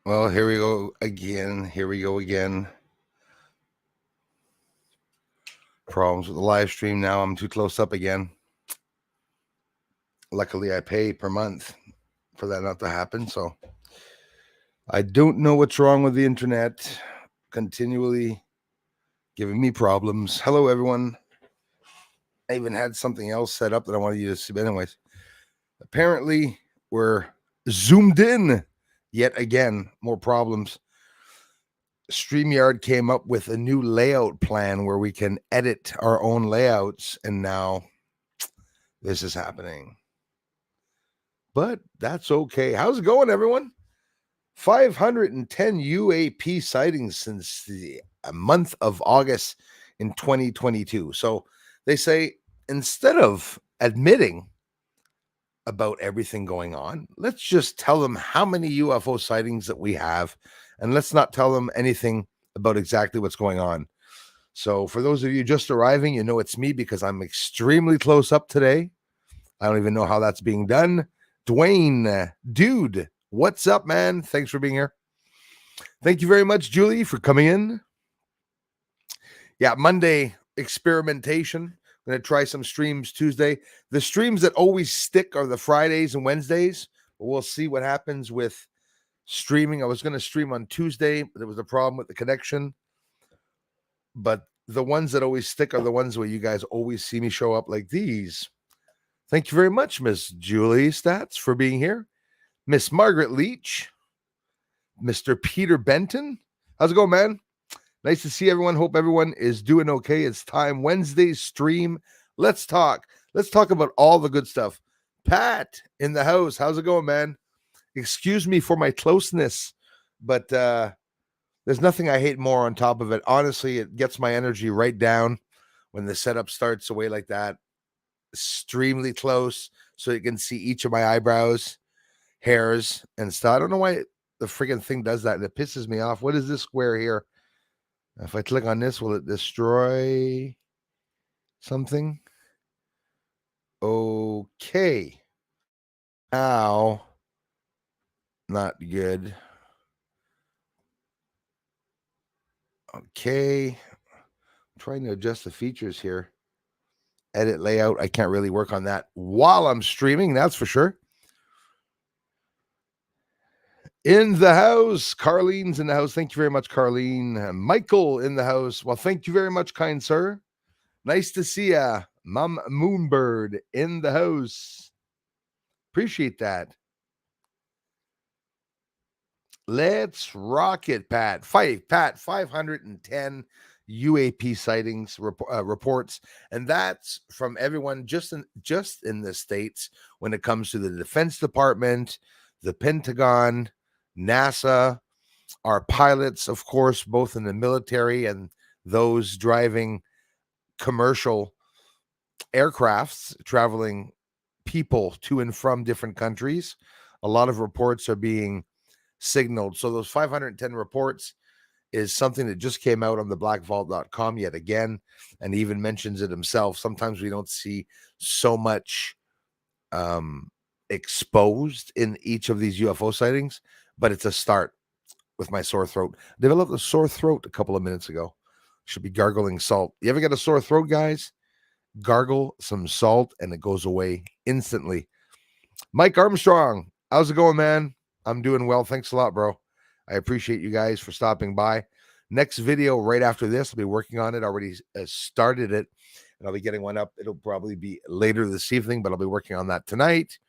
Well, here we go again. Here we go again. Problems with the live stream now. I'm too close up again. Luckily, I pay per month for that not to happen. So I don't know what's wrong with the internet. Continually giving me problems. Hello, everyone. I even had something else set up that I wanted you to see. But anyways, apparently we're zoomed in yet again. More problems. StreamYard came up with a new layout plan where we can edit our own layouts, and now this is happening. But that's okay. How's it going, everyone? 510 UAP sightings since the month of August in 2022. So they say instead of admitting about everything going on, let's just tell them how many UFO sightings that we have, and let's not tell them anything about exactly what's going on. So for those of you just arriving, you know it's me because I'm extremely close up today. I don't even know how that's being done. Dwayne, dude, what's up, man? Thanks for being here. Thank you very much, Julie, for coming in. Yeah, Monday experimentation. I'm going to try some streams Tuesday. The streams that always stick are the Fridays and Wednesdays. We'll see what happens with streaming. I was going to stream on Tuesday, but there was a problem with the connection. But the ones that always stick are the ones where you guys always see me show up like these. Thank you very much, Miss Julie Stats, for being here. Miss Margaret Leach, Mr. Peter Benton. How's it going, man? Nice to see everyone. Hope everyone is doing okay. It's time. Wednesday stream. Let's talk. Let's talk about all the good stuff. Pat in the house. How's it going, man? Excuse me for my closeness, but there's nothing I hate more on top of it. Honestly, it gets my energy right down when the setup starts away like that. Extremely close so you can see each of my eyebrows, hairs, and stuff. I don't know why the freaking thing does that, and it pisses me off. What is this square here? If I click on this, will it destroy something? Okay. Now, not good. Okay. I'm trying to adjust the features here. Edit layout. I can't really work on that while I'm streaming, that's for sure. In the house, Carlene's in the house. Thank you very much, Carlene. Michael in the house. Well, thank you very much, kind sir. Nice to see ya. Mom Moonbird in the house. Appreciate that. Let's rock it, Pat. Pat, 510 UAP sightings reports, and that's from everyone just in the States when it comes to the Defense Department, the Pentagon, NASA, our pilots, of course, both in the military and those driving commercial aircrafts traveling people to and from different countries. A lot of reports are being signaled. So those 510 reports is something that just came out on the blackvault.com yet again, and he even mentions it himself. Sometimes we don't see so much exposed in each of these UFO sightings, but it's a start with my sore throat. Developed a sore throat a couple of minutes ago. Should be gargling salt. You ever get a sore throat, guys? Gargle some salt and it goes away instantly. Mike Armstrong, how's it going, man? I'm doing well. Thanks a lot, bro. I appreciate you guys for stopping by. Next video right after this, I'll be working on it. Already started it, and I'll be getting one up. It'll probably be later this evening, but I'll be working on that tonight.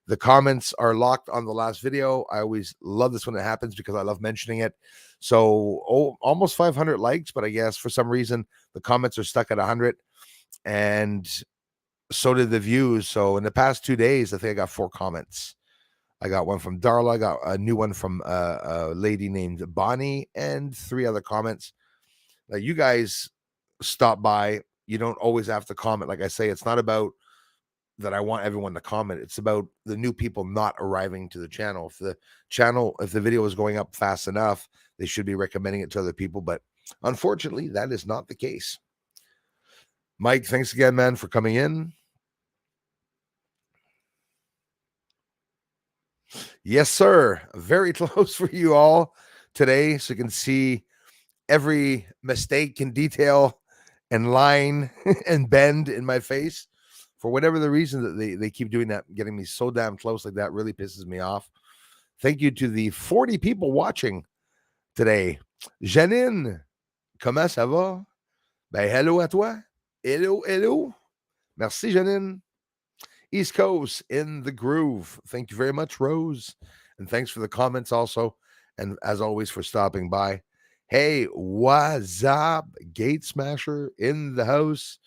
The comments are locked on the last video. I always love this when it happens because I love mentioning it. So almost 500 likes, but I guess for some reason the comments are stuck at 100, and so did the views. So in the past 2 days, I think I got 4 comments. I got one from Darla. I got a new one from a lady named Bonnie, and 3 other comments. Now, you guys stop by. You don't always have to comment. Like I say, it's not about that I want everyone to comment. It's about the new people not arriving to the channel. If the video is going up fast enough, they should be recommending it to other people. But unfortunately, that is not the case. Mike, thanks again, man, for coming in. Yes, sir. Very close for you all today, so you can see every mistake and detail and line and bend in my face. For whatever the reason that they keep doing that, getting me so damn close like that really pisses me off. Thank you to the 40 people watching today. Janine, comment ça va? Ben, hello à toi. Hello, hello. Merci, Janine. East Coast in the groove. Thank you very much, Rose. And thanks for the comments also. And as always, for stopping by. Hey, what's up? Gate Smasher in the house.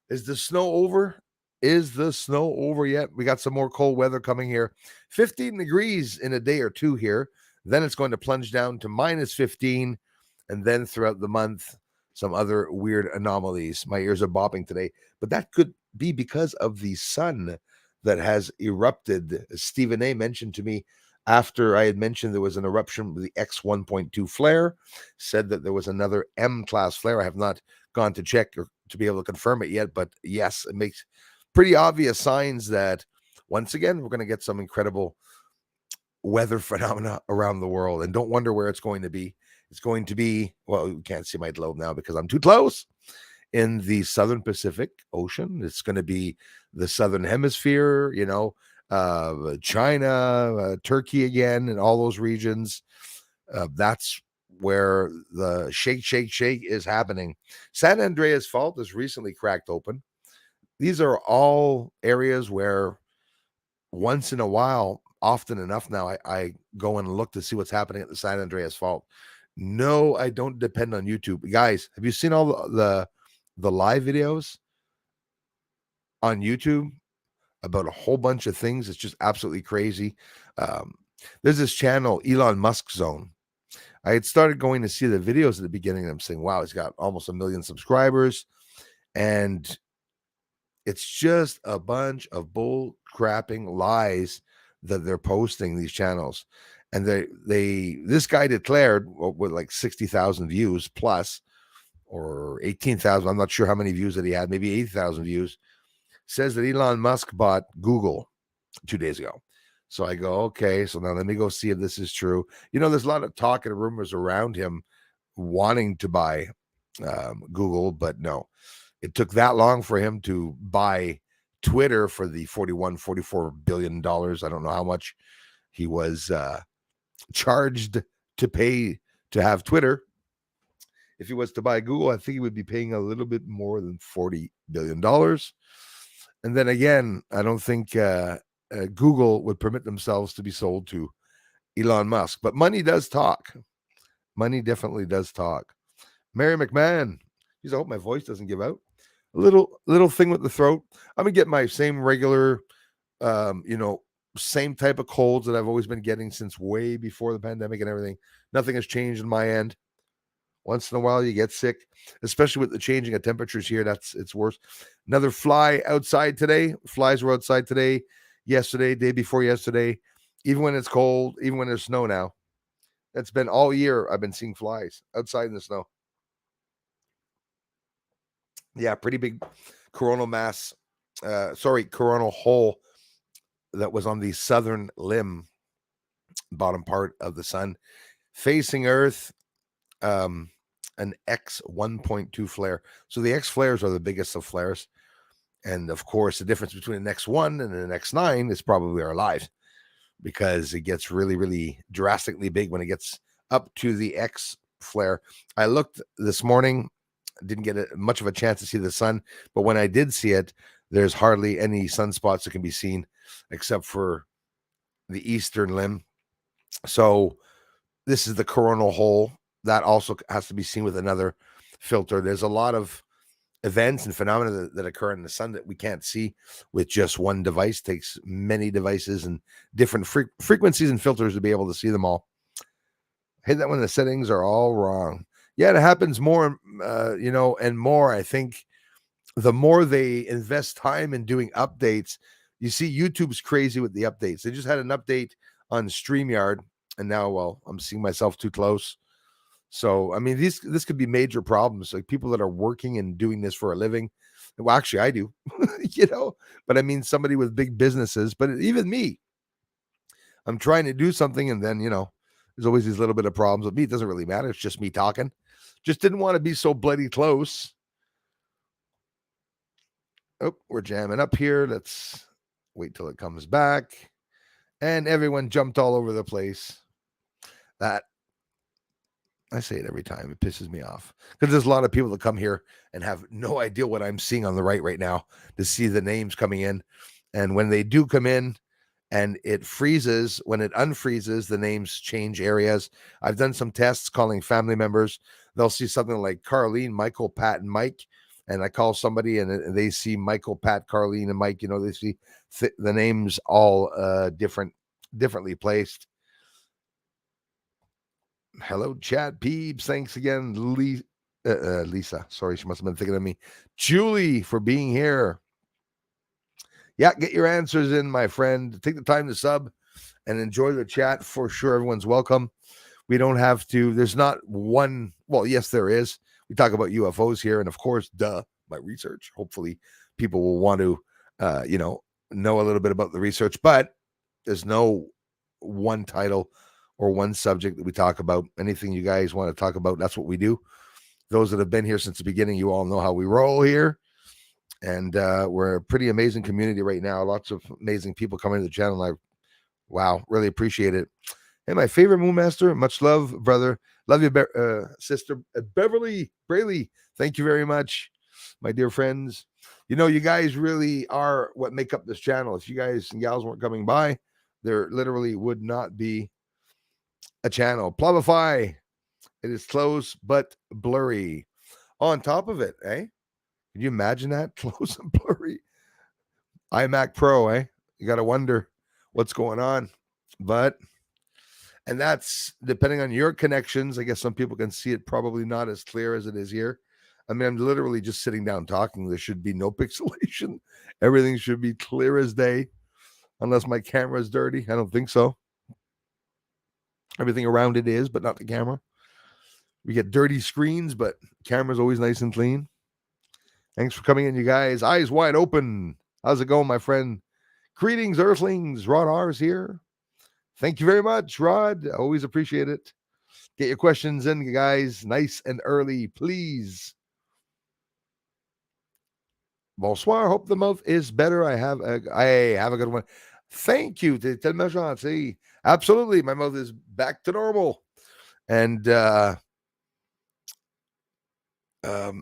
Is the snow over? Is the snow over yet? We got some more cold weather coming here. 15 degrees in a day or two here. Then it's going to plunge down to minus 15. And then throughout the month, some other weird anomalies. My ears are bopping today. But that could be because of the sun that has erupted. Stephen A mentioned to me after I had mentioned there was an eruption with the X 1.2 flare, said that there was another M class flare. I have not gone to check or to be able to confirm it yet, but yes, it makes pretty obvious signs that once again we're going to get some incredible weather phenomena around the world. And don't wonder where it's going to be. It's going to be, well, you can't see my globe now because I'm too close, in the southern Pacific Ocean. It's going to be the southern hemisphere, China, Turkey again, and all those regions. That's where the shake is happening. San Andreas Fault is recently cracked open. These are all areas where once in a while, often enough now, I go and look to see what's happening at the San Andreas Fault. No, I don't depend on YouTube. Guys, have you seen all the live videos on YouTube about a whole bunch of things? It's just absolutely crazy. There's this channel, Elon Musk Zone. I had started going to see the videos at the beginning, and I'm saying, wow, he's got almost 1 million subscribers. And it's just a bunch of bull crapping lies that they're posting, these channels. And this guy declared with like 60,000 views plus, or 18,000. I'm not sure how many views that he had, maybe 80,000 views. Says that Elon Musk bought Google 2 days ago. So I go, okay, so now let me go see if this is true. There's a lot of talk and rumors around him wanting to buy Google, but no. It took that long for him to buy Twitter for the $44 billion. I don't know how much he was charged to pay to have Twitter. If he was to buy Google, I think he would be paying a little bit more than $40 billion. And then again, I don't think Google would permit themselves to be sold to Elon Musk. But money does talk. Money definitely does talk. Mary McMahon. Geez, I hope my voice doesn't give out. A little thing with the throat. I'm gonna get my same regular, same type of colds that I've always been getting since way before the pandemic and everything. Nothing has changed on my end. Once in a while, you get sick, especially with the changing of temperatures here. It's worse. Another fly outside today. Flies were outside today, yesterday, day before yesterday. Even when it's cold, even when there's snow now. That's been all year. I've been seeing flies outside in the snow. Yeah, pretty big coronal mass. Coronal hole that was on the southern limb, bottom part of the sun, facing Earth. An X 1.2 flare. So the X flares are the biggest of flares. And of course, the difference between an X1 and an X9 is probably our lives, because it gets really, really drastically big when it gets up to the X flare. I looked this morning, didn't get much of a chance to see the sun, but when I did see it, there's hardly any sunspots that can be seen except for the eastern limb. So this is the coronal hole. That also has to be seen with another filter. There's a lot of events and phenomena that occur in the sun that we can't see with just one device. It takes many devices and different frequencies and filters to be able to see them all. I hate that when the settings are all wrong. Yeah, it happens more, and more. I think the more they invest time in doing updates, you see YouTube's crazy with the updates. They just had an update on StreamYard, and now, well, I'm seeing myself too close. So, I mean, this could be major problems. Like people that are working and doing this for a living. Well, actually, I do, but I mean, somebody with big businesses, but even me, I'm trying to do something, and then, there's always these little bit of problems with me. It doesn't really matter. It's just me talking. Just didn't want to be so bloody close. Oh, we're jamming up here. Let's wait till it comes back. And everyone jumped all over the place. That, I say it every time. It pisses me off because there's a lot of people that come here and have no idea what I'm seeing on the right now to see the names coming in. And when they do come in and it freezes, when it unfreezes, the names change areas. I've done some tests calling family members. They'll see something like Carlene, Michael, Pat, and Mike. And I call somebody and they see Michael, Pat, Carlene, and Mike. They see the names all differently placed. Hello, Chad Peebs. Thanks again, Lisa. Sorry, she must have been thinking of me. Julie, for being here. Yeah, get your answers in, my friend. Take the time to sub and enjoy the chat. For sure, everyone's welcome. We don't have to. There's not one. Well, yes, there is. We talk about UFOs here, and of course, my research. Hopefully, people will want to, know a little bit about the research. But there's no one title or one subject that we talk about. Anything you guys want to talk about, that's what we do. Those that have been here since the beginning, you all know how we roll here. And we're a pretty amazing community right now. Lots of amazing people coming to the channel. Really appreciate it. Hey, my favorite Moon Master, much love, brother. Love you, sister Beverly Braley. Thank you very much, my dear friends. You guys really are what make up this channel. If you guys and gals weren't coming by, there literally would not be a channel. Plumify. It is close but blurry. On top of it, eh? Can you imagine that? Close and blurry. iMac Pro, eh? You got to wonder what's going on. And that's depending on your connections. I guess some people can see it probably not as clear as it is here. I mean, I'm literally just sitting down talking. There should be no pixelation. Everything should be clear as day, unless my camera is dirty. I don't think so. Everything around it is, but not the camera. We get dirty screens, but camera's always nice and clean. Thanks for coming in, you guys. Eyes wide open. How's it going, my friend? Greetings, Earthlings. Rod R's here. Thank you very much, Rod. I always appreciate it. Get your questions in, guys. Nice and early, please. Bonsoir. Hope the mouth is better. I have a good one. Thank you. See, absolutely. My mouth is back to normal. And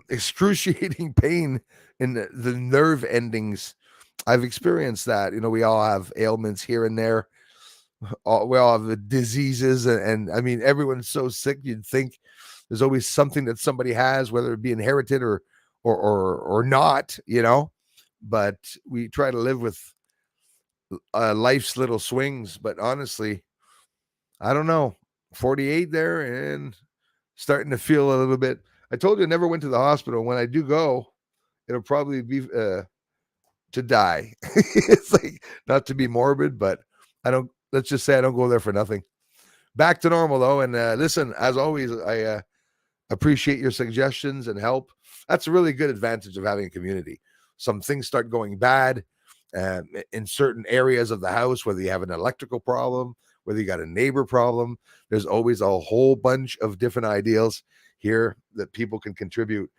excruciating pain in the nerve endings. I've experienced that. We all have ailments here and there. We all have diseases, and I mean, everyone's so sick. You'd think there's always something that somebody has, whether it be inherited or not. But we try to live with life's little swings. But honestly, I don't know. 48 there and starting to feel a little bit. I told you I never went to the hospital. When I do go, it'll probably be to die. It's like, not to be morbid, but let's just say I don't go there for nothing. Back to normal, though. And listen, as always, I appreciate your suggestions and help. That's a really good advantage of having a community. Some things start going bad in certain areas of the house, whether you have an electrical problem, whether you got a neighbor problem. There's always a whole bunch of different ideas here that people can contribute.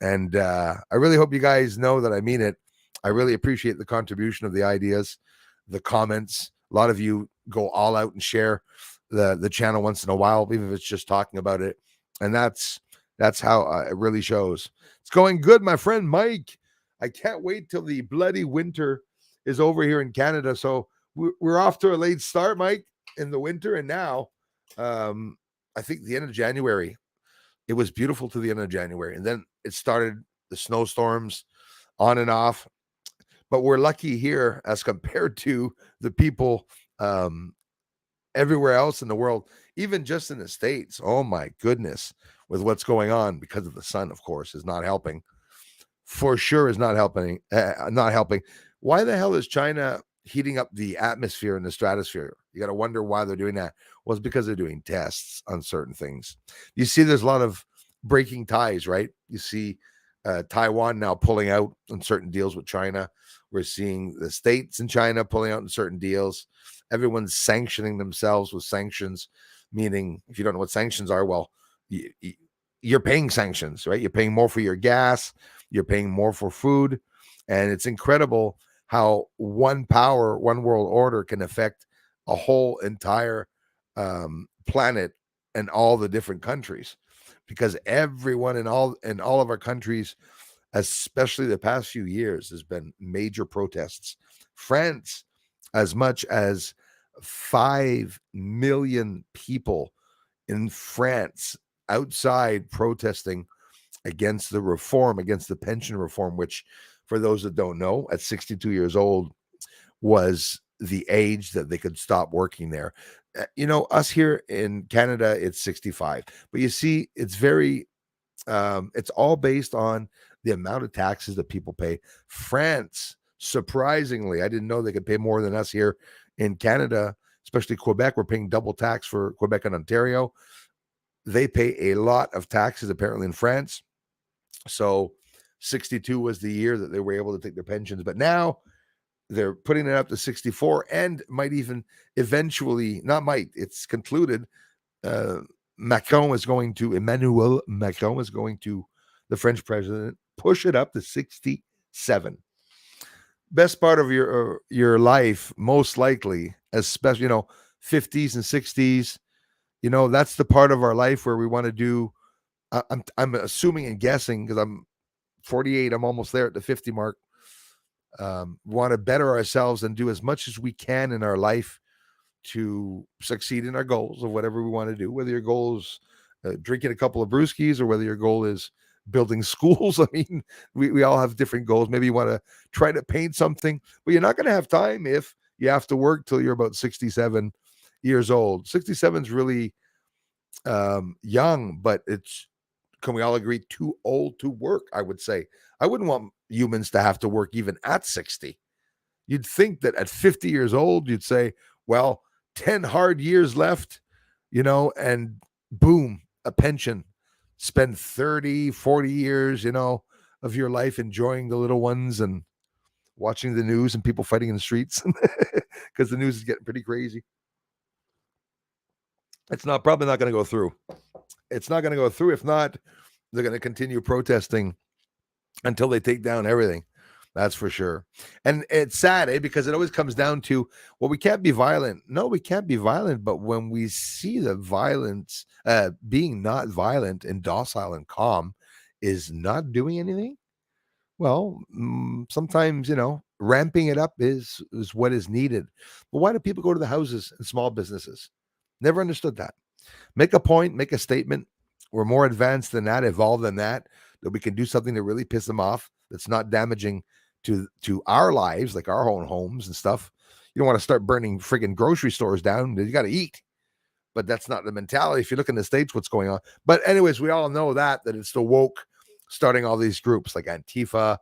And I really hope you guys know that I mean it. I really appreciate the contribution of the ideas, the comments. A lot of you go all out and share the channel once in a while, even if it's just talking about it. And that's how it really shows. It's going good, my friend Mike. I can't wait till the bloody winter is over here in Canada. So we're off to a late start, Mike, in the winter. And now, I think the end of January, it was beautiful to the end of January. And then it started the snowstorms on and off. But we're lucky here as compared to the people everywhere else in the world, even just in the States. Oh, my goodness, with what's going on because of the sun, of course, is not helping. For sure is not helping. Why the hell is China heating up the atmosphere and the stratosphere? You got to wonder why they're doing that. Well, it's because they're doing tests on certain things. You see, there's a lot of breaking ties, right? You see Taiwan now pulling out on certain deals with China. We're seeing the States and China pulling out in certain deals. Everyone's sanctioning themselves with sanctions, meaning if you don't know what sanctions are, well, you're paying sanctions, right? You're paying more for your gas, you're paying more for food. And it's incredible how one power, one world order can affect a whole entire planet and all the different countries, because everyone in all of our countries, especially the past few years, has been major protests. France, as much as 5 million people in France outside protesting against the reform, against the pension reform, which, for those that don't know, at 62 years old was the age that they could stop working there. Us here in Canada, it's 65. But you see, it's very, it's all based on the amount of taxes that people pay. France, surprisingly, I didn't know they could pay more than us here in Canada, especially Quebec. We're paying double tax for Quebec and Ontario. They pay a lot of taxes, apparently, in France. So 62 was the year that they were able to take their pensions. But now they're putting it up to 64 and might even eventually, not might, it's concluded, Emmanuel Macron is going to, the French president, push it up to 67. Best part of your life, most likely, especially 50s and 60s. That's the part of our life where we want to do. I'm assuming and guessing, because I'm 48, I'm almost there at the 50 mark. Want to better ourselves and do as much as we can in our life to succeed in our goals of whatever we want to do, whether your goal is drinking a couple of brewskis or whether your goal is building schools. I mean, we all have different goals. Maybe you want to try to paint something, but you're not going to have time if you have to work till you're about 67 years old. 67 is really young, but it's, can we all agree, too old to work? I would say I wouldn't want humans to have to work even at 60. You'd think that at 50 years old, you'd say, well, 10 hard years left, and boom, a pension. Spend 30, 40 years, of your life enjoying the little ones and watching the news and people fighting in the streets, because the news is getting pretty crazy. It's probably not going to go through. It's not going to go through. If not, they're going to continue protesting until they take down everything. That's for sure. And it's sad, because it always comes down to, well, we can't be violent. No, we can't be violent. But when we see the violence, being not violent and docile and calm is not doing anything, well, sometimes, ramping it up is what is needed. But why do people go to the houses and small businesses? Never understood that. Make a point, make a statement. We're more advanced than that, evolved than that we can do something to really piss them off that's not damaging to our lives, like our own homes and stuff. You don't want to start burning friggin' grocery stores down. You got to eat. But that's not the mentality. If you look in the States, what's going on. But anyways, we all know that it's the woke starting all these groups like Antifa,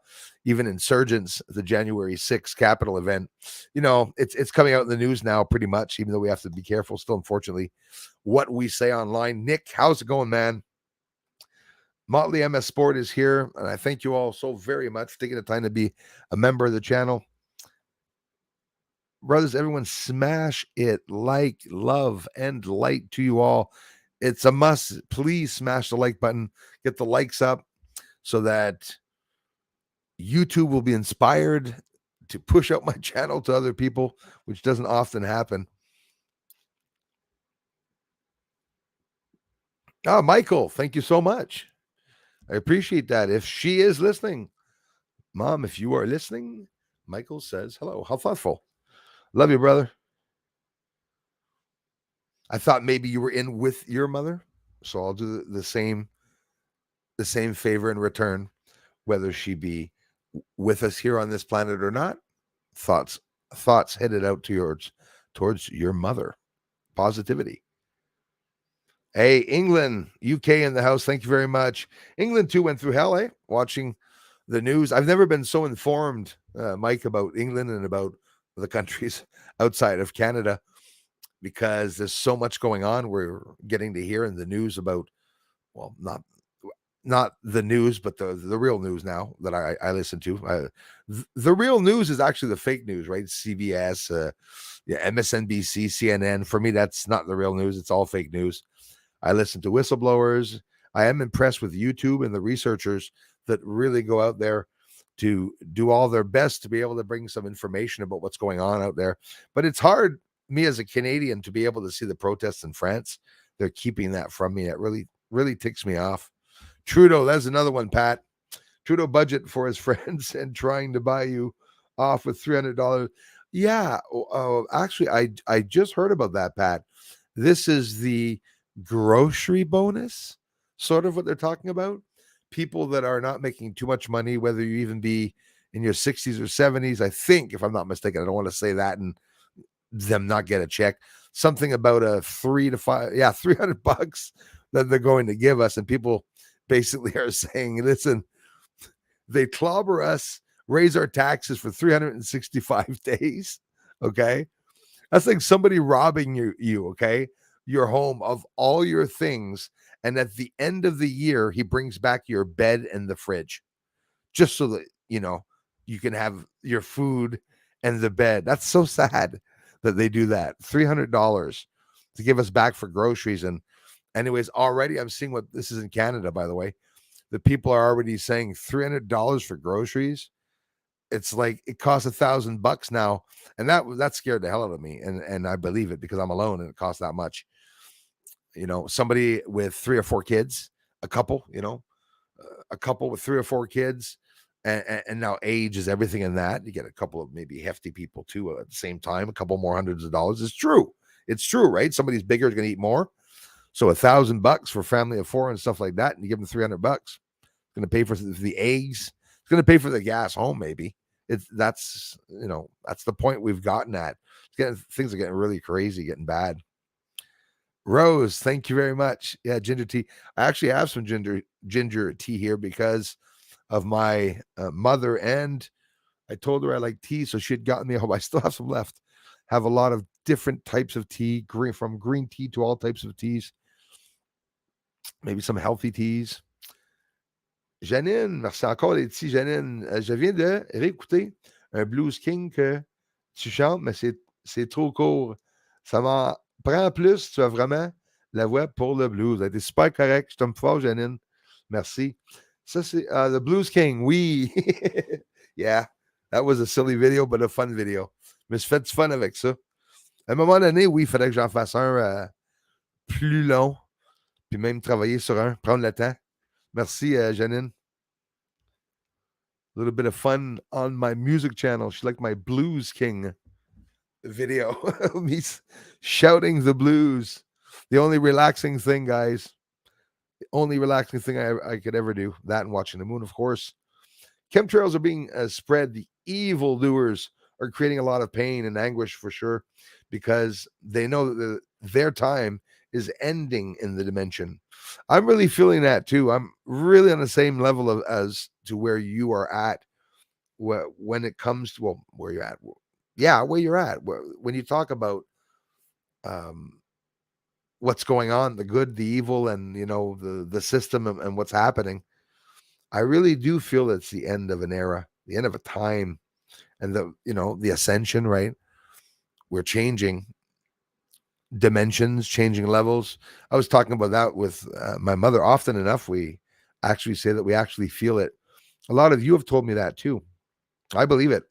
even insurgents, the January 6th Capitol event. It's coming out in the news now pretty much, even though we have to be careful still, unfortunately, what we say online. Nick, how's it going, man? Motley MS Sport is here, and I thank you all so very much for taking the time to be a member of the channel. Brothers, everyone, smash it, like, love, and light to you all. It's a must. Please smash the like button, get the likes up so that YouTube will be inspired to push out my channel to other people, which doesn't often happen. Oh, Michael, thank you so much. I appreciate that. If she is listening, Mom, if you are listening, Michael says hello. How thoughtful. Love you, brother. I thought maybe you were in with your mother, so I'll do the same favor in return, whether she be with us here on this planet or not. Thoughts headed out towards your mother. Positivity. Hey, England, UK in the house. Thank you very much. England too went through hell, eh? Watching the news. I've never been so informed, Mike, about England and about the countries outside of Canada, because there's so much going on. We're getting to hear in the news about, well, not not the news, but the real news now that I listen to. The real news is actually the fake news, right? CBS, yeah, MSNBC, CNN. For me, that's not the real news. It's all fake news. I listen to whistleblowers. I am impressed with YouTube and the researchers that really go out there to do all their best to be able to bring some information about what's going on out there. But it's hard, me as a Canadian, to be able to see the protests in France. They're keeping that from me. It really, really ticks me off. Trudeau, that's another one, Pat. Trudeau budget for his friends and trying to buy you off with $300. Yeah, actually, I just heard about that, Pat. This is the grocery bonus, sort of what they're talking about. People that are not making too much money, whether you even be in your 60s or 70s, I think, if I'm not mistaken, I don't want to say that and them not get a check. Something about a $300 that they're going to give us, and people basically are saying, listen, they clobber us, raise our taxes for 365 days. Okay. That's like somebody robbing you, okay, your home of all your things. And at the end of the year, he brings back your bed and the fridge just so that, you can have your food and the bed. That's so sad that they do that. $300 to give us back for groceries. And anyways, already I'm seeing what this is in Canada, by the way. The people are already saying $300 for groceries. It's like it costs $1,000 now, and that scared the hell out of me, and I believe it because I'm alone and it costs that much. Somebody with 3 or 4 kids, a couple, a couple with 3 or 4 kids, and now age is everything in that. You get a couple of maybe hefty people too at the same time, a couple more hundreds of dollars. It's true, right? Somebody's bigger is going to eat more, so $1,000 for a family of 4 and stuff like that, and you give them $300. Going to pay for the eggs. It's going to pay for the gas home, maybe. That's the point we've gotten at. Things are getting really crazy, getting bad. Rose, thank you very much. Yeah, ginger tea. I actually have some ginger tea here because of my mother, and I told her I like tea, so she had gotten me. I still have some left. Have a lot of different types of tea, from green tea to all types of teas. Maybe some healthy teas. Janine, merci encore les petits, Janine. Je viens de réécouter un Blues King que tu chantes, mais c'est trop court. Ça m'en prend plus. Tu as vraiment la voix pour le blues. Ça a été super correct. Je t'aime fort, Janine. Merci. Ça, c'est The Blues King. Oui. Yeah. That was a silly video, but a fun video. Mais je fais du fun avec ça. À un moment donné, oui, il fallait que j'en fasse un plus long. Puis même travailler sur un, prendre le temps. Merci, Janine. A little bit of fun on my music channel. She liked my Blues King video. Me shouting the blues. The only relaxing thing, guys. The only relaxing thing I could ever do. That and watching the moon, of course. Chemtrails are being spread. The evildoers are creating a lot of pain and anguish for sure because they know that their time is ending in the dimension. I'm really feeling that too. I'm really on the same level as to where you are at when it comes to where you're at. Yeah, where you're at. When you talk about what's going on, the good, the evil, and the system and what's happening, I really do feel it's the end of an era, the end of a time, and the ascension. Right, we're changing dimensions, changing levels. I was talking about that with my mother. Often enough, we actually say that we actually feel it. A lot of you have told me that too. I believe it.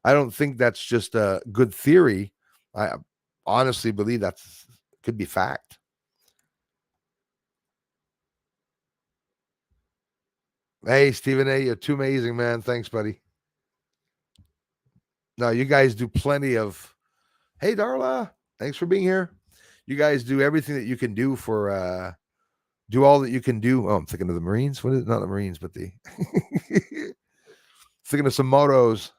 I don't think that's just a good theory. I honestly believe that could be fact. Hey, Stephen A., you're too amazing, man. Thanks, buddy. No, you guys do plenty of. Hey, Darla, thanks for being here. You guys do everything that you can do for. Do all that you can do. Oh, I'm thinking of the Marines. What is it? Not the Marines, but the. Thinking of some motos.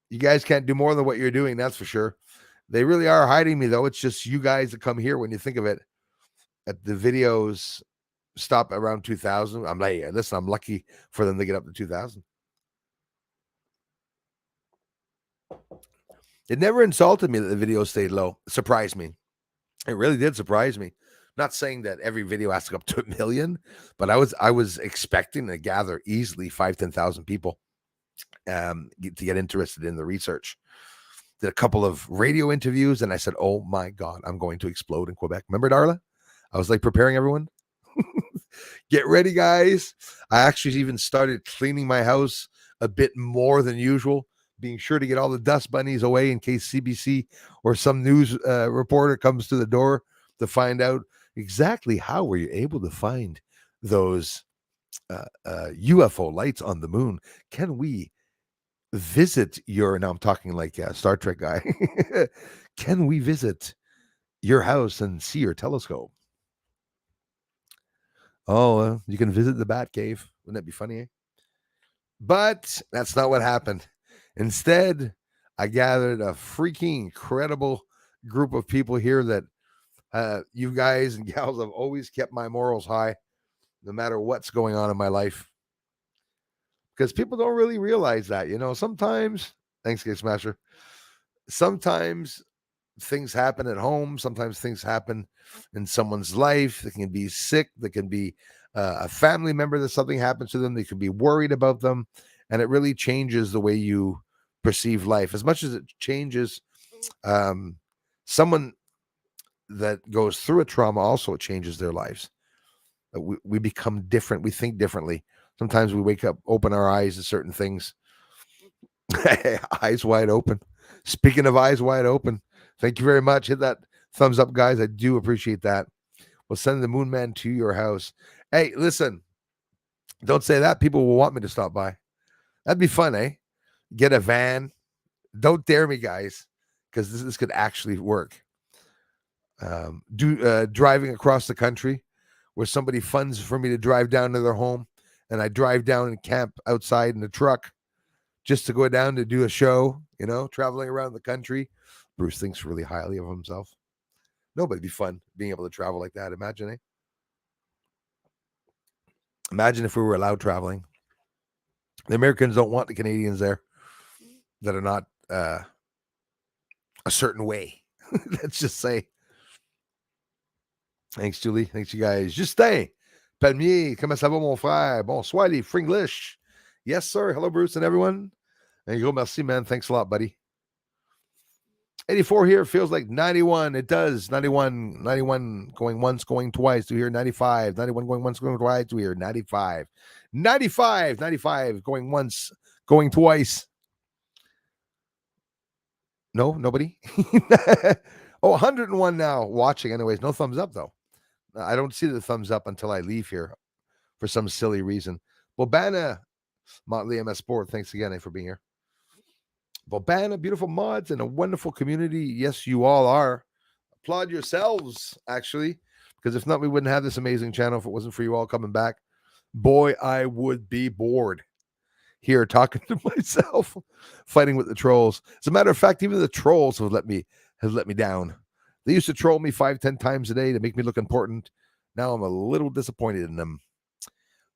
You guys can't do more than what you're doing, that's for sure. They really are hiding me, though. It's just you guys that come here when you think of it. At the videos stop around 2000. I'm like, listen, I'm lucky for them to get up to 2000. It never insulted me that the video stayed low. It surprised me. It really did surprise me Not saying that every video has to go up to 1 million, but I was expecting to gather easily 5,000-10,000 people to get interested in the research. Did a couple of radio interviews, and I said, "Oh my God, I'm going to explode in Quebec." Remember, Darla? I was like preparing everyone. Get ready, guys. I actually even started cleaning my house a bit more than usual, being sure to get all the dust bunnies away in case CBC or some news reporter comes to the door to find out exactly how were you able to find those UFO lights on the moon. Can we visit your, now I'm talking like a Star Trek guy. Can we visit your house and see your telescope? Oh, you can visit the Bat Cave. Wouldn't that be funny? Eh? But that's not what happened. Instead, I gathered a freaking incredible group of people here that you guys and gals have always kept my morals high, no matter what's going on in my life. Because people don't really realize that, sometimes, thanks, Game Smasher, sometimes things happen at home. Sometimes things happen in someone's life. They can be sick. They can be a family member that something happens to them. They could be worried about them. And it really changes the way you perceive life. As much as it changes someone that goes through a trauma, also it changes their lives. We become different. We think differently. Sometimes we wake up, open our eyes to certain things. Eyes wide open. Speaking of eyes wide open, thank you very much. Hit that thumbs up, guys. I do appreciate that. We'll send the Moon Man to your house. Hey, listen, don't say that. People will want me to stop by. That'd be fun, eh? Get a van. Don't dare me, guys, because this could actually work. Driving across the country where somebody funds for me to drive down to their home, and I drive down and camp outside in the truck just to go down to do a show, traveling around the country. Bruce thinks really highly of himself. No, but it'd be fun being able to travel like that. Imagine, eh? Imagine if we were allowed traveling. The Americans don't want the Canadians there that are not a certain way. Let's just say. Thanks, Julie. Thanks, you guys. Justin, Palmier, comment ça va, mon frère? Bonsoir, les Fringlish. Yes, sir. Hello, Bruce and everyone. And you go, merci, man. Thanks a lot, buddy. 84 here feels like 91. It does. 91 going once, going twice to here. 95. 91 going once, going twice to here. 95. 95 going once, going twice. No, nobody. Oh, 101 now watching. Anyways, no thumbs up though. I don't see the thumbs up until I leave here for some silly reason. Bobana, Motley MS Sport, thanks again for being here. Bobana, beautiful mods and a wonderful community. Yes, you all are. Applaud yourselves, actually, because if not, we wouldn't have this amazing channel if it wasn't for you all coming back. Boy, I would be bored here talking to myself, fighting with the trolls. As a matter of fact, even the trolls have let me down. They used to troll me 5-10 times a day to make me look important. Now I'm a little disappointed in them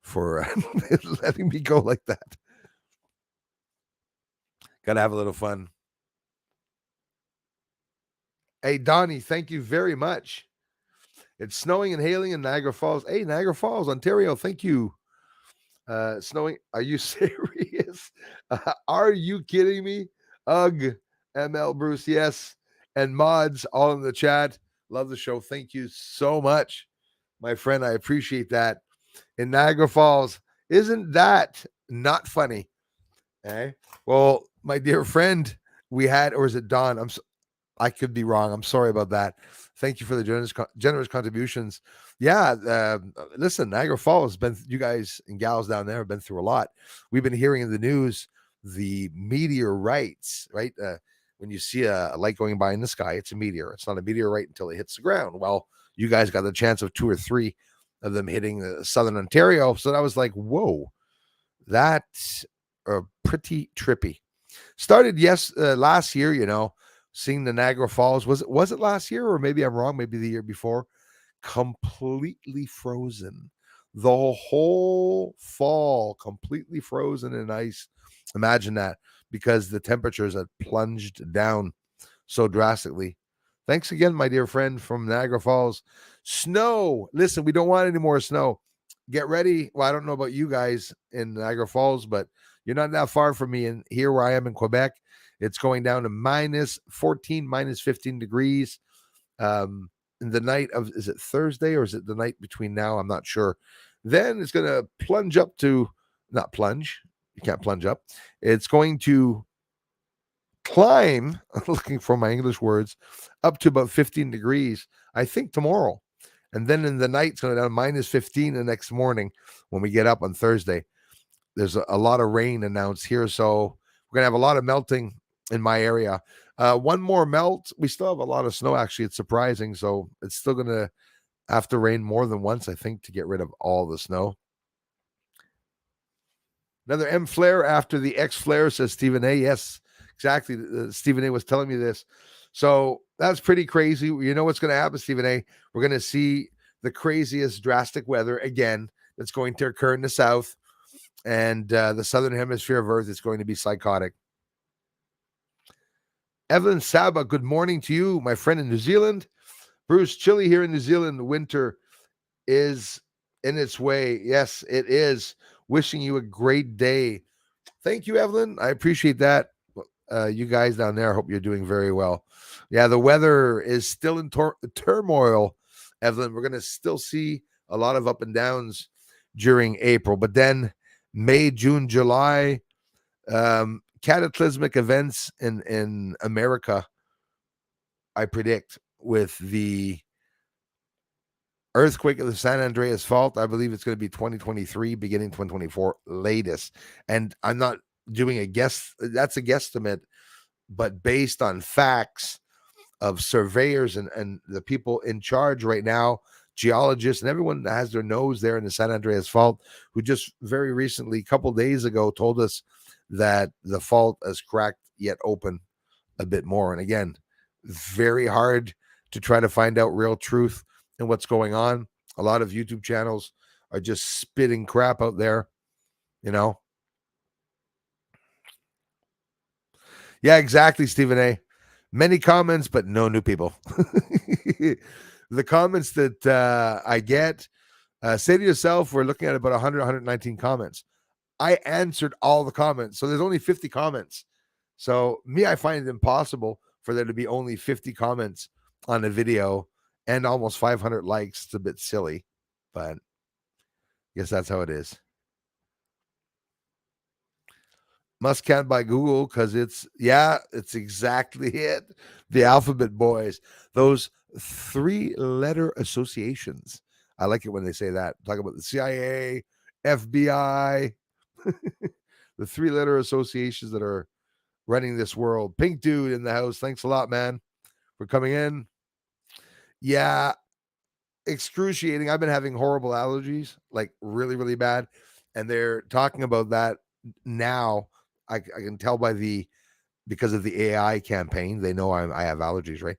for letting me go like that. Gotta have a little fun. Hey, Donnie, thank you very much. It's snowing and hailing in Niagara Falls. Hey, Niagara Falls, Ontario, thank you. Snowing. Are you serious? Are you kidding me? Ugh. ML Bruce, yes. And mods all in the chat. Love the show. Thank you so much, my friend. I appreciate that. In Niagara Falls, isn't that not funny? Eh? Well, my dear friend, we had, or is it Don? I could be wrong. I'm sorry about that. Thank you for the generous contributions. Yeah, listen, Niagara Falls has been, you guys and gals down there have been through a lot. We've been hearing in the news the meteorites, right? When you see a light going by in the sky, it's a meteor. It's not a meteorite until it hits the ground. Well, you guys got the chance of 2 or 3 of them hitting southern Ontario. So that was like, whoa, that's pretty trippy. Started last year, seeing the Niagara Falls. Was it last year, or maybe I'm wrong? Maybe the year before. Completely frozen. The whole fall completely frozen in ice. Imagine that, because the temperatures had plunged down so drastically. Thanks again, my dear friend from Niagara Falls. Snow. Listen, we don't want any more snow. Get ready. Well, I don't know about you guys in Niagara Falls, but you're not that far from me. And here where I am in Quebec, it's going down to minus 14, minus 15 degrees. In the night of, is it Thursday or is it the night between now? I'm not sure. Then it's going to plunge up to, not plunge. You can't plunge up. It's going to climb, looking for my English words, up to about 15 degrees, I think tomorrow. And then in the night, it's going to down minus 15 the next morning when we get up on Thursday. There's a lot of rain announced here. So we're going to have a lot of melting in my area. One more melt. We still have a lot of snow, actually. It's surprising. So it's still going to have to rain more than once, I think, to get rid of all the snow. Another M flare after the X flare, says Stephen A. Yes, exactly. Stephen A was telling me this. So that's pretty crazy. You know what's going to happen, Stephen A? We're going to see the craziest drastic weather again that's going to occur in the south. And the southern hemisphere of Earth is going to be psychotic. Evelyn Saba, good morning to you, my friend in New Zealand. Bruce, chilly here in New Zealand. Winter is in its way. Yes, it is. Wishing you a great day. Thank you, Evelyn. I appreciate that. You guys down there, I hope you're doing very well. Yeah, the weather is still in turmoil, Evelyn. We're going to still see a lot of up and downs during April, but then May, June, July, cataclysmic events in America, I predict, with the earthquake of the San Andreas Fault. I believe it's going to be 2023, beginning 2024 latest. And I'm not doing a guess. That's a guesstimate, but based on facts of surveyors and the people in charge right now, geologists and everyone that has their nose there in the San Andreas Fault, who just very recently, a couple days ago, told us that the fault has cracked yet open a bit more. And again, very hard to try to find out real truth and what's going on. A lot of YouTube channels are just spitting crap out there, you know. Yeah, exactly, Stephen A. Many comments, but no new people. The comments that I get, say to yourself, we're looking at about 100, 119 comments. I answered all the comments. So there's only 50 comments. So I find it impossible for there to be only 50 comments on a video and almost 500 likes. It's a bit silly, but I guess that's how it is. Must count by Google because it's exactly it. The alphabet boys, those 3-letter associations. I like it when they say that. Talk about the CIA, FBI, the 3-letter associations that are running this world. Pink Dude in the house. Thanks a lot, man, for coming in. Yeah, excruciating. I've been having horrible allergies, like really, really bad. And they're talking about that now. I can tell because of the AI campaign. They know I have allergies, right?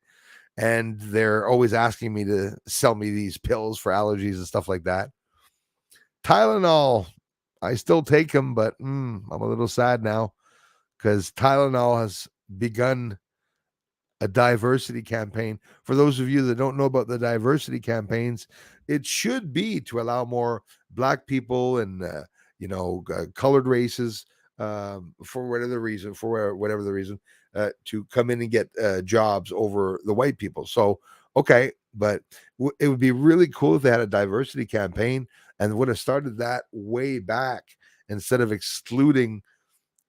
And they're always asking me to sell me these pills for allergies and stuff like that. Tylenol, I still take them, but I'm a little sad now because Tylenol has begun a diversity campaign. For those of you that don't know about the diversity campaigns, it should be to allow more Black people and colored races, for whatever the reason, to come in and get jobs over the white people. So okay, but it would be really cool if they had a diversity campaign and would have started that way back instead of excluding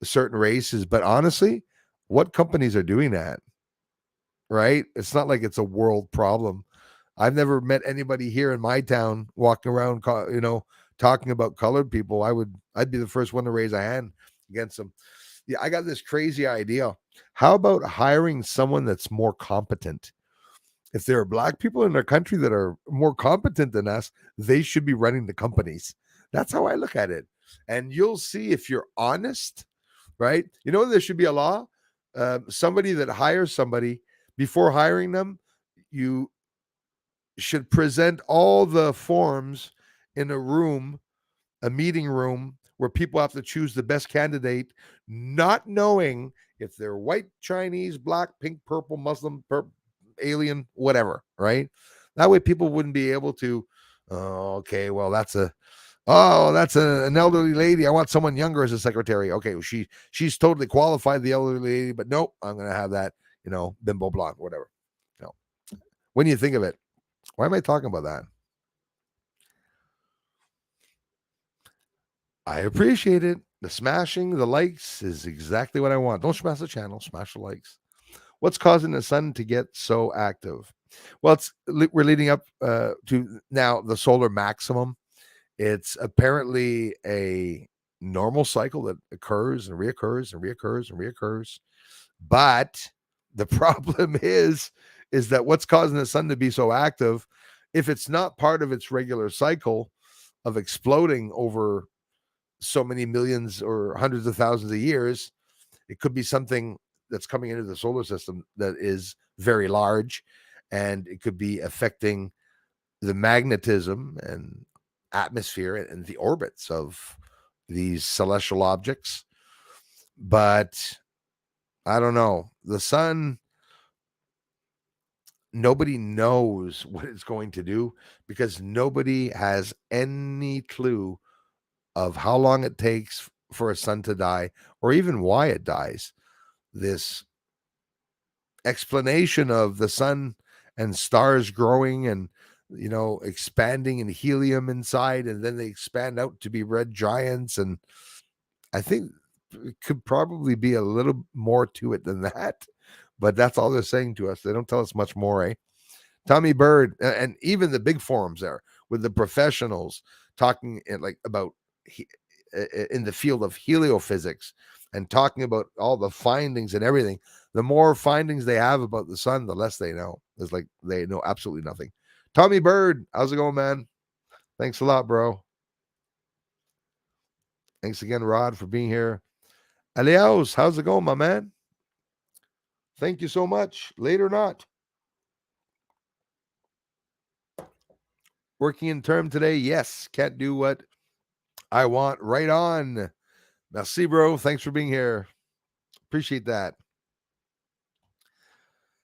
certain races. But honestly, what companies are doing that? Right? It's not like it's a world problem. I've never met anybody here in my town walking around, talking about colored people. I'd be the first one to raise a hand against them. Yeah, I got this crazy idea. How about hiring someone that's more competent? If there are Black people in their country that are more competent than us, they should be running the companies. That's how I look at it. And you'll see if you're honest, right? There should be a law. Somebody that hires somebody, before hiring them, you should present all the forms in a meeting room where people have to choose the best candidate, not knowing if they're white, Chinese, Black, pink, purple, Muslim, alien, whatever, right? That way people wouldn't be able to, oh, okay, well, that's an elderly lady. I want someone younger as a secretary. Okay, well, she's totally qualified, the elderly lady, but nope, I'm going to have that, bimbo blonde, whatever. When you think of it, why am I talking about that? I appreciate it. The smashing, the likes is exactly what I want. Don't smash the channel, smash the likes. What's causing the sun to get so active? Well, we're leading up to now the solar maximum. It's apparently a normal cycle that occurs and reoccurs and reoccurs and reoccurs. But the problem is that what's causing the sun to be so active, if it's not part of its regular cycle of exploding over so many millions or hundreds of thousands of years, it could be something that's coming into the solar system that is very large, and it could be affecting the magnetism and atmosphere and the orbits of these celestial objects. But I don't know. The sun, nobody knows what it's going to do because nobody has any clue of how long it takes for a sun to die or even why it dies. This explanation of the sun and stars growing and expanding in helium inside, and then they expand out to be red giants, and I think it could probably be a little more to it than that, but that's all they're saying to us. They don't tell us much more, eh? Tommy Bird, and even the big forums there with the professionals talking about in the field of heliophysics and talking about all the findings and everything. The more findings they have about the sun, the less they know. It's like they know absolutely nothing. Tommy Bird, how's it going, man? Thanks a lot, bro. Thanks again, Rod, for being here. Aliaus, how's it going, my man? Thank you so much. Late or not. Working in term today? Yes. Can't do what I want. Right on. Merci, bro. Thanks for being here. Appreciate that.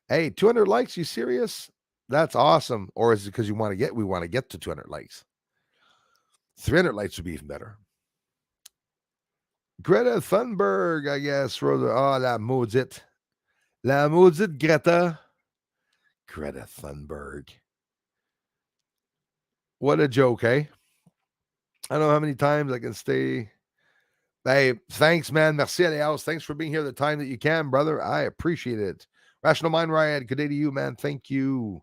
Hey, 200 likes. You serious? That's awesome. Or is it because we want to get to 200 likes? 300 likes would be even better. Greta Thunberg, I guess. Oh, la maudite. La maudite Greta. Greta Thunberg. What a joke, eh? I don't know how many times I can stay. Hey, thanks, man. Merci, Aliaus. Thanks for being here the time that you can, brother. I appreciate it. Rational Mind Riot, good day to you, man. Thank you.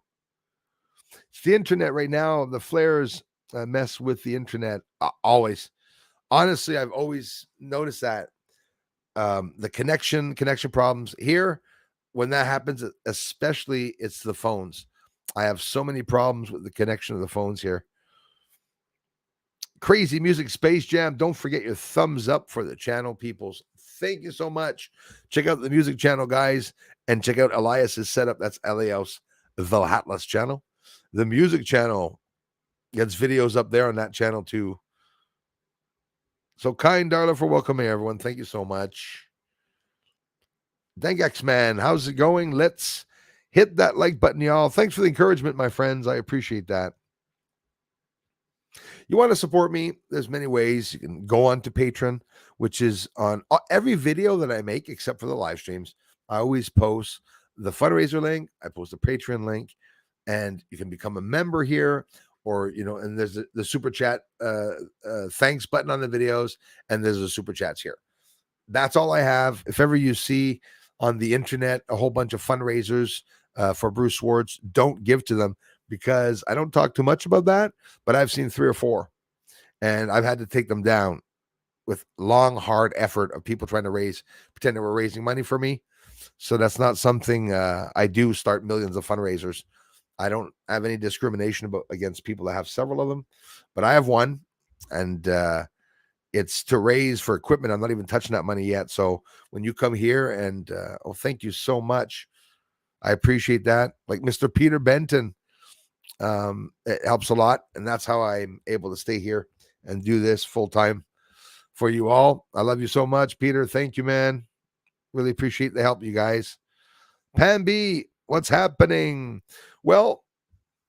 It's the internet right now. The flares mess with the internet always. Honestly, I've always noticed that the connection problems here, when that happens, especially it's the phones. I have so many problems with the connection of the phones here. Crazy Music Space Jam. Don't forget your thumbs up for the channel, peoples. Thank you so much. Check out the music channel, guys, and check out Elias's setup. That's Elias Valhatlas channel. The music channel gets videos up there on that channel too. So kind, Darla, for welcoming everyone. Thank you so much. Thank X-Man. How's it going? Let's hit that like button, y'all. Thanks for the encouragement, my friends. I appreciate that. You want to support me? There's many ways. You can go on to Patreon, which is on every video that I make, except for the live streams. I always post the fundraiser link. I post the Patreon link, and you can become a member here, or and there's the super chat thanks button on the videos, and there's the super chats here. That's all I have. If ever you see on the internet a whole bunch of fundraisers for Bruce Swartz, don't give to them, because I don't talk too much about that, but I've seen 3 or 4, and I've had to take them down with long, hard effort of people trying to pretend they were raising money for me. So that's not something I do. Start millions of fundraisers. I don't have any discrimination against people that have several of them, but I have one, and it's to raise for equipment. I'm not even touching that money yet. So when you come here and thank you so much. I appreciate that. Like Mr. Peter Benton, it helps a lot, and that's how I'm able to stay here and do this full time for you all. I love you so much, Peter. Thank you, man. Really appreciate the help, you guys. Pam B, What's happening? Well,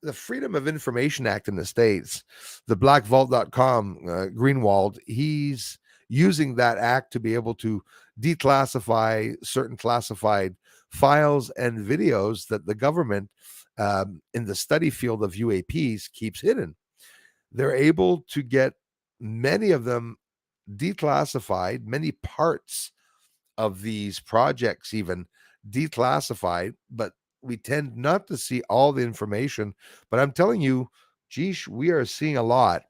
the Freedom of Information Act in the States, the blackvault.com, Greenwald, he's using that act to be able to declassify certain classified files and videos that the government in the study field of UAPs keeps hidden. They're able to get many of them declassified, many parts of these projects even declassified, but we tend not to see all the information. But I'm telling you, geesh, we are seeing a lot,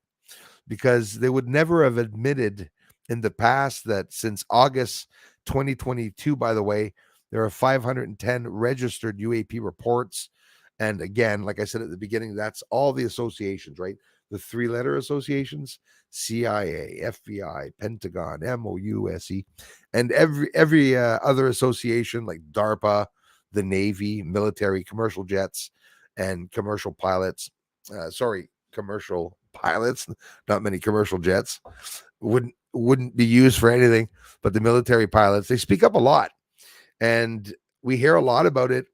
because they would never have admitted in the past that since August 2022, by the way, there are 510 registered UAP reports. And again, like I said at the beginning, that's all the associations, right? The three-letter associations: CIA, FBI, Pentagon, MOUSE, and every other association like DARPA, the Navy, military, commercial jets, and commercial pilots. Commercial pilots, not many commercial jets, wouldn't be used for anything, but the military pilots, they speak up a lot, and we hear a lot about it,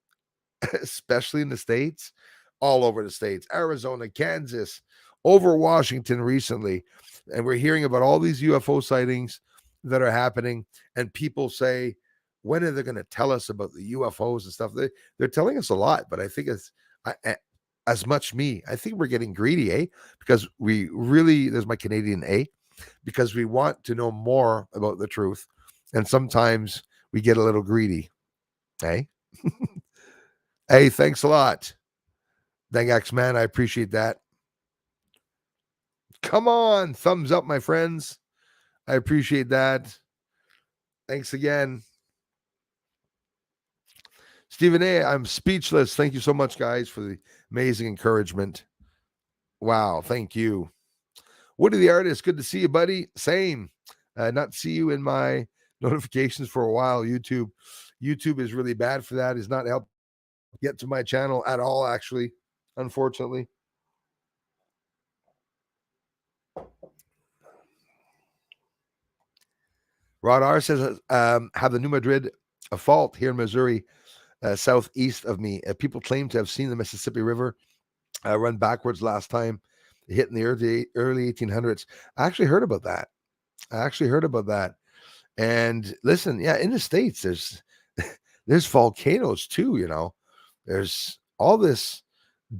especially in the States, all over the States, Arizona, Kansas, over Washington recently. And we're hearing about all these UFO sightings that are happening. And people say, when are they going to tell us about the UFOs and stuff? They're telling us a lot, but I think as much me, I think we're getting greedy, because we really, there's my Canadian because we want to know more about the truth. And sometimes we get a little greedy, eh? Hey, thanks a lot. Dangax man, I appreciate that. Come on, thumbs up, my friends. I appreciate that. Thanks again. Stephen A., I'm speechless. Thank you so much, guys, for the amazing encouragement. Wow, thank you. Woody the Artist, good to see you, buddy. Same. Not see you in my notifications for a while. YouTube is really bad for that. It's not helped get to my channel at all, actually, unfortunately. Rod R says, have the New Madrid a fault here in Missouri, southeast of me. People claim to have seen the Mississippi River run backwards last time it hit in the early 1800s. I actually heard about that. And listen, yeah, in the States, there's volcanoes too, There's all this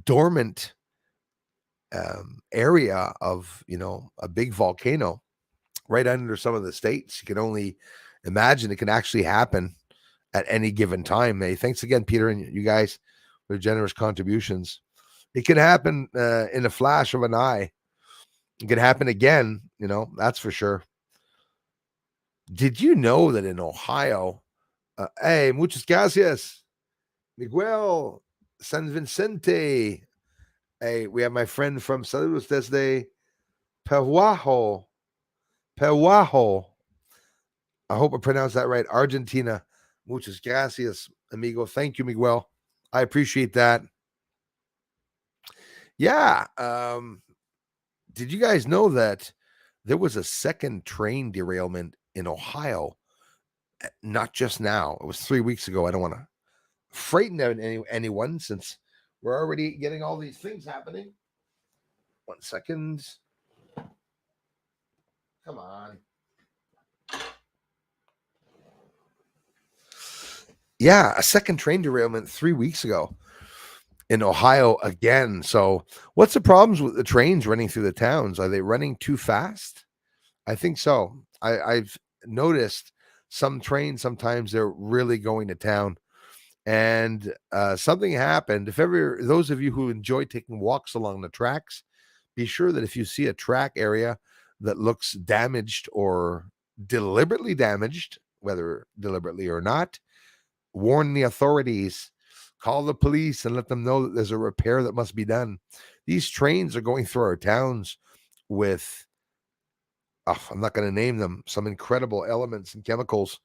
dormant area of, a big volcano right under some of the states. You can only imagine it can actually happen at any given time. Hey, thanks again, Peter, and you guys for generous contributions. It can happen in a flash of an eye. It can happen again, that's for sure. Did you know that in Ohio, hey, muchas gracias, Miguel San Vicente. Hey, we have my friend from Saludos desde Pehuajo. I hope I pronounced that right. Argentina. Muchas gracias, amigo. Thank you, Miguel. I appreciate that. Yeah. Did you guys know that there was a second train derailment in Ohio? Not just now. It was 3 weeks ago. I don't want to frighten anyone, since we're already getting all these things happening. 1 second. Come on. Yeah, a second train derailment 3 weeks ago in Ohio again. So what's the problems with the trains running through the towns? Are they running too fast? I think so. I've noticed some trains, sometimes they're really going to town. And something happened. If ever, those of you who enjoy taking walks along the tracks, be sure that if you see a track area that looks damaged or deliberately damaged, whether deliberately or not, warn the authorities, call the police, and let them know that there's a repair that must be done. These trains are going through our towns with, I'm not going to name them, some incredible elements and chemicals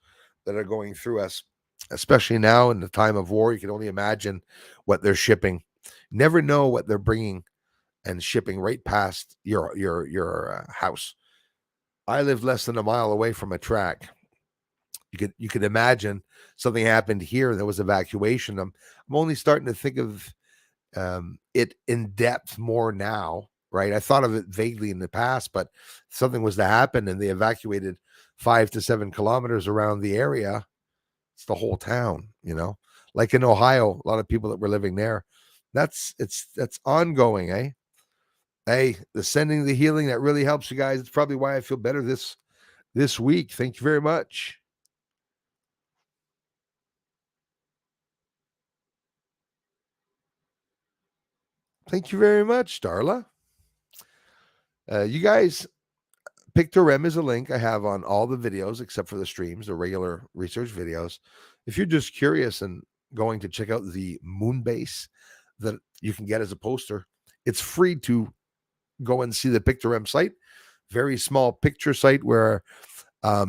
that are going through us, especially now in the time of war. You can only imagine what they're shipping. Never know what they're bringing and shipping right past your house. I live less than a mile away from a track. You could imagine something happened here. There was evacuation. I'm only starting to think of it in depth more now, right? I thought of it vaguely in the past, but something was to happen and they evacuated 5 to 7 kilometers around the area. It's the whole town, like in Ohio, a lot of people that were living there. That's ongoing, eh? Hey, the sending, the healing, that really helps you guys. It's probably why I feel better this week. Thank you very much. Thank you very much, Darla. You guys, Pictorem is a link I have on all the videos except for the streams, the regular research videos. If you're just curious and going to check out the moon base that you can get as a poster, it's free to go and see the Pictorem site. Very small picture site where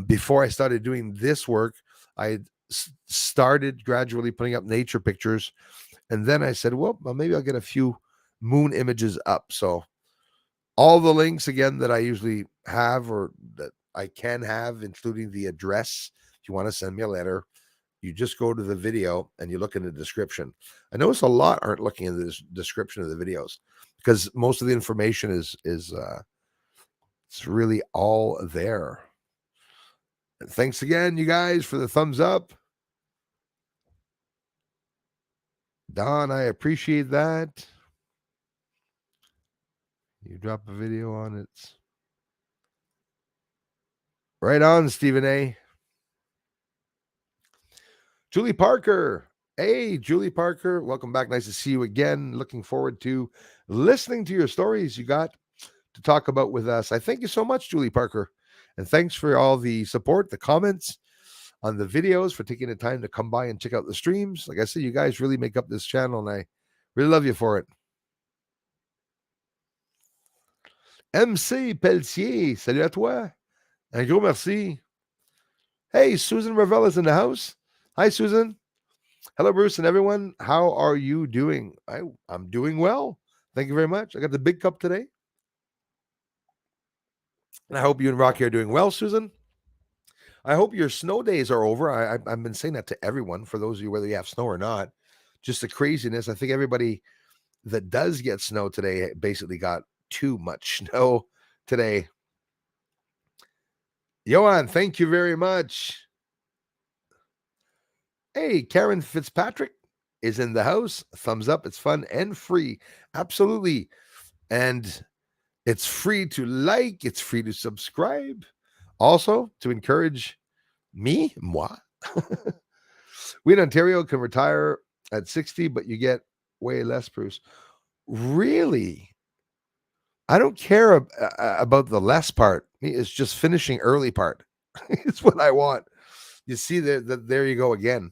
before I started doing this work, I started gradually putting up nature pictures. And then I said, well, maybe I'll get a few moon images up. So all the links again that I usually have or that I can have, including the address. If you want to send me a letter, you just go to the video and you look in the description. I notice a lot aren't looking in the description of the videos because most of the information is it's really all there. And thanks again, you guys, for the thumbs up. Don, I appreciate that. You drop a video on it. Right on, Stephen A. Julie Parker. Hey, Julie Parker. Welcome back. Nice to see you again. Looking forward to listening to your stories you got to talk about with us. I thank you so much, Julie Parker. And thanks for all the support, the comments on the videos, for taking the time to come by and check out the streams. Like I said, you guys really make up this channel, and I really love you for it. MC Pelletier, salut à toi. Un gros merci. Hey, Susan Ravel is in the house. Hi, Susan. Hello, Bruce and everyone. How are you doing? I'm doing well. Thank you very much. I got the big cup today. And I hope you and Rocky are doing well, Susan. I hope your snow days are over. I've been saying that to everyone, for those of you, whether you have snow or not. Just the craziness. I think everybody that does get snow today basically got too much snow today. Johan, thank you very much. Hey, Karen Fitzpatrick is in the house. Thumbs up. It's fun and free. Absolutely. And it's free to like. It's free to subscribe. Also, to encourage moi. We in Ontario can retire at 60, but you get way less, Bruce. Really? I don't care about the less part. It's just finishing early part. It's what I want. You see, there you go again.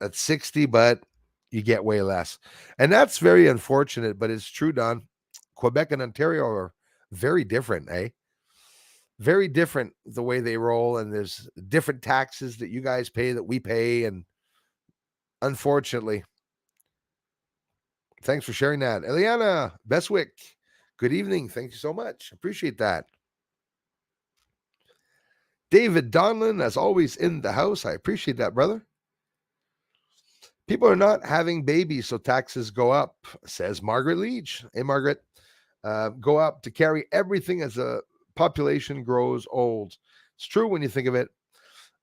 At 60, but you get way less. And that's very unfortunate, but it's true, Don. Quebec and Ontario are very different, eh? Very different the way they roll, and there's different taxes that you guys pay that we pay, and unfortunately. Thanks for sharing that. Eliana Beswick, good evening. Thank you so much. Appreciate that. David Donlin, as always, in the house. I appreciate that, brother. People are not having babies, so taxes go up, says Margaret Leach. Hey, Margaret. Go up to carry everything as the population grows old. It's true when you think of it.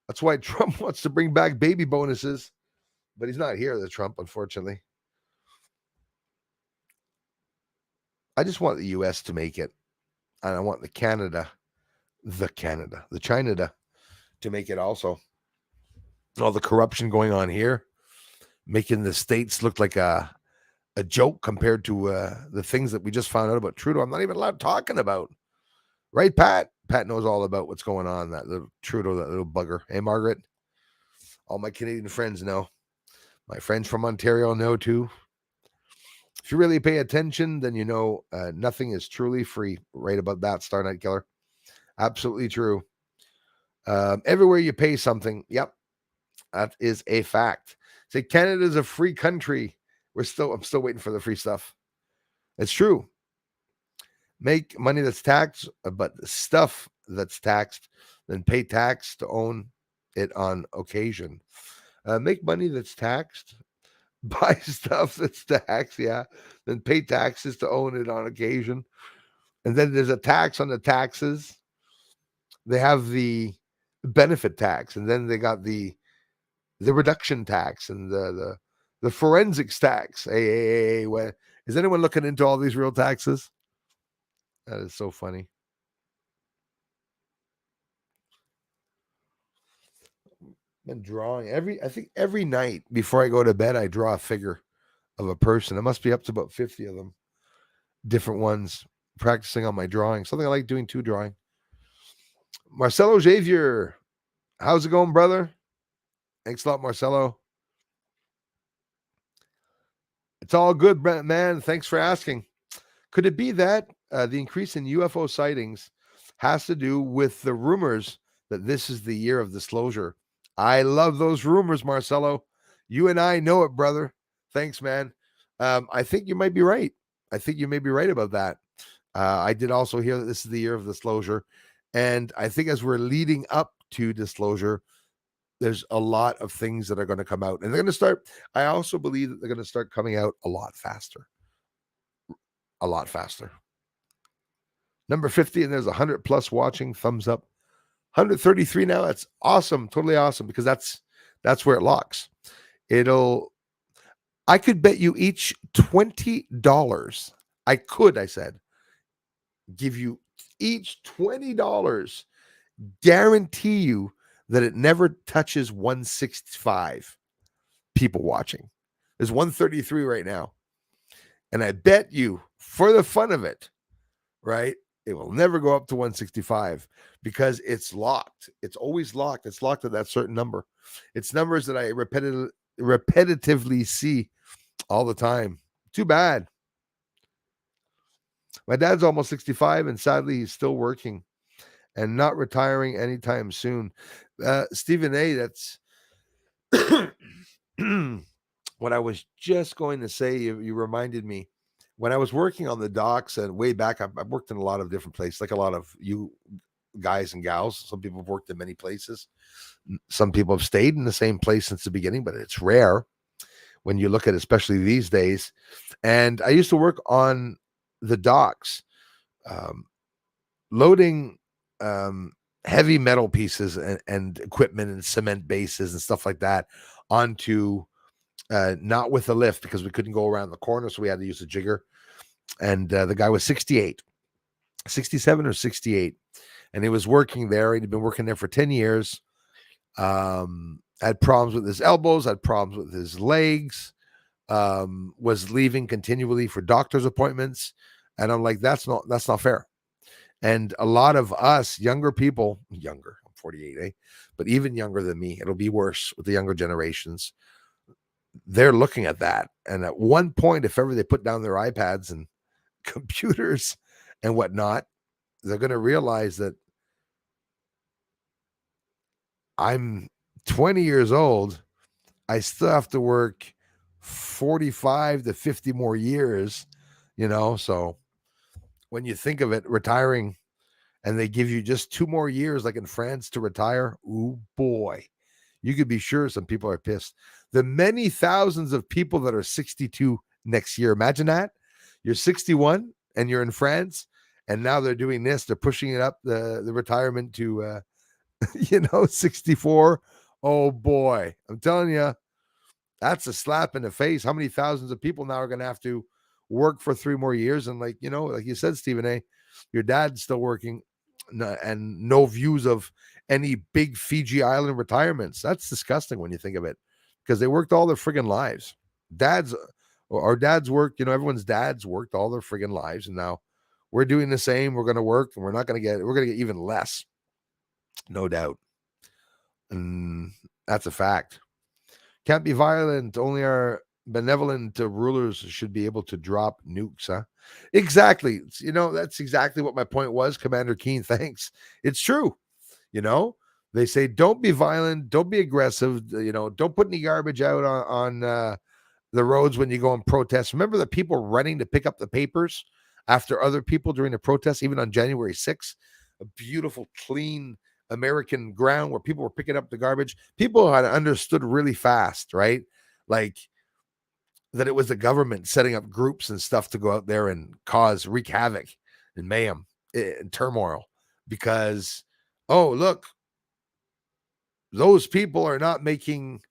That's why Trump wants to bring back baby bonuses, but he's not here, the Trump, unfortunately. I just want the U.S. to make it, and I want the China to make it also. All the corruption going on here, making the states look like a joke compared to the things that we just found out about Trudeau. I'm not even allowed talking about. Right, Pat? Pat knows all about what's going on, that little Trudeau, that little bugger. Hey, Margaret? All my Canadian friends know. My friends from Ontario know too. If you really pay attention, then you know nothing is truly free. Right about that, Star Night Killer. Absolutely true. Everywhere you pay something, yep, that is a fact. Say Canada is a free country. I'm still waiting for the free stuff. It's true. Make money that's taxed, but the stuff that's taxed, then pay tax to own it on occasion. Make money that's taxed, buy stuff that's taxed, yeah, then pay taxes to own it on occasion. And then there's a tax on the taxes. They have the benefit tax, and then they got the reduction tax and the forensics tax. Hey, is anyone looking into all these real taxes? That is so funny. Been drawing I think every night before I go to bed, I draw a figure of a person. It must be up to about 50 of them, different ones, practicing on my drawing. Something I like doing too, drawing. Marcelo Javier, how's it going, brother? Thanks a lot, Marcelo. It's all good, man. Thanks for asking. Could it be that the increase in UFO sightings has to do with the rumors that this is the year of disclosure? I love those rumors, Marcelo. You and I know it, brother. Thanks, man. I think you might be right. I think you may be right about that. I did also hear that this is the year of disclosure. And I think as we're leading up to disclosure, there's a lot of things that are going to come out. And they're going to start. I also believe that they're going to start coming out a lot faster. A lot faster. Number 50, and there's 100 plus watching. Thumbs up. 133 now. That's awesome. Totally awesome, because that's where it locks. I could bet you each $20. I said, give you each $20. Guarantee you that it never touches 165 people watching. There's 133 right now. And I bet you, for the fun of it, right, it will never go up to 165 because it's locked. It's always locked. It's locked at that certain number. It's numbers that I repetitively see all the time. Too bad. My dad's almost 65, and sadly, he's still working and not retiring anytime soon. Stephen A., that's what I was just going to say. You reminded me. When I was working on the docks and way back, I've worked in a lot of different places, like a lot of you guys and gals. Some people have worked in many places. Some people have stayed in the same place since the beginning, but it's rare when you look at, especially these days. And I used to work on the docks, loading heavy metal pieces and equipment and cement bases and stuff like that onto, not with a lift because we couldn't go around the corner, so we had to use a jigger. And the guy was 67 or 68, and he was working there. He'd been working there for 10 years. Had problems with his elbows, had problems with his legs, was leaving continually for doctor's appointments. And I'm like, that's not fair. And a lot of us younger people, I'm 48, but even younger than me, it'll be worse with the younger generations. They're looking at that. And at one point, if ever they put down their iPads and computers and whatnot, they're going to realize that I'm 20 years old. I still have to work 45 to 50 more years, so when you think of it, retiring, and they give you just 2 more years, like in France, to retire, ooh boy, you could be sure some people are pissed. The many thousands of people that are 62 next year, imagine that. You're 61 and you're in France, and now they're doing this. They're pushing it up, the retirement to 64. Oh boy, I'm telling you, that's a slap in the face. How many thousands of people now are going to have to work for 3 more years? And like you said, Stephen A., your dad's still working, and no views of any big Fiji Island retirements. That's disgusting when you think of it, because they worked all their friggin' lives. Our dads worked, everyone's dads worked all their friggin' lives. And now we're doing the same. We're going to work, and we're going to get even less. No doubt. And that's a fact. Can't be violent. Only our benevolent rulers should be able to drop nukes, huh? Exactly. That's exactly what my point was, Commander Keen. Thanks. It's true. They say, don't be violent. Don't be aggressive. Don't put any garbage out on the roads when you go and protest. Remember the people running to pick up the papers after other people during the protests, even on January 6th? a beautiful, clean American ground where people were picking up the garbage. People had understood really fast, right? Like that it was the government setting up groups and stuff to go out there and wreak havoc and mayhem and turmoil because, oh, look, those people are not making,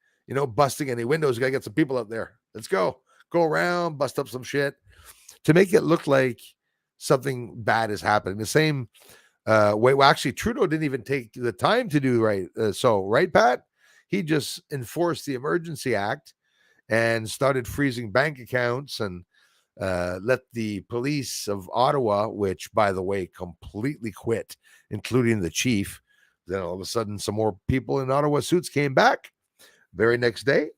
busting any windows. You got to get some people out there. Let's go around, bust up some shit to make it look like something bad is happening. The same way. Well, actually, Trudeau didn't even take the time to do right. Right, Pat? He just enforced the Emergency Act and started freezing bank accounts and let the police of Ottawa, which, by the way, completely quit, including the chief. Then all of a sudden, some more people in Ottawa suits came back very next day,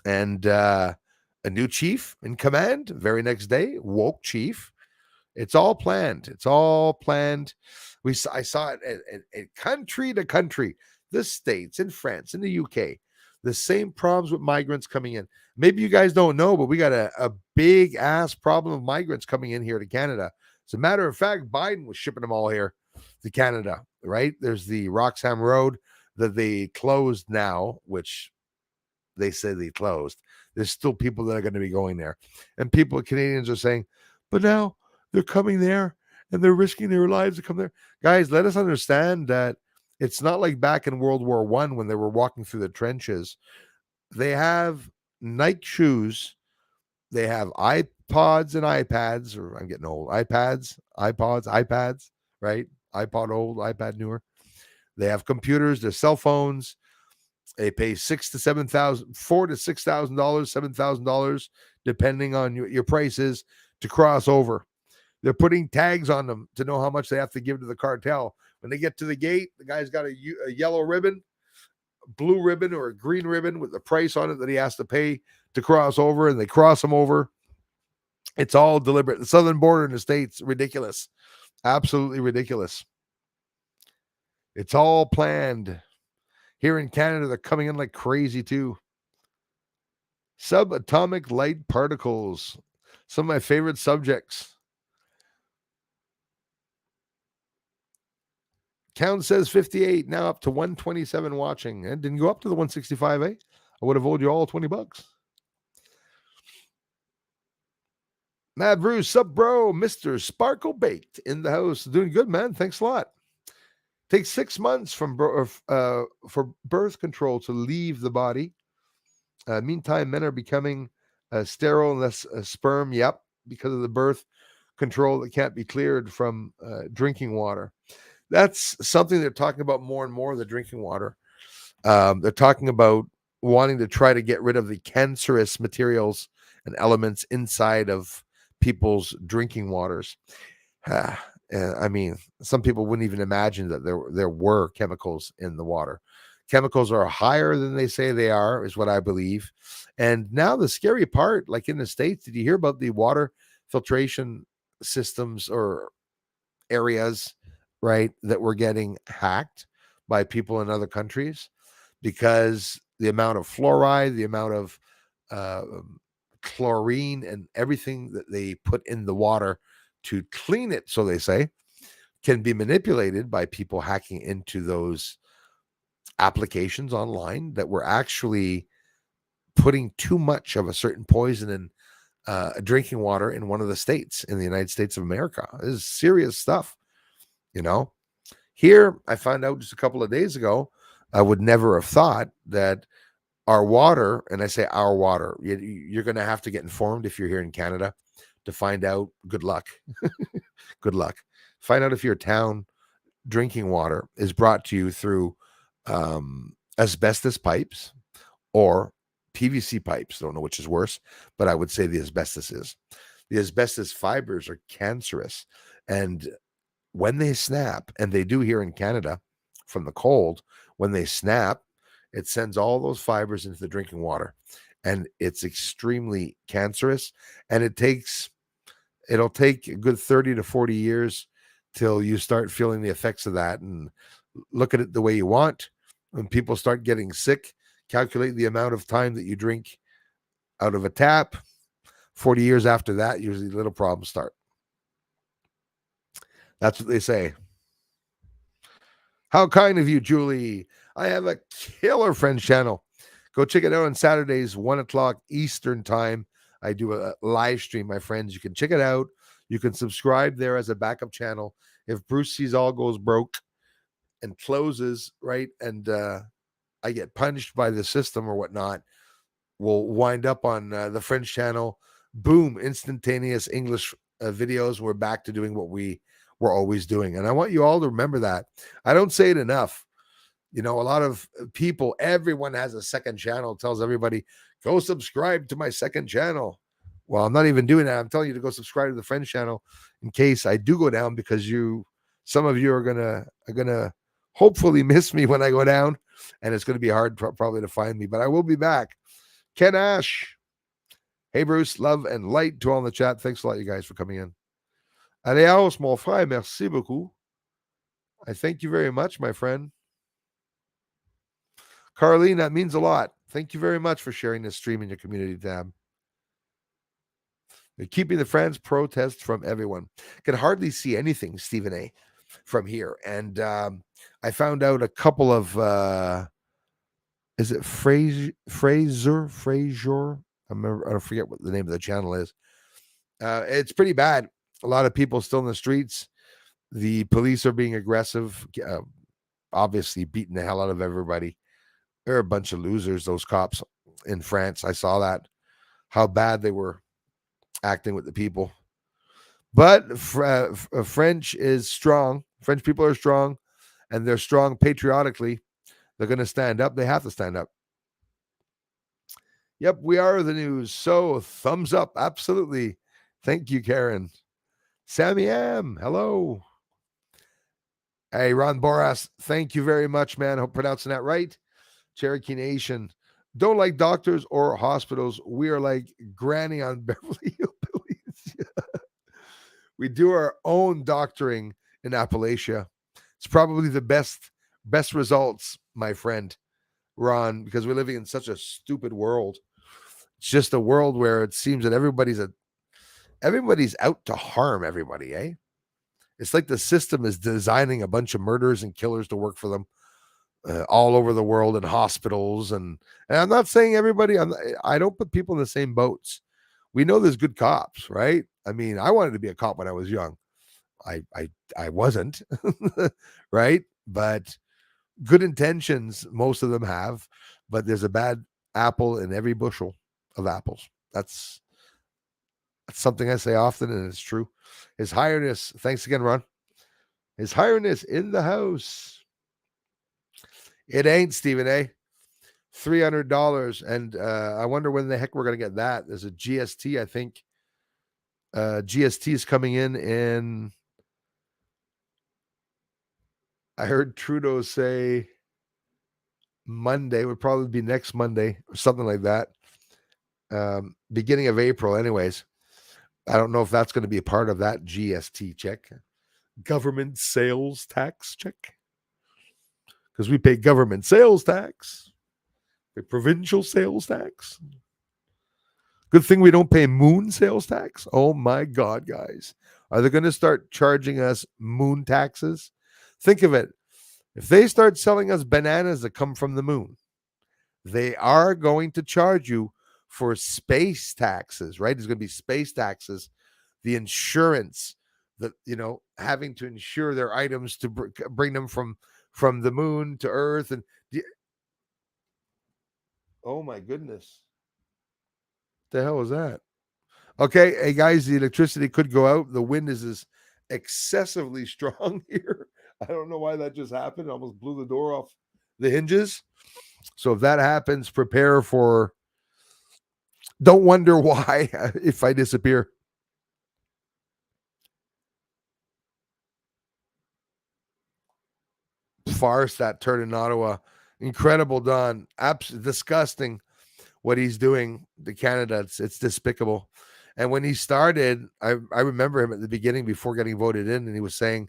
and a new chief in command very next day, woke chief. It's all planned. It's all planned. I saw it at country to country, the States, in France, in the UK. The same problems with migrants coming in. Maybe you guys don't know, but we got a big ass problem of migrants coming in here to Canada. As a matter of fact, Biden was shipping them all here to Canada, right? There's the Roxham Road that they closed now, which they say they closed. There's still people that are going to be going there. And Canadians are saying, but now they're coming there and they're risking their lives to come there. Guys, let us understand that it's not like back in World War I when they were walking through the trenches. They have Nike shoes. They have iPods and iPads, or I'm getting old. iPads, iPods, iPads, right? iPod old, iPad newer. They have computers, their cell phones. They pay $4,000 to $6,000, $7,000, depending on your prices to cross over. They're putting tags on them to know how much they have to give to the cartel. When they get to the gate, the guy's got a yellow ribbon, blue ribbon, or a green ribbon with the price on it that he has to pay to cross over, and they cross him over. It's all deliberate. The southern border in the States, ridiculous. Absolutely ridiculous. It's all planned. Here in Canada, they're coming in like crazy too. Subatomic light particles. Some of my favorite subjects. Count says 58, now up to 127 watching. It didn't go up to the 165, eh? I would have owed you all $20. Mad Bruce, sup, bro? Mr. Sparkle Baked in the house. Doing good, man. Thanks a lot. Takes 6 months for birth control to leave the body. Meantime, men are becoming sterile unless sperm, yep, because of the birth control that can't be cleared from drinking water. That's something they're talking about more and more, the drinking water. They're talking about wanting to try to get rid of the cancerous materials and elements inside of people's drinking waters. I mean, some people wouldn't even imagine that there were chemicals in the water. Chemicals are higher than they say they are, is what I believe. And now the scary part, like in the States, did you hear about the water filtration systems or areas, right, that were getting hacked by people in other countries because the amount of fluoride, the amount of chlorine and everything that they put in the water to clean it, so they say, can be manipulated by people hacking into those applications online that were actually putting too much of a certain poison in drinking water in one of the states in the United States of America. This is serious stuff, Here, I found out just a couple of days ago, I would never have thought that our water, and I say our water, you're going to have to get informed if you're here in Canada to find out. Good luck. Good luck. Find out if your town drinking water is brought to you through asbestos pipes or PVC pipes. Don't know which is worse, but I would say the asbestos is. The asbestos fibers are cancerous. And when they snap, and they do here in Canada from the cold, when they snap, it sends all those fibers into the drinking water. And it's extremely cancerous. And it'll take a good 30 to 40 years till you start feeling the effects of that and look at it the way you want. When people start getting sick, calculate the amount of time that you drink out of a tap. 40 years after that, usually little problems start. That's what they say. How kind of you, Julie. I have a killer Friends channel. Go check it out on Saturdays, 1 o'clock Eastern time. I do a live stream, my friends. You can check it out. You can subscribe there as a backup channel. If Bruce sees all goes broke and closes, right, and I get punished by the system or whatnot, we'll wind up on the French channel. Boom, instantaneous English videos. We're back to doing what we were always doing. And I want you all to remember that. I don't say it enough. You know, a lot of people, everyone has a second channel, tells everybody, go subscribe to my second channel. Well, I'm not even doing that. I'm telling you to go subscribe to the French channel in case I do go down, because some of you are gonna hopefully miss me when I go down, and it's gonna be hard probably to find me, but I will be back. Ken Ash. Hey, Bruce, love and light to all in the chat. Thanks a lot, you guys, for coming in. Aleos, mon frère, merci beaucoup. I thank you very much, my friend. Carlene, that means a lot. Thank you very much for sharing this stream in your community tab. They're keeping the France protests from everyone. Can hardly see anything, Stephen A, from here. And I found out a couple of, is it Fraser? I forget what the name of the channel is. It's pretty bad. A lot of people still in the streets. The police are being aggressive, obviously beating the hell out of everybody. They're a bunch of losers, those cops in France. I saw that, how bad they were acting with the people. But French is strong. French people are strong, and they're strong patriotically. They're going to stand up. They have to stand up. Yep, we are the news. So thumbs up. Absolutely. Thank you, Karen. Sammy M, hello. Hey, Ron Boras, thank you very much, man. Hope I'm pronouncing that right. Cherokee Nation. Don't like doctors or hospitals. We are like Granny on Beverly Hillbillies. We do our own doctoring in Appalachia. It's probably the best results, my friend Ron, because we're living in such a stupid world. It's just a world where it seems that everybody's out to harm everybody, eh? It's like the system is designing a bunch of murderers and killers to work for them all over the world in hospitals. And I'm not saying everybody, I don't put people in the same boats. We know there's good cops, right? I mean, I wanted to be a cop when I was young. I wasn't, right? But good intentions, most of them have, but there's a bad apple in every bushel of apples. That's something I say often, and it's true. His Highness, thanks again, Ron. His Highness in the house. It ain't, Stephen A. $300. And I wonder when the heck we're going to get that. There's a GST, I think. GST is coming in. I heard Trudeau say Monday, would probably be next Monday or something like that. Beginning of April, anyways. I don't know if that's going to be a part of that GST check. Government sales tax check. Because we pay government sales tax. Pay provincial sales tax. Good thing we don't pay moon sales tax. Oh my God, guys. Are they going to start charging us moon taxes? Think of it. If they start selling us bananas that come from the moon, they are going to charge you for space taxes, right? There's going to be space taxes, the insurance, that, having to insure their items to bring them from the moon to Earth. And oh my goodness. What the hell was that? Okay, hey guys, the electricity could go out. The wind is excessively strong here. I don't know why that just happened. It almost blew the door off the hinges. So if that happens, prepare for, don't wonder why if I disappear. Farce, that turn in Ottawa. Incredible, Don. Absolutely disgusting what he's doing to Canada. It's despicable. And when he started, I remember him at the beginning before getting voted in, and he was saying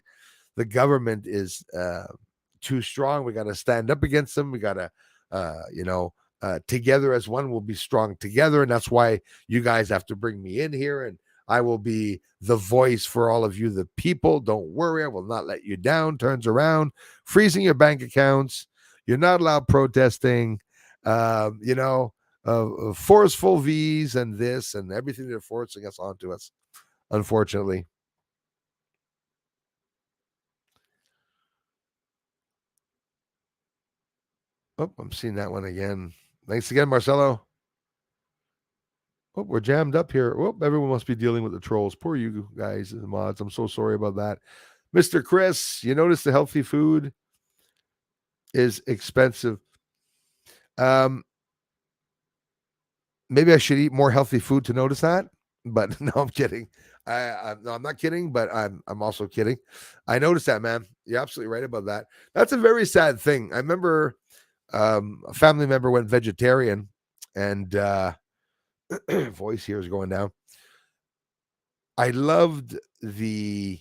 the government is too strong. We got to stand up against them. We got to, together as one, we'll be strong together. And that's why you guys have to bring me in here. And I will be the voice for all of you, the people. Don't worry, I will not let you down. Turns around, freezing your bank accounts. You're not allowed protesting. Forceful V's and this and everything they're forcing us onto us, unfortunately. Oh, I'm seeing that one again. Thanks again, Marcelo. Oh, we're jammed up here. Oh, everyone must be dealing with the trolls. Poor you guys, the mods. I'm so sorry about that. Mr. Chris, you notice the healthy food is expensive. Maybe I should eat more healthy food to notice that. But no, I'm kidding. I'm not kidding, but I'm also kidding. I noticed that, man. You're absolutely right about that. That's a very sad thing. I remember a family member went vegetarian, and voice here is going down. I loved the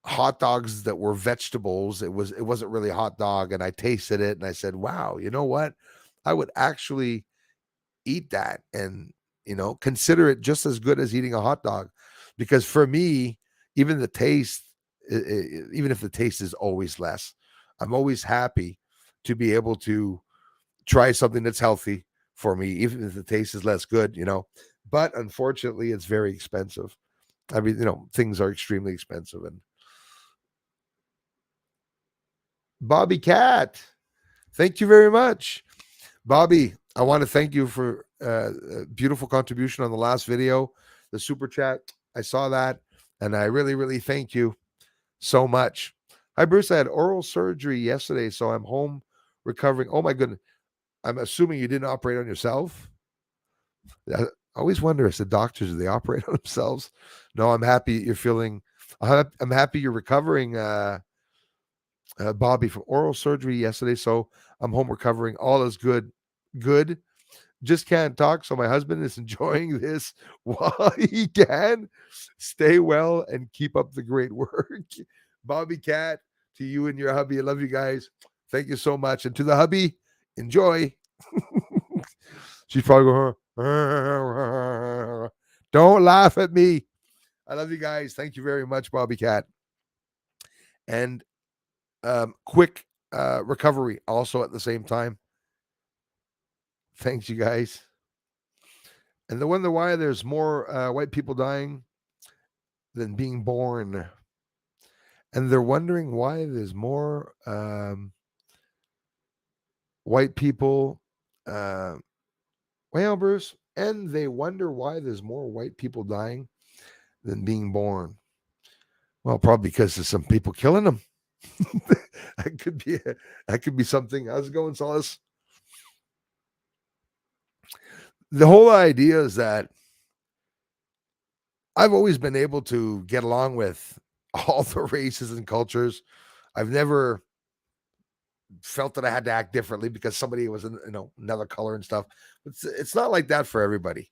hot dogs that were vegetables. It wasn't really a hot dog, and I tasted it, and I said, "Wow, you know what? I would actually eat that and consider it just as good as eating a hot dog." Because for me, even the taste, even if the taste is always less, I'm always happy to be able to try something that's healthy for me, even if the taste is less good. But unfortunately, it's very expensive. I mean, things are extremely expensive. And Bobby Cat, thank you very much. Bobby, I want to thank you for a beautiful contribution on the last video, the super chat. I saw that, and I really, really thank you so much. Hi, Bruce. I had oral surgery yesterday, so I'm home recovering. Oh, my goodness. I'm assuming you didn't operate on yourself. I always wonder, as the doctors, do they operate on themselves? No, I'm happy you're feeling. I'm happy you're recovering, Bobby, from oral surgery yesterday. So I'm home recovering. All is good. Good. Just can't talk. So my husband is enjoying this while he can. Stay well and keep up the great work. Bobby Cat, to you and your hubby. I love you guys. Thank you so much. And to the hubby, enjoy. She's probably going, don't laugh at me. I love you guys. Thank you very much, Bobby Cat. And quick recovery also at the same time. Thanks, you guys. And they wonder why there's more white people dying than being born. And they're wondering why there's more white people. Well, Bruce, and they wonder why there's more white people dying than being born. Well, probably because there's some people killing them. That could be something. How's it going, Solace? The whole idea is that I've always been able to get along with all the races and cultures. I've never felt that I had to act differently because somebody was another color and stuff. It's not like that for everybody.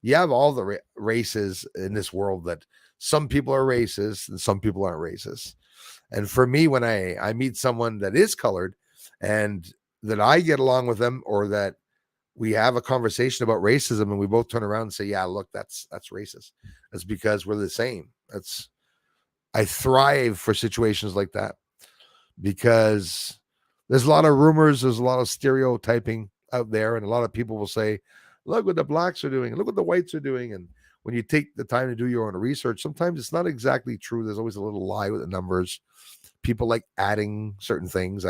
You have all the races in this world that some people are racist and some people aren't racist. And for me, when I meet someone that is colored and that I get along with them, or that we have a conversation about racism and we both turn around and say, yeah, look, that's racist. That's because we're the same. I thrive for situations like that, because there's a lot of rumors, there's a lot of stereotyping out there, and a lot of people will say, look what the blacks are doing, look what the whites are doing. And when you take the time to do your own research, sometimes it's not exactly true. There's always a little lie with the numbers. People like adding certain things.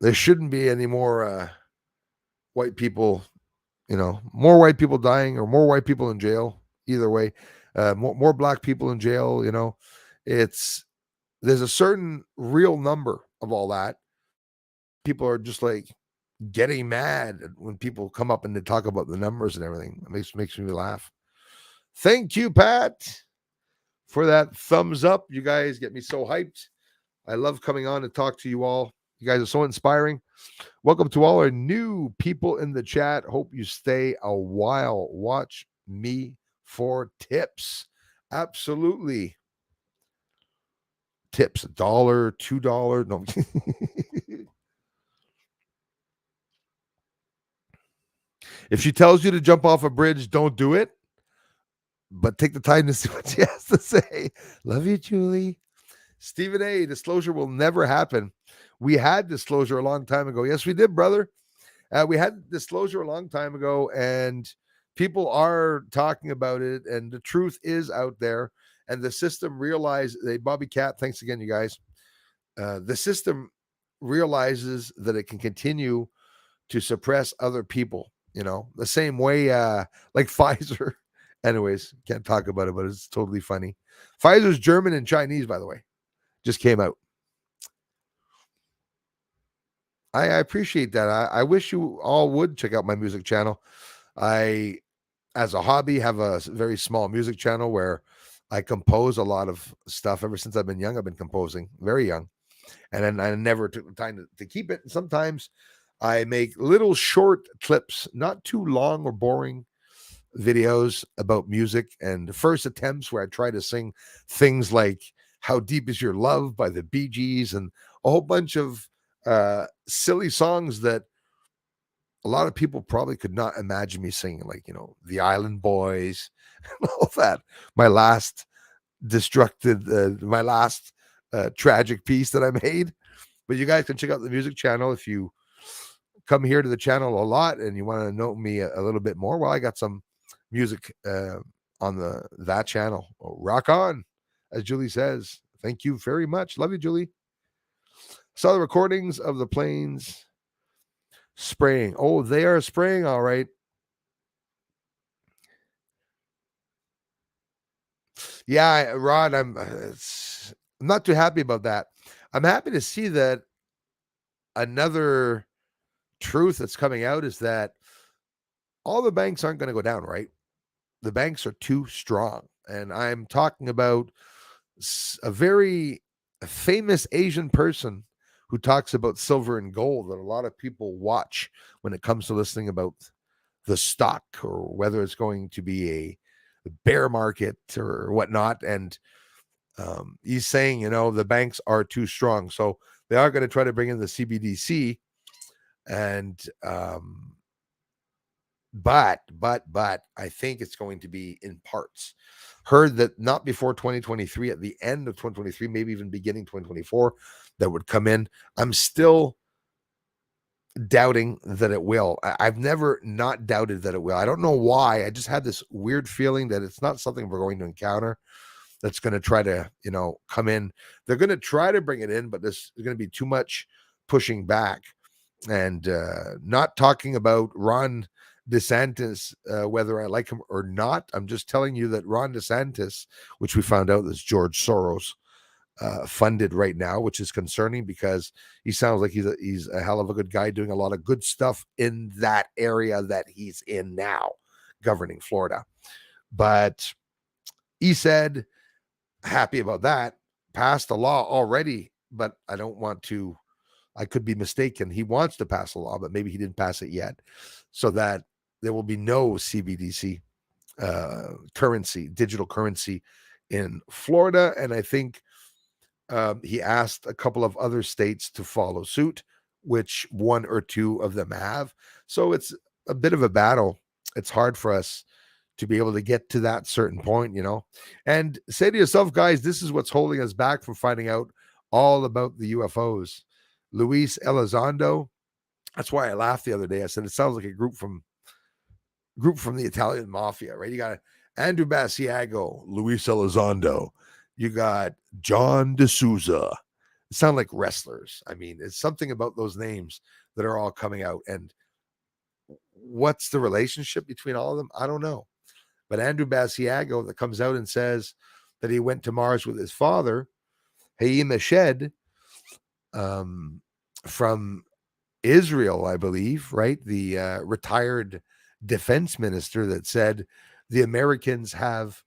There shouldn't be any more white people, more white people dying or more white people in jail. Either way, more black people in jail. There's a certain real number of all that. People are just like getting mad when people come up and they talk about the numbers and everything. It makes me laugh. Thank you, Pat, for that thumbs up. You guys get me so hyped. I love coming on and talk to you all. You guys are so inspiring. Welcome to all our new people in the chat. Hope you stay a while. Watch me for tips. Absolutely. Tips, $1, $2. No. If she tells you to jump off a bridge, don't do it, but take the time to see what she has to say. Love you, Julie. Stephen A., disclosure will never happen. We had disclosure a long time ago. Yes, we did, brother. We had disclosure a long time ago, and people are talking about it, and the truth is out there. And the system realized, Bobby Cat, thanks again, you guys. The system realizes that it can continue to suppress other people, the same way like Pfizer. Anyways, can't talk about it, but it's totally funny. Pfizer's German and Chinese, by the way, just came out. I appreciate that. I wish you all would check out my music channel. I, as a hobby, have a very small music channel where I compose a lot of stuff. Ever since I've been young, I've been composing, very young. And then I never took the time to keep it. Sometimes I make little short clips, not too long or boring videos about music, and the first attempts where I try to sing things like How Deep Is Your Love by the Bee Gees and a whole bunch of silly songs that a lot of people probably could not imagine me singing, like, The Island Boys and all that. My last tragic piece that I made. But you guys can check out the music channel if you come here to the channel a lot and you want to know me a little bit more. Well, I got some music on that channel. Rock on, as Julie says. Thank you very much. Love you, Julie. Saw the recordings of the planes spraying. Oh, they are spraying, all right. Yeah, Rod, I'm not too happy about that. I'm happy to see that another truth that's coming out is that all the banks aren't going to go down, right? The banks are too strong. And I'm talking about a very famous Asian person who talks about silver and gold that a lot of people watch when it comes to listening about the stock or whether it's going to be a bear market or whatnot. And he's saying, the banks are too strong. So they are going to try to bring in the CBDC. And but I think it's going to be in parts. Heard that not before 2023, at the end of 2023, maybe even beginning 2024, that would come in. I'm still doubting that it will. I've never not doubted that it will. I don't know why. I just had this weird feeling that it's not something we're going to encounter that's going to try to, come in. They're going to try to bring it in, but there's going to be too much pushing back. And not talking about Ron DeSantis, whether I like him or not. I'm just telling you that Ron DeSantis, which we found out is George Soros funded right now, which is concerning because he sounds like he's a hell of a good guy doing a lot of good stuff in that area that he's in now, governing Florida. But he said, happy about that, passed a law already, but I could be mistaken. He wants to pass a law, but maybe he didn't pass it yet, so that there will be no CBDC currency, digital currency in Florida. And I think he asked a couple of other states to follow suit, which one or two of them have. So it's a bit of a battle. It's hard for us to be able to get to that certain point, and say to yourself, guys, this is what's holding us back from finding out all about the UFOs. Luis Elizondo. That's why I laughed the other day. I said it sounds like a group from the Italian mafia, right? You got Andrew Basiago, Luis Elizondo. You got John D'Souza. It sound like wrestlers. I mean, it's something about those names that are all coming out. And what's the relationship between all of them? I don't know. But Andrew Basiago that comes out and says that he went to Mars with his father, Haim Eshed, from Israel, I believe, right? The retired defense minister that said the Americans have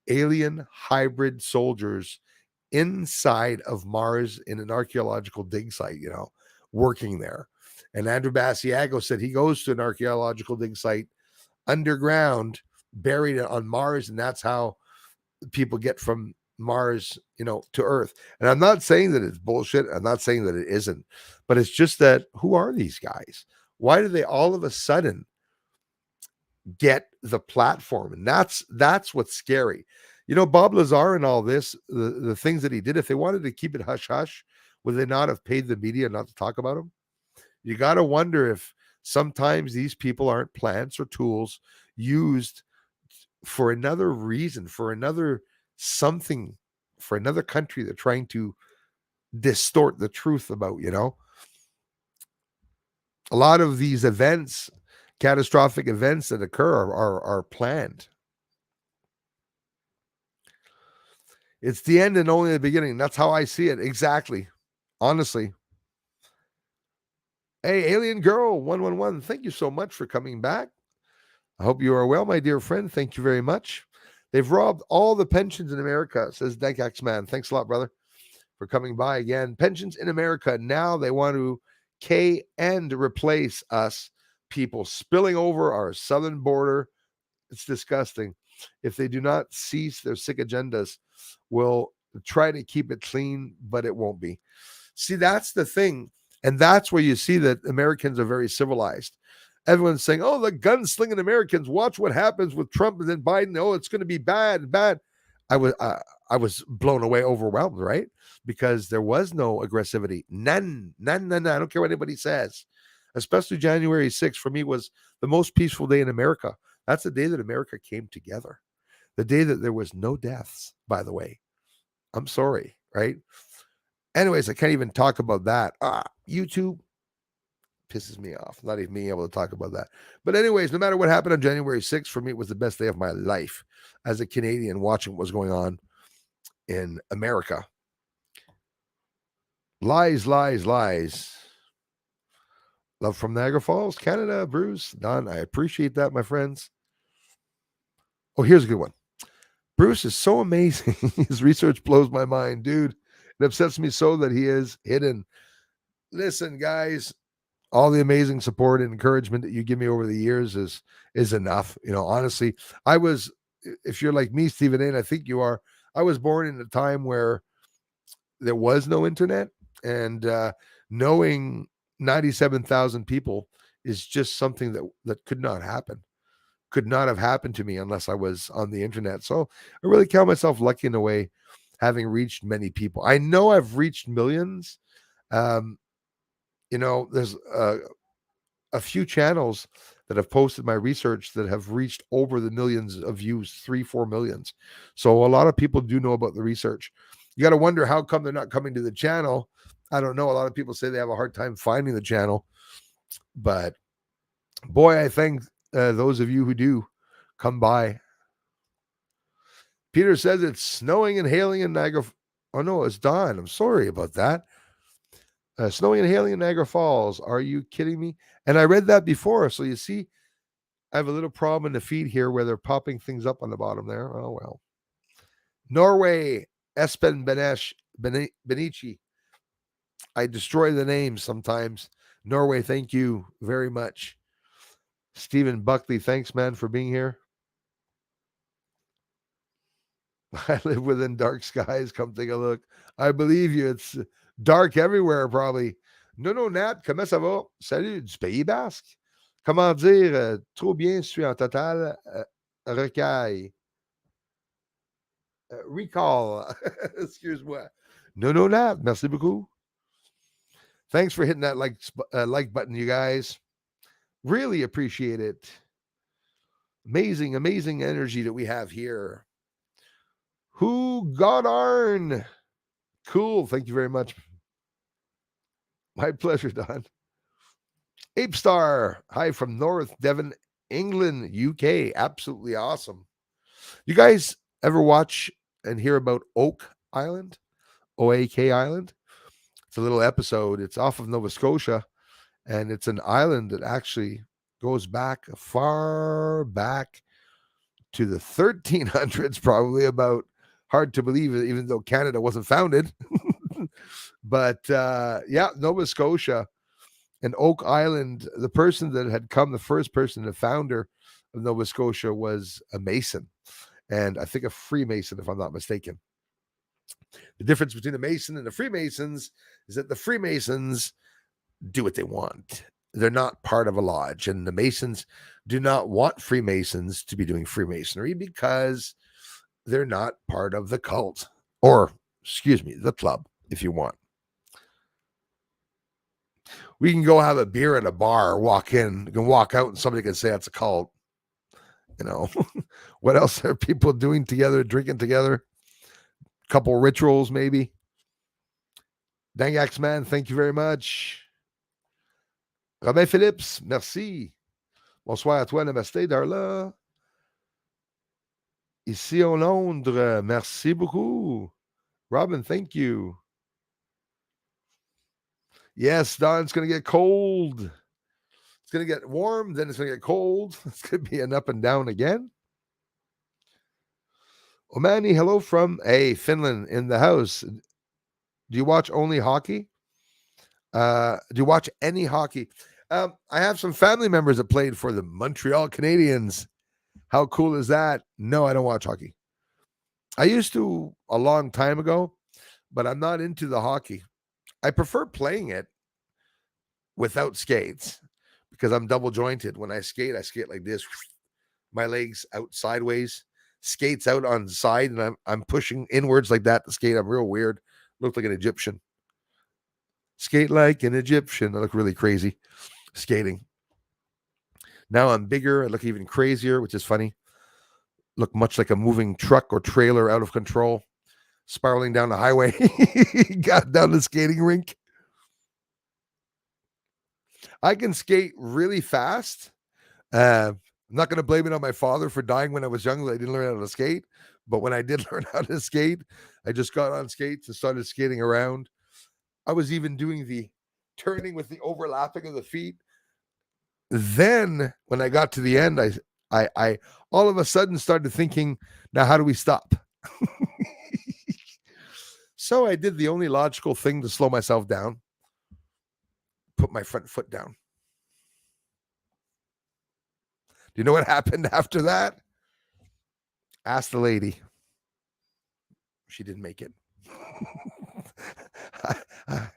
alien hybrid soldiers inside of Mars in an archaeological dig site, working there. And Andrew Basiago said he goes to an archaeological dig site underground, buried on Mars, and that's how people get from Mars, to Earth. And I'm not saying that it's bullshit. I'm not saying that it isn't, but it's just that who are these guys? Why do they all of a sudden get the platform. And that's what's scary. Bob Lazar and all this, the things that he did, if they wanted to keep it hush hush, would they not have paid the media not to talk about him? You got to wonder if sometimes these people aren't plants or tools used for another reason, for another something, for another country they're trying to distort the truth about. A lot of these events, catastrophic events that occur, are planned. It's the end and only the beginning. That's how I see it. Exactly. Honestly. Hey, Alien Girl 111, thank you so much for coming back. I hope you are well, my dear friend. Thank you very much. They've robbed all the pensions in America, says Denkax Man. Thanks a lot, brother, for coming by again. Pensions in America. Now they want to and replace us, people spilling over our southern border. It's disgusting. If they do not cease their sick agendas, we'll try to keep it clean, but it won't be. See, that's the thing. And that's where you see that Americans are very civilized. Everyone's saying, oh, the gunslinging Americans, watch what happens with Trump and then Biden. Oh, it's going to be bad. I was blown away, overwhelmed, right? Because there was no aggressivity. None. I don't care what anybody says. Especially January 6th for me was the most peaceful day in America. That's the day that America came together. The day that there was no deaths, by the way. I'm sorry, right? Anyways, I can't even talk about that. YouTube pisses me off. Not even being able to talk about that. But anyways, no matter what happened on January 6th, for me, it was the best day of my life as a Canadian watching what was going on in America. Lies. Love from Niagara Falls, Canada, Bruce, Don. I appreciate that, my friends. Oh, here's a good one. Bruce is so amazing. His research blows my mind, dude. It upsets me so that he is hidden. Listen, guys, all the amazing support and encouragement that you give me over the years is enough. Honestly, if you're like me, Stephen A., and I think you are, I was born in a time where there was no internet, and knowing 97,000 people is just something that could not have happened to me unless I was on the internet. So I really count myself lucky in a way, having reached many people. I know I've reached millions. There's a few channels that have posted my research that have reached over the millions of views, 3-4 millions. So a lot of people do know about the research. You got to wonder how come they're not coming to the channel. I don't know. A lot of people say they have a hard time finding the channel, but boy, I thank those of you who do come by. Peter says it's snowing and hailing in Niagara. Oh no, it's Don. I'm sorry about that. Snowing and hailing in Niagara Falls. Are you kidding me? And I read that before. So you see, I have a little problem in the feed here where they're popping things up on the bottom there. Oh, well. Norway, Espen Benici. I destroy the names sometimes. Norway, thank you very much. Stephen Buckley, thanks, man, for being here. I live within dark skies. Come take a look. I believe you. It's dark everywhere, probably. Non, Nat, comment ça va? Salut, du Pays Basque. Comment dire? Trop bien, je suis en total recaille. Recall. Excuse-moi. Non, Nat, merci beaucoup. Thanks for hitting that like button, you guys. Really appreciate it. Amazing energy that we have here. Who got Arn? Cool. Thank you very much. My pleasure, Don. Ape Star. Hi from North Devon, England, UK. Absolutely awesome. You guys ever watch and hear about Oak Island? OAK Island? It's a little episode. It's off of Nova Scotia, and it's an island that actually goes back far back to the 1300s, probably. About hard to believe, even though Canada wasn't founded. But Nova Scotia and Oak Island, the person that had come, the first person, the founder of Nova Scotia, was a Mason, and I think a Freemason, if I'm not mistaken. The difference between the Mason and the Freemasons is that the Freemasons do what they want. They're not part of a lodge, and the Masons do not want Freemasons to be doing Freemasonry because they're not part of the cult, or excuse me, the club, if you want. We can go have a beer at a bar, walk in, you can walk out, and somebody can say that's a cult. You know, what else are people doing together, drinking together? Couple rituals, maybe. Dangax man, thank you very much. Robin Phillips, merci. Bonsoir à toi, namaste, Darla. Ici en Londres, merci beaucoup. Robin, thank you. Yes, Don, it's going to get cold. It's going to get warm, then it's going to get cold. It's going to be an up and down again. Omani, hello from Finland in the house. Do you watch only hockey? Do you watch any hockey? I have some family members that played for the Montreal Canadiens. How cool is that? No, I don't watch hockey. I used to a long time ago, but I'm not into the hockey. I prefer playing it without skates because I'm double jointed. When I skate like this, my legs out sideways, skates out on the side, and I'm pushing inwards like that to skate. I'm real weird. Look like an Egyptian. Skate like an Egyptian. I look really crazy skating. Now I'm bigger. I look even crazier, which is funny. Look much like a moving truck or trailer out of control, spiraling down the highway. Got down the skating rink. I can skate really fast. I'm not going to blame it on my father for dying when I was young. I didn't learn how to skate. But when I did learn how to skate, I just got on skates and started skating around. I was even doing the turning with the overlapping of the feet. Then when I got to the end, I all of a sudden started thinking, now how do we stop? So I did the only logical thing to slow myself down. Put my front foot down. Do you know what happened after that? Ask the lady. She didn't make it.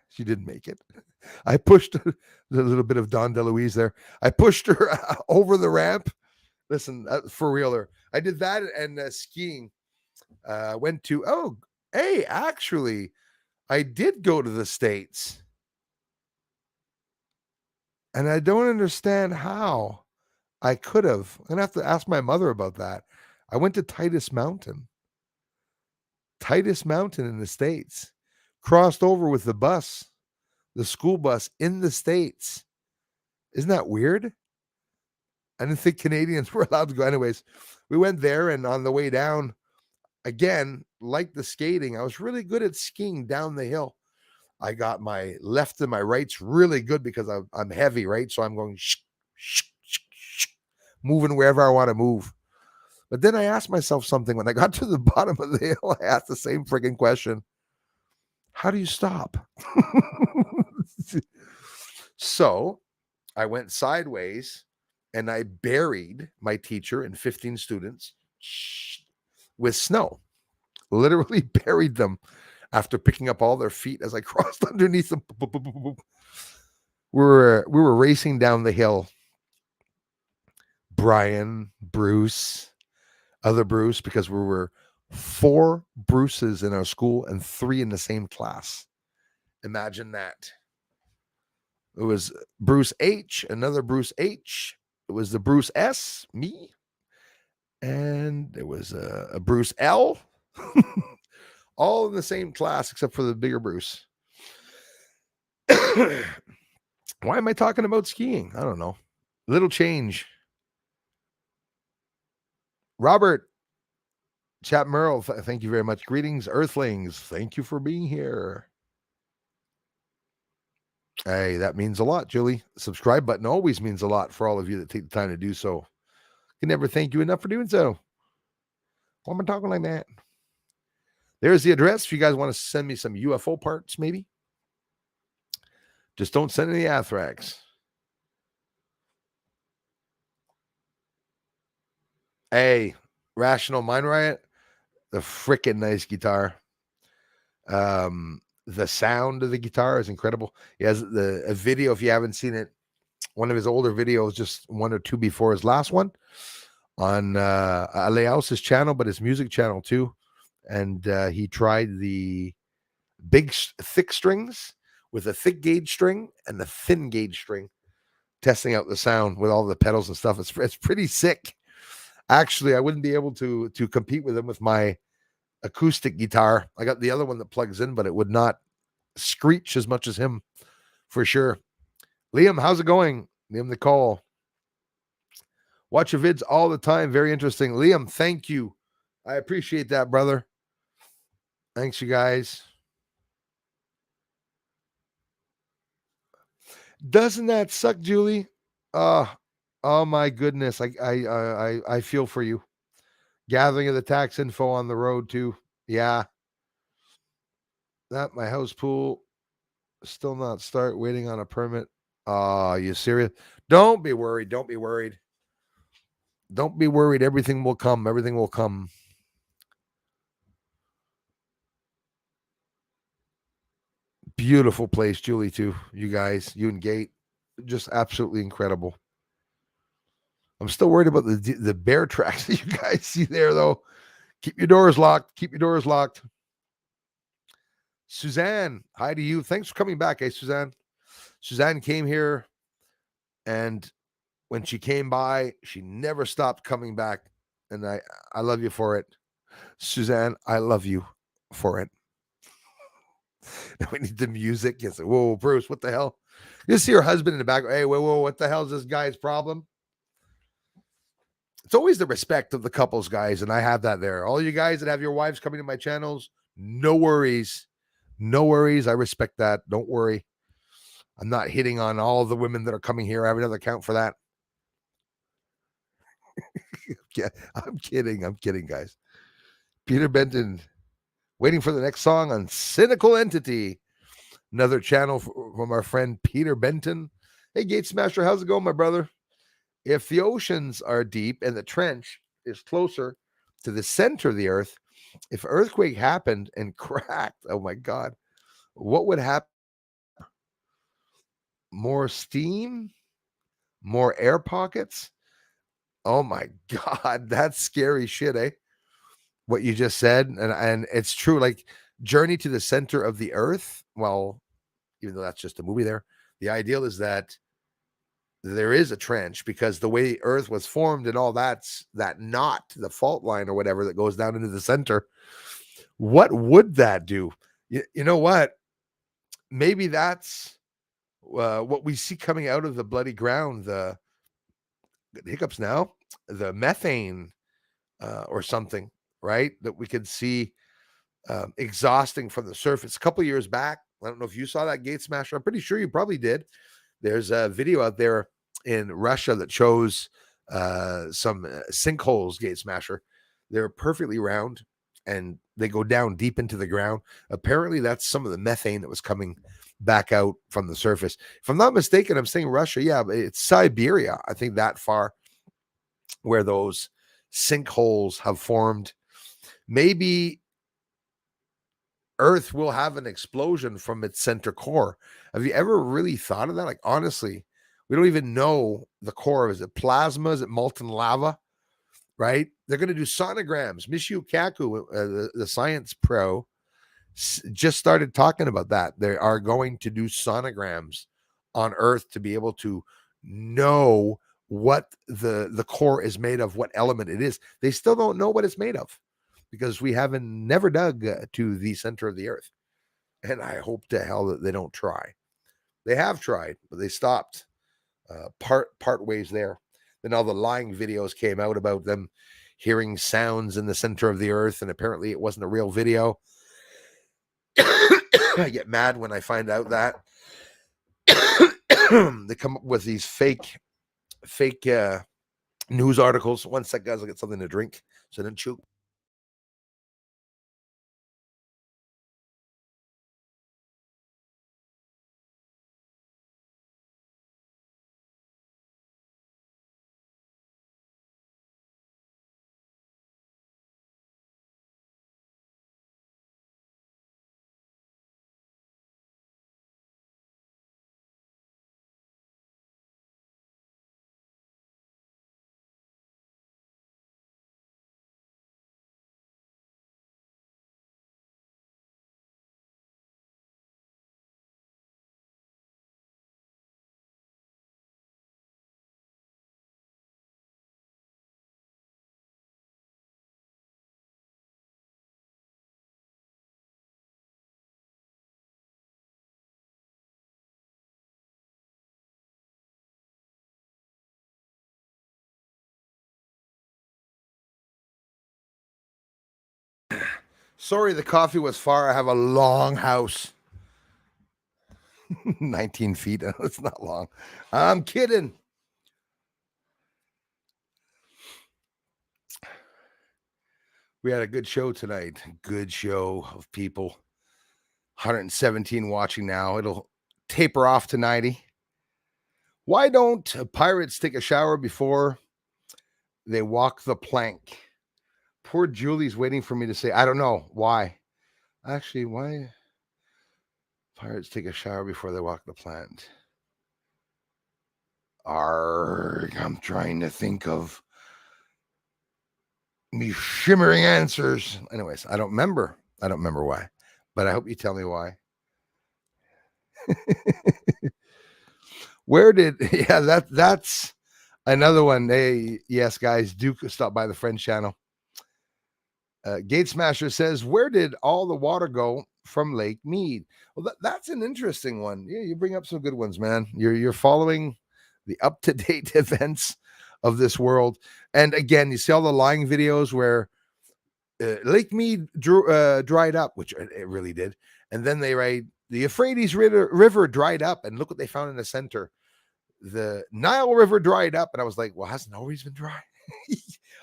She didn't make it. I pushed a little bit of Don DeLuise there. I pushed her over the ramp. Listen, for real. I did that and skiing. Went to, actually, I did go to the States. And I don't understand how. I could have. I'm going to have to ask my mother about that. I went to Titus Mountain in the States. Crossed over with the bus, the school bus in the States. Isn't that weird? I didn't think Canadians were allowed to go. Anyways, we went there, and on the way down, again, like the skating, I was really good at skiing down the hill. I got my left and my rights really good because I'm heavy, right? So I'm going moving wherever I want to move. But then I asked myself something when I got to the bottom of the hill. I asked the same friggin' question. How do you stop? So I went sideways and I buried my teacher and 15 students with snow. Literally buried them after picking up all their feet as I crossed underneath them. We were racing down the hill. Brian, Bruce, other Bruce, because we were 4 Bruces in our school and 3 in the same class. Imagine that. It was Bruce H, another Bruce H. It was the Bruce S, me. And there was a Bruce L. All in the same class except for the bigger Bruce. Why am I talking about skiing? I don't know. Little change. Robert Chap Merle, thank you very much. Greetings, Earthlings. Thank you for being here. Hey, that means a lot, Julie. The subscribe button always means a lot for all of you that take the time to do so. Can never thank you enough for doing so. Why am I talking like that? There's the address if you guys want to send me some UFO parts, maybe. Just don't send any anthrax. Hey, Rational Mind Riot, the freaking nice guitar. The sound of the guitar is incredible. He has a video, if you haven't seen it, one of his older videos, just one or two before his last one, on Aleaus's channel, but his music channel too. And he tried the thick strings with a thick gauge string and the thin gauge string, testing out the sound with all the pedals and stuff. It's pretty sick. Actually, I wouldn't be able to compete with him with my acoustic guitar. I got the other one that plugs in, but it would not screech as much as him for sure. Liam, how's it going? Liam Nicole. Watch your vids all the time. Very interesting. Liam, thank you. I appreciate that, brother. Thanks, you guys. Doesn't that suck, Julie? Oh my goodness. I feel for you. Gathering of the tax info on the road too. Yeah. That my house pool still not start, waiting on a permit. Are you serious? Don't be worried. Don't be worried. Don't be worried. Everything will come. Everything will come. Beautiful place, Julie, too. You guys, you and Gate, just absolutely incredible. I'm still worried about the bear tracks that you guys see there, though. Keep your doors locked. Keep your doors locked. Suzanne, hi to you. Thanks for coming back, Suzanne. Suzanne came here, and when she came by, she never stopped coming back. And I love you for it. Suzanne, I love you for it. We need the music. Yes. Whoa, Bruce, what the hell? You see her husband in the back. Hey, whoa, what the hell is this guy's problem? It's always the respect of the couples, guys, and I have that there. All you guys that have your wives coming to my channels, no worries. No worries. I respect that. Don't worry. I'm not hitting on all the women that are coming here. I have another account for that. Yeah, I'm kidding. I'm kidding, guys. Peter Benton, waiting for the next song on Cynical Entity. Another channel from our friend Peter Benton. Hey, Gate Smasher, how's it going, my brother? If the oceans are deep and the trench is closer to the center of the earth, if an earthquake happened and cracked, oh my God, what would happen? More steam? More air pockets? Oh my God, that's scary shit, eh? What you just said. And it's true, like Journey to the Center of the Earth. Well, even though that's just a movie there, the ideal is that there is a trench because the way Earth was formed and all that's that knot, the fault line or whatever that goes down into the center. What would that do? You know what? Maybe that's what we see coming out of the bloody ground, the hiccups now, the methane or something, right? That we could see exhausting from the surface. A couple of years back, I don't know if you saw that, Gate Smasher. I'm pretty sure you probably did. There's a video out there in Russia that shows some sinkholes, Gate Smasher. They're perfectly round and they go down deep into the ground. Apparently, that's some of the methane that was coming back out from the surface. If I'm not mistaken, I'm saying Russia. Yeah, but it's Siberia. I think that far where those sinkholes have formed. Maybe Earth will have an explosion from its center core. Have you ever really thought of that? Like, honestly, we don't even know the core. Is it plasma? Is it molten lava? Right? They're going to do sonograms. Michio Kaku, the science pro, just started talking about that. They are going to do sonograms on Earth to be able to know what the core is made of, what element it is. They still don't know what it's made of because we haven't never dug to the center of the Earth. And I hope to hell that they don't try. They have tried, but they stopped part ways there. Then all the lying videos came out about them hearing sounds in the center of the Earth, and apparently it wasn't a real video. I get mad when I find out that they come up with these fake news articles. One sec, guys, I'll get something to drink so I didn't chew. Sorry, the coffee was far. I have a long house. 19 feet. It's not long. I'm kidding. We had a good show tonight. Good show of people. 117 watching now. It'll taper off to 90. Why don't pirates take a shower before they walk the plank? Poor Julie's waiting for me to say, I don't know. Why? Actually, why pirates take a shower before they walk the plank? Arrgh, I'm trying to think of me shimmering answers. Anyways, I don't remember. I don't remember why, but I hope you tell me why. Where did that's another one. Hey, yes, guys, do stop by the Friends channel. Gate Smasher says, where did all the water go from Lake Mead? Well, that's an interesting one. Yeah, you bring up some good ones, man. You're following the up-to-date events of this world. And again, you see all the lying videos where Lake Mead dried up, which it really did. And then they write, the Euphrates River dried up, and look what they found in the center. The Nile River dried up. And I was like, well, hasn't always been dry?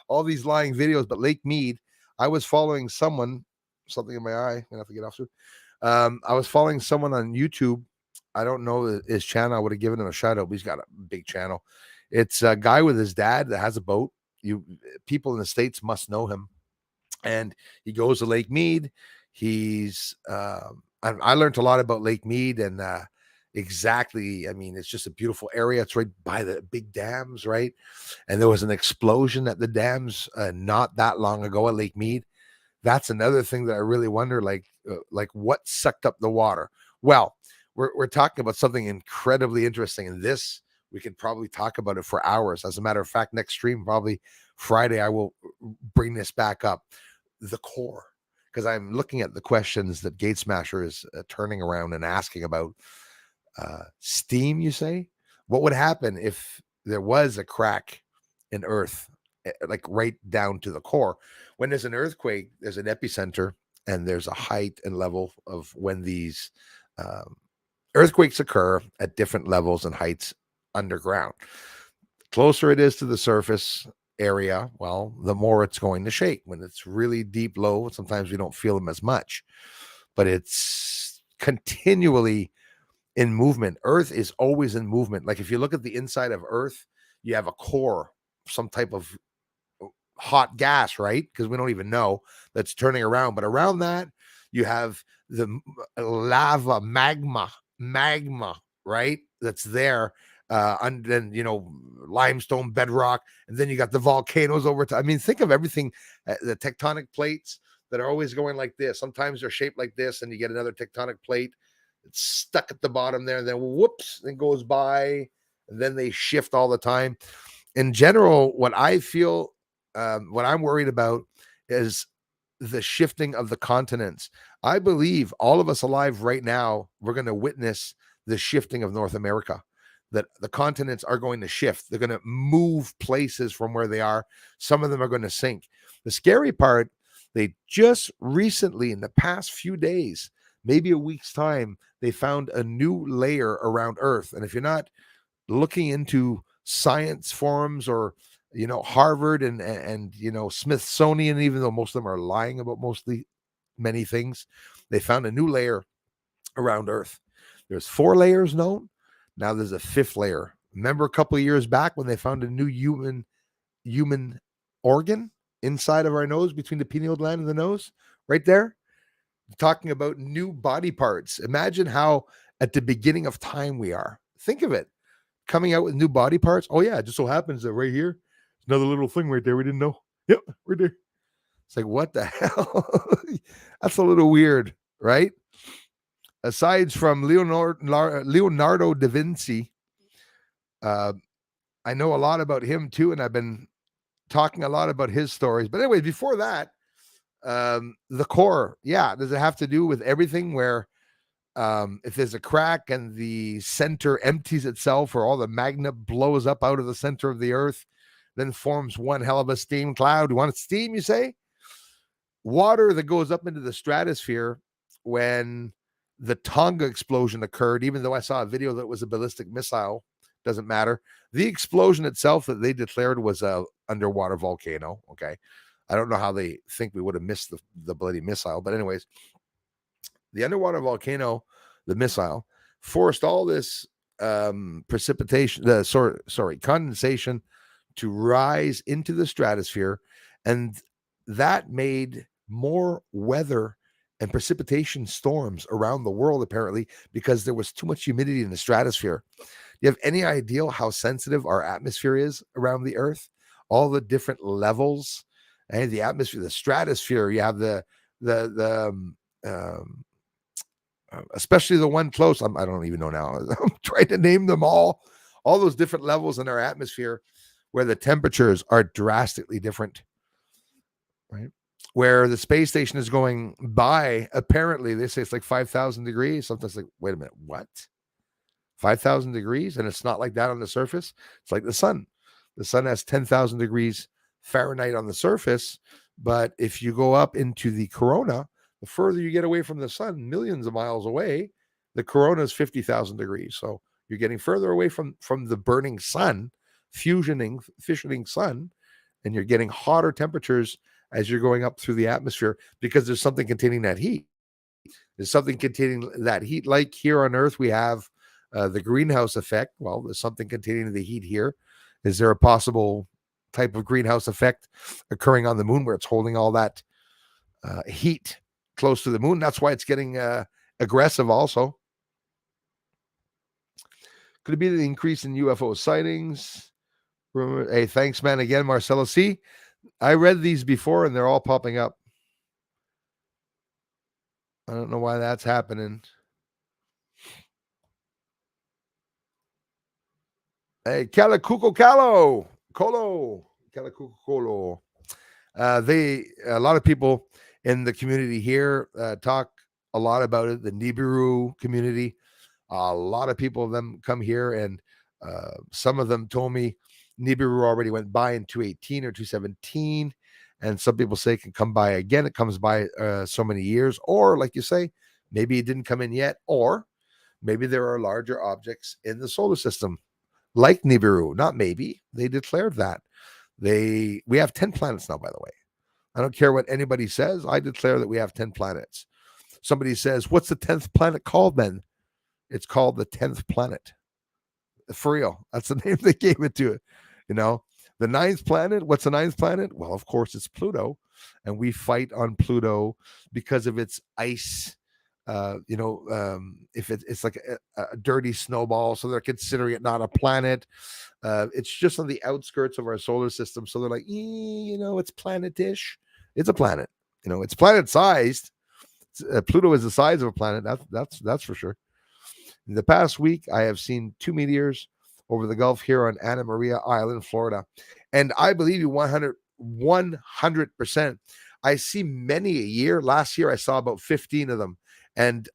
All these lying videos, but Lake Mead, I was following someone, something in my eye. I'm gonna have to get off soon. I was following someone on YouTube. I don't know his channel. I would have given him a shout out, but he's got a big channel. It's a guy with his dad that has a boat. People in the States must know him. And he goes to Lake Mead. He's I learned a lot about Lake Mead and exactly. I mean, it's just a beautiful area. It's right by the big dams, right? And there was an explosion at the dams not that long ago at Lake Mead. That's another thing that I really wonder, like what sucked up the water. Well, we're talking about something incredibly interesting, and this we could probably talk about it for hours. As a matter of fact, next stream, probably Friday, I will bring this back up. The core, because I'm looking at the questions that Gate Smasher is turning around and asking about. Steam, you say? What would happen if there was a crack in Earth, like right down to the core? When there's an earthquake, there's an epicenter, and there's a height and level of when these earthquakes occur at different levels and heights underground. Closer it is to the surface area, well, the more it's going to shake. When it's really deep low, sometimes we don't feel them as much, but it's continually in movement. Earth is always in movement. Like if you look at the inside of Earth, you have a core, some type of hot gas, right? Because we don't even know, that's turning around. But around that, you have the lava, magma, right? That's there. And then, limestone bedrock. And then you got the volcanoes over time. I mean, think of everything, the tectonic plates that are always going like this. Sometimes they're shaped like this, and you get another tectonic plate. It's stuck at the bottom there, and then whoops, it goes by, and then they shift all the time. In general, what I feel, what I'm worried about is the shifting of the continents. I believe all of us alive right now, we're going to witness the shifting of North America, that the continents are going to shift. They're going to move places from where they are. Some of them are going to sink. The scary part, they just recently, in the past few days, maybe a week's time, they found a new layer around Earth. And if you're not looking into science forums or Harvard and Smithsonian, even though most of them are lying about many things, they found a new layer around Earth. There's 4 layers known. Now there's a 5th layer. Remember a couple of years back when they found a new human organ inside of our nose, between the pineal gland and the nose, right there? Talking about new body parts. Imagine how at the beginning of time we are. Think of it. Coming out with new body parts. Oh yeah, it just so happens that right here, another little thing right there we didn't know. Yep, right there. It's like, what the hell? That's a little weird, right? Aside from Leonardo da Vinci, I know a lot about him too, and I've been talking a lot about his stories. But anyway, before that, the core, yeah, does it have to do with everything where if there's a crack and the center empties itself, or all the magma blows up out of the center of the Earth, then forms one hell of a steam cloud? You want steam, you say? water that goes up into the stratosphere when the Tonga explosion occurred, even though I saw a video that was a ballistic missile, doesn't matter. The explosion itself that they declared was a underwater volcano. Okay. I don't know how they think we would have missed the bloody missile, but anyways, the underwater volcano, the missile, forced all this precipitation, condensation to rise into the stratosphere, and that made more weather and precipitation storms around the world, apparently, because there was too much humidity in the stratosphere. Do you have any idea how sensitive our atmosphere is around the Earth? All the different levels and the atmosphere, the stratosphere. You have the especially the one close. I don't even know now. I'm trying to name them all those different levels in our atmosphere where the temperatures are drastically different, right? Where the space station is going by, apparently, they say it's like 5,000 degrees. Sometimes like, wait a minute, what? 5,000 degrees? And it's not like that on the surface. It's like the sun. The sun has 10,000 degrees Fahrenheit on the surface. But if you go up into the corona, the further you get away from the sun, millions of miles away, the corona is 50,000 degrees. So you're getting further away from the burning sun, fissioning sun, and you're getting hotter temperatures as you're going up through the atmosphere because there's something containing that heat. There's something containing that heat. Like here on Earth, we have the greenhouse effect. Well, there's something containing the heat here. Is there a possible type of greenhouse effect occurring on the moon where it's holding all that heat close to the moon? That's why it's getting aggressive also. Could it be the increase in UFO sightings? Hey, thanks, man, again, Marcelo. See, I read these before and they're all popping up. I don't know why that's happening. Hey, Colo. A lot of people in the community here talk a lot about it. The Nibiru community, a lot of people of them come here, and some of them told me Nibiru already went by in 2018 or 2017, and some people say it can come by again. It comes by so many years, or like you say, maybe it didn't come in yet, or maybe there are larger objects in the solar system like Nibiru. Not maybe, they declared that. We have 10 planets now, by the way. I don't care what anybody says. I declare that we have 10 planets. Somebody says, what's the 10th planet called then? It's called the 10th planet. For real. That's the name they gave it to it. You know, the 9th planet, what's the 9th planet? Well, of course, it's Pluto. And we fight on Pluto because of its ice. If it's like a dirty snowball, so they're considering it not a planet. It's just on the outskirts of our solar system, so they're like, it's planetish. It's a planet. It's planet-sized. Pluto is the size of a planet. That's for sure. In the past week, I have seen 2 meteors over the Gulf here on Anna Maria Island, Florida, and I believe you 100%. I see many a year. Last year, I saw about 15 of them. And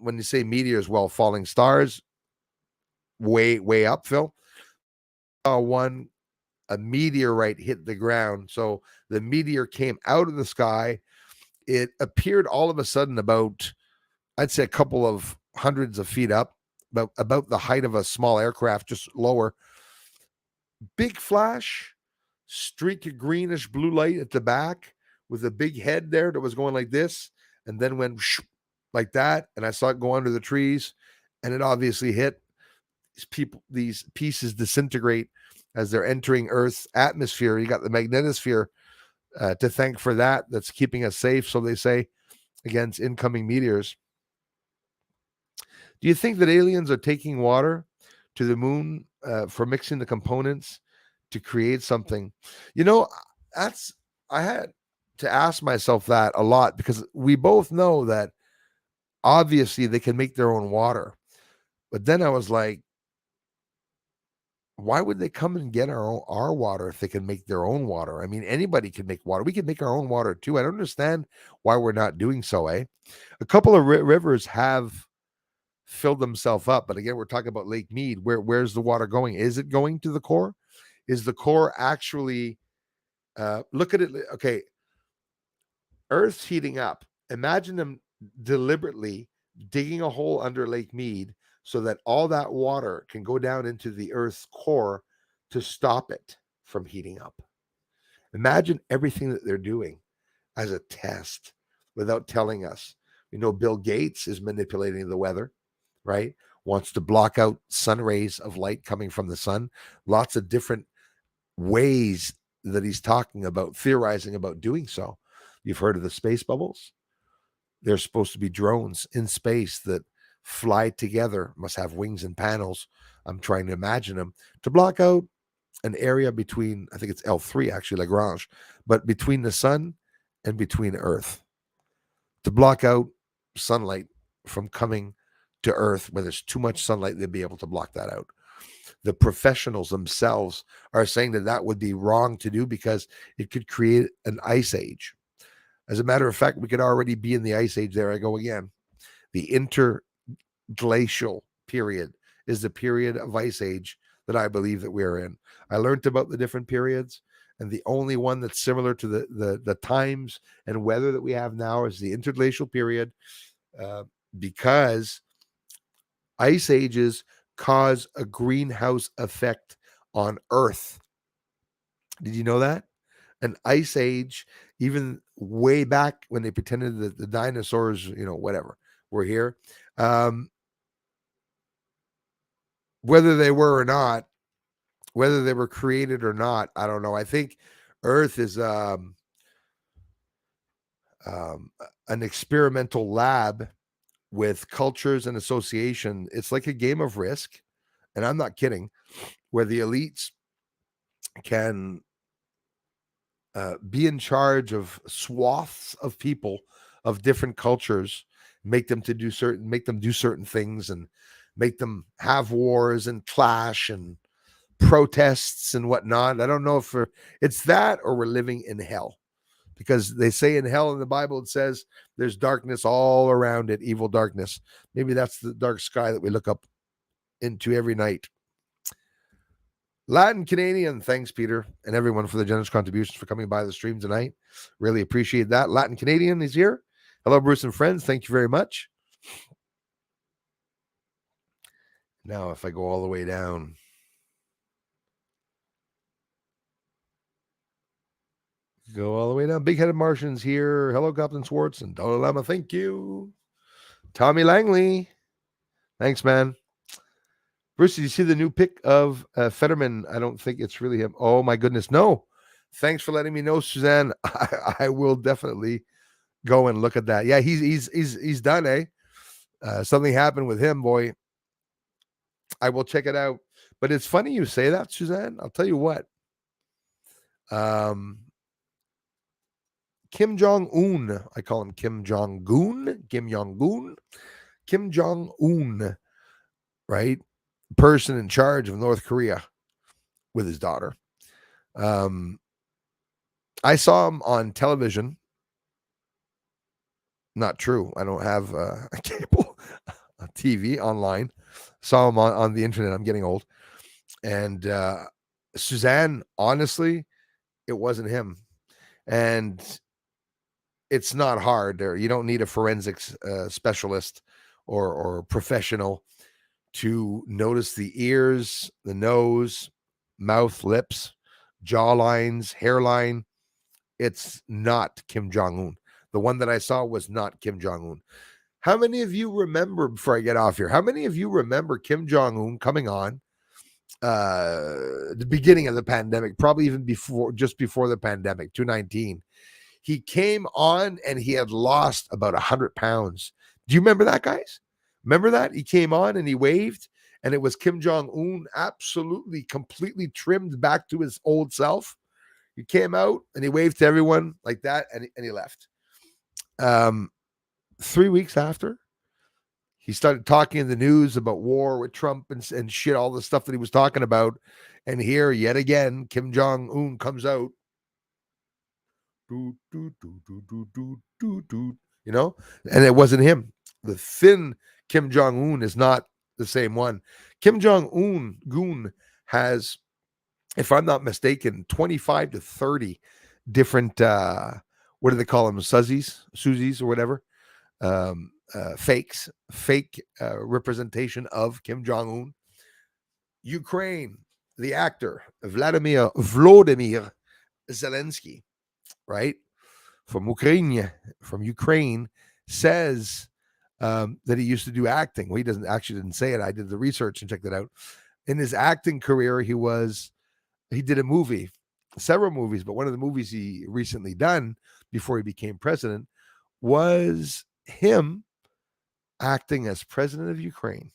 when you say meteors, well, falling stars, way up, Phil. A meteorite hit the ground. So the meteor came out of the sky. It appeared all of a sudden about, I'd say, a couple of hundreds of feet up, about the height of a small aircraft, just lower. Big flash, streak of greenish blue light at the back with a big head there that was going like this, and then went like that, and I saw it go under the trees, and it obviously hit. These pieces disintegrate as they're entering Earth's atmosphere. You got the magnetosphere to thank for that. That's keeping us safe, so they say, against incoming meteors. Do you think that aliens are taking water to the moon for mixing the components to create something? I had to ask myself that a lot, because we both know that obviously they can make their own water. But then I was like, why would they come and get our water if they can make their own water? I mean, anybody can make water. We can make our own water too. I don't understand why we're not doing so, eh? A couple of rivers have filled themselves up, but again, we're talking about Lake Mead. Where's the water going? Is it going to the core? Is the core actually look at it? Okay, Earth's heating up. Imagine them deliberately digging a hole under Lake Mead so that all that water can go down into the Earth's core to stop it from heating up. Imagine everything that they're doing as a test without telling us. We know Bill Gates is manipulating the weather, right? Wants to block out sun rays of light coming from the sun. Lots of different ways that he's talking about, theorizing about doing so. You've heard of the space bubbles? There's supposed to be drones in space that fly together, must have wings and panels. I'm trying to imagine them to block out an area between, I think it's L3 actually, Lagrange, but between the sun and between Earth to block out sunlight from coming to Earth. Where there's too much sunlight, they'd be able to block that out. The professionals themselves are saying that that would be wrong to do because it could create an ice age. As a matter of fact, we could already be in the ice age. There I go again. The interglacial period is the period of ice age that I believe that we're in. I learned about the different periods, and the only one that's similar to the times and weather that we have now is the interglacial period, because ice ages cause a greenhouse effect on Earth. Did you know that? An ice age, even way back when they pretended that the dinosaurs, whatever, were here, whether they were or not, whether they were created or not, I don't know. I think Earth is an experimental lab with cultures and association. It's like a game of Risk, and I'm not kidding, where the elites can be in charge of swaths of people of different cultures, make them do certain things, and make them have wars and clash and protests and whatnot. I don't know if it's that or we're living in hell, because they say in hell in the Bible, it says there's darkness all around it, evil darkness. Maybe that's the dark sky that we look up into every night. Latin Canadian, thanks, Peter, and everyone for the generous contributions for coming by the stream tonight. Really appreciate that. Latin Canadian is here. Hello, Bruce and friends. Thank you very much. Now, if I go all the way down, Big-headed Martians here. Hello, Captain Swartz and Dalai Lama. Thank you. Tommy Langley. Thanks, man. Bruce, did you see the new pic of Fetterman? I don't think it's really him. Oh, my goodness. No. Thanks for letting me know, Suzanne. I will definitely go and look at that. Yeah, he's done, eh? Something happened with him, boy. I will check it out. But it's funny you say that, Suzanne. I'll tell you what. Kim Jong-un. I call him Kim Jong-un. Kim Jong-un. Kim Jong-un, right? Person in charge of North Korea with his daughter. I saw him on television. Not true. I don't have a cable TV online. Saw him on the internet. I'm getting old. And Suzanne, honestly, it wasn't him. And it's not hard there. You don't need a forensics specialist or professional to notice the ears, the nose, mouth, lips, jaw lines, hairline. It's not Kim Jong-un. The one that I saw was not Kim Jong-un. How many of you remember, before I get off here, how many of you remember Kim Jong-un coming on the beginning of the pandemic, probably even just before the pandemic, 2019? He came on and he had lost about 100 pounds. Do you remember that, guys? Remember that? He came on and he waved, and it was Kim Jong-un, absolutely, completely trimmed back to his old self. He came out and he waved to everyone like that, and he left. 3 weeks after, he started talking in the news about war with Trump and shit, all the stuff that he was talking about. And here, yet again, Kim Jong-un comes out. And it wasn't him. The thin Kim Jong-un is not the same one. Kim Jong-un has, if I'm not mistaken, 25 to 30 different what do they call them? Susies or whatever. Fake representation of Kim Jong-un. Ukraine, the actor Vladimir Zelensky, right, from Ukraine, says that he used to do acting. Well, he didn't say it. I did the research and checked it out. In his acting career, he did a movie, several movies, but one of the movies he recently done before he became president was him acting as president of Ukraine.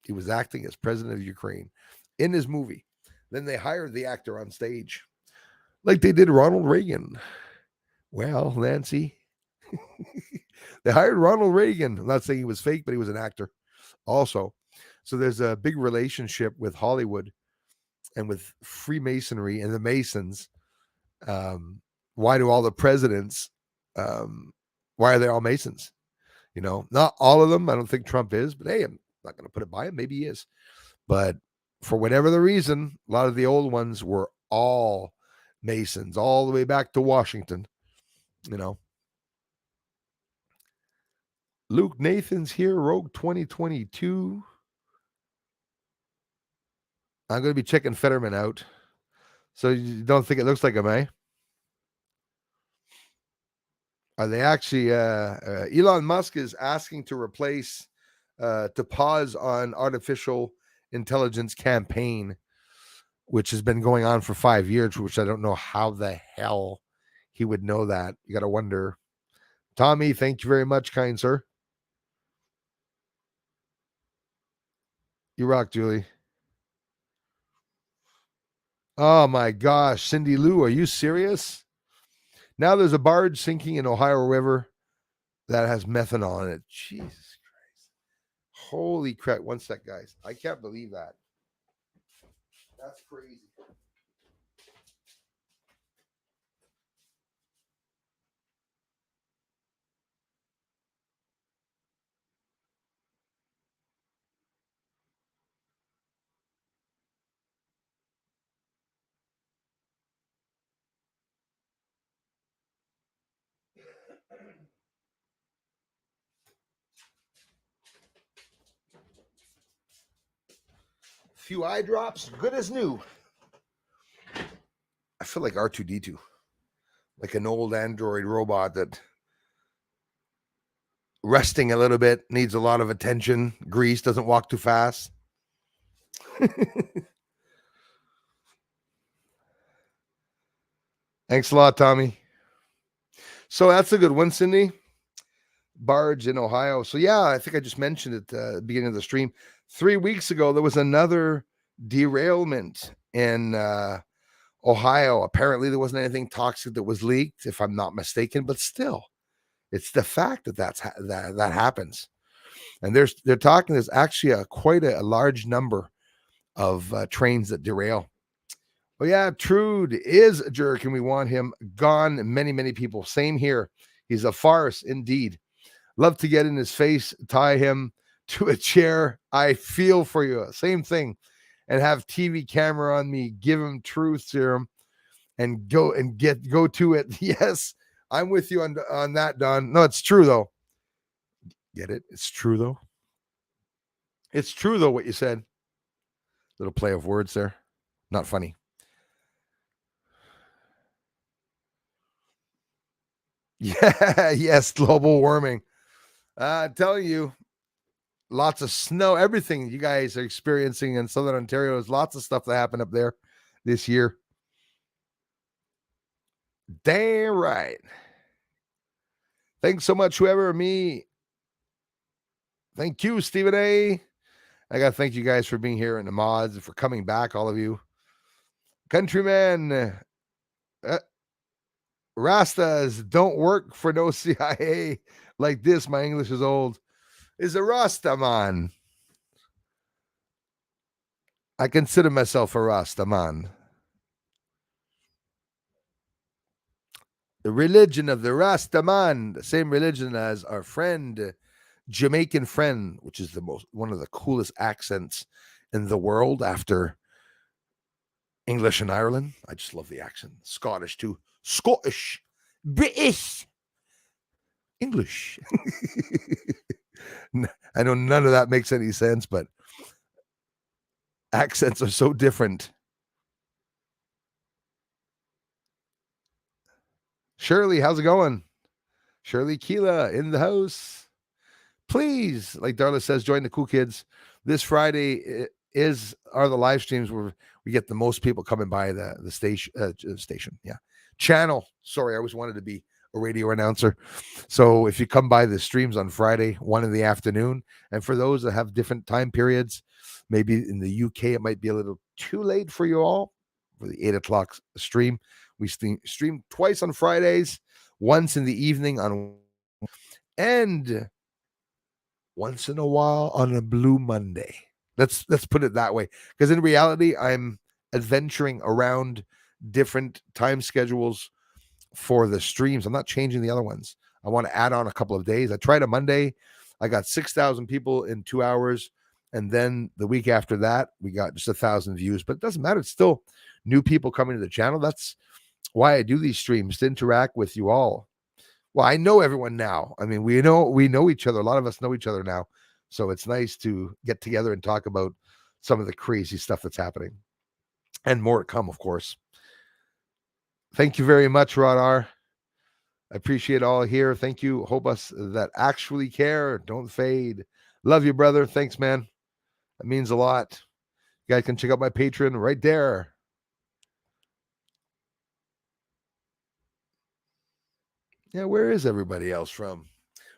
He was acting as president of Ukraine in his movie. Then they hired the actor on stage, like they did Ronald Reagan. Well, Nancy, they hired Ronald Reagan. I'm not saying he was fake, but he was an actor also. So there's a big relationship with Hollywood and with Freemasonry and the Masons. Why do all the presidents, why are they all Masons? You know, not all of them. I don't think Trump is, but hey, I'm not going to put it by him. Maybe he is. But for whatever the reason, a lot of the old ones were all Masons, all the way back to Washington, you know. Luke Nathan's here, Rogue 2022. I'm going to be checking Fetterman out. So you don't think it looks like him, eh? Are they actually, Elon Musk is asking to replace, to pause on artificial intelligence campaign, which has been going on for 5 years, which I don't know how the hell he would know that. You got to wonder. Tommy, thank you very much, kind sir. You rock, Julie. Oh my gosh, Cindy Lou, are you serious? Now there's a barge sinking in Ohio River that has methanol in it. Jesus Christ. Holy crap. One sec, guys. I can't believe that. That's crazy. Few eye drops, good as new. I feel like R2D2, like an old android robot that resting a little bit, needs a lot of attention, grease, doesn't walk too fast. Thanks a lot, Tommy. So that's a good one, Cindy. Barge in Ohio. So yeah, I think I just mentioned it at the beginning of the stream. 3 weeks ago, there was another derailment in Ohio. Apparently, there wasn't anything toxic that was leaked, if I'm not mistaken. But still, it's the fact that that happens. And they're talking. There's actually quite a large number of trains that derail. Oh yeah, Trude is a jerk, and we want him gone. Many people. Same here. He's a farce indeed. Love to get in his face, tie him to a chair. I feel for you. Same thing. And have TV camera on me. Give him truth serum, and go to it. Yes, I'm with you on that, Don. No, it's true though. Get it? It's true though. It's true though what you said. Little play of words there. Not funny. Yeah, yes, global warming. I'm telling you, lots of snow, everything you guys are experiencing in Southern Ontario. There's lots of stuff that happened up there this year. Damn right. Thanks so much, whoever, me. Thank you, Stephen A. I got to thank you guys for being here and the mods and for coming back, all of you. Countrymen, Rastas don't work for no CIA like this. My English is old. Is a Rasta man. I consider myself a Rasta man. The religion of the Rasta man, the same religion as our friend, Jamaican friend, which is one of the coolest accents in the world after English and Ireland. I just love the accent. Scottish too. Scottish. British. English. I know none of that makes any sense, but accents are so different. Shirley, how's it going? Shirley Keela in the house. Please, like Darla says, join the cool kids. This Friday are the live streams where we get the most people coming by the station. Yeah. Channel. Sorry, I always wanted to be a radio announcer. So if you come by the streams on Friday, 1 in the afternoon, and for those that have different time periods, maybe in the UK, it might be a little too late for you all for the 8 o'clock stream. We stream twice on Fridays, once in the evening and once in a while on a Blue Monday. Let's put it that way. Because in reality, I'm adventuring around different time schedules for the streams. I'm not changing the other ones. I want to add on a couple of days. I tried a Monday. I got 6,000 people in 2 hours. And then the week after that, we got just 1,000 views. But it doesn't matter. It's still new people coming to the channel. That's why I do these streams, to interact with you all. Well, I know everyone now. I mean, we know each other. A lot of us know each other now. So it's nice to get together and talk about some of the crazy stuff that's happening. And more to come, of course. Thank you very much, Rod R. I appreciate all here. Thank you. Hope us that actually care. Don't fade. Love you, brother. Thanks, man. That means a lot. You guys can check out my Patreon right there. Yeah, where is everybody else from?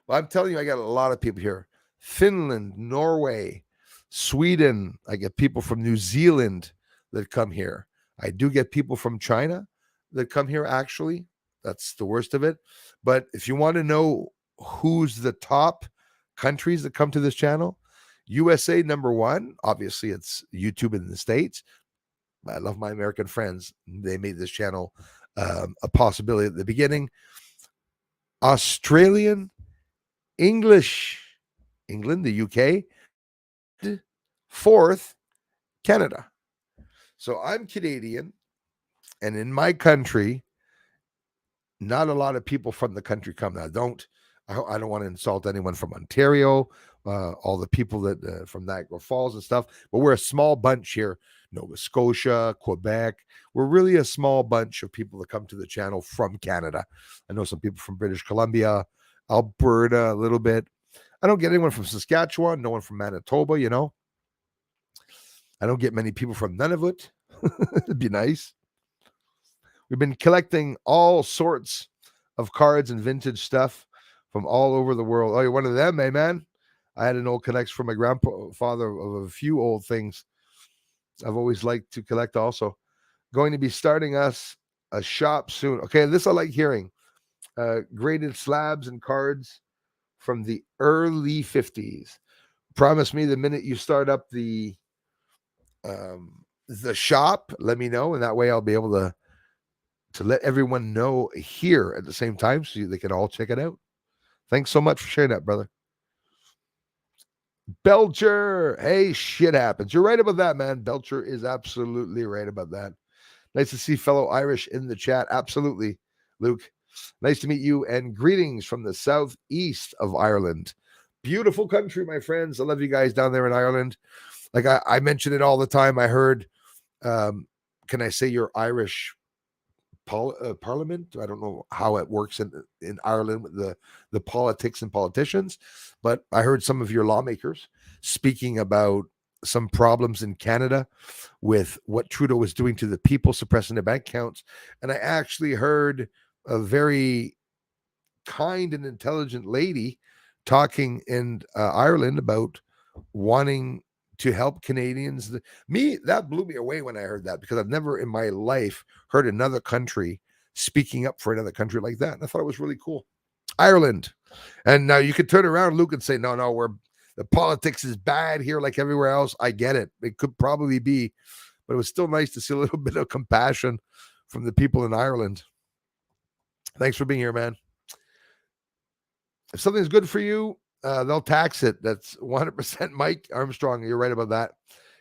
Well, I'm telling you, I got a lot of people here. Finland, Norway, Sweden. I get people from New Zealand that come here. I do get people from China that come here, actually. That's the worst of it. But if you want to know who's the top countries that come to this channel, USA number 1. Obviously, it's YouTube in the States. I love my American friends. They made this channel a possibility at the beginning. Australian, English, England, the UK. 4th, Canada. So I'm Canadian, and in my country, not a lot of people from the country come. Now, I don't want to insult anyone from Ontario, all the people that from Niagara Falls and stuff, but we're a small bunch here. Nova Scotia, Quebec. We're really a small bunch of people that come to the channel from Canada. I know some people from British Columbia, Alberta, a little bit. I don't get anyone from Saskatchewan, no one from Manitoba, you know. I don't get many people from Nunavut. It'd be nice. We've been collecting all sorts of cards and vintage stuff from all over the world. Oh, you're one of them, eh, man? I had an old collection from my grandfather of a few old things. I've always liked to collect also. Going to be starting us a shop soon. Okay, this I like hearing. Graded slabs and cards from the early 50s. Promise me the minute you start up the shop, let me know, and that way I'll be able to let everyone know here at the same time so they can all check it out. Thanks so much for sharing that, brother. Belcher, hey, shit happens. You're right about that, man. Belcher is absolutely right about that. Nice to see fellow Irish in the chat. Absolutely, Luke. Nice to meet you, and greetings from the southeast of Ireland. Beautiful country, my friends. I love you guys down there in Ireland. Like I mention it all the time. I heard, can I say you're Irish parliament? I don't know how it works in Ireland with the politics and politicians, but I heard some of your lawmakers speaking about some problems in Canada with what Trudeau was doing to the people, suppressing their bank accounts. And I actually heard a very kind and intelligent lady talking in Ireland about wanting to help Canadians. That blew me away when I heard that, because I've never in my life heard another country speaking up for another country like that. And I thought it was really cool. Ireland. And now you could turn around, Luke, and say, no, the politics is bad here like everywhere else. I get it. It could probably be, but it was still nice to see a little bit of compassion from the people in Ireland. Thanks for being here, man. If something's good for you, they'll tax it. That's 100% Mike Armstrong. You're right about that.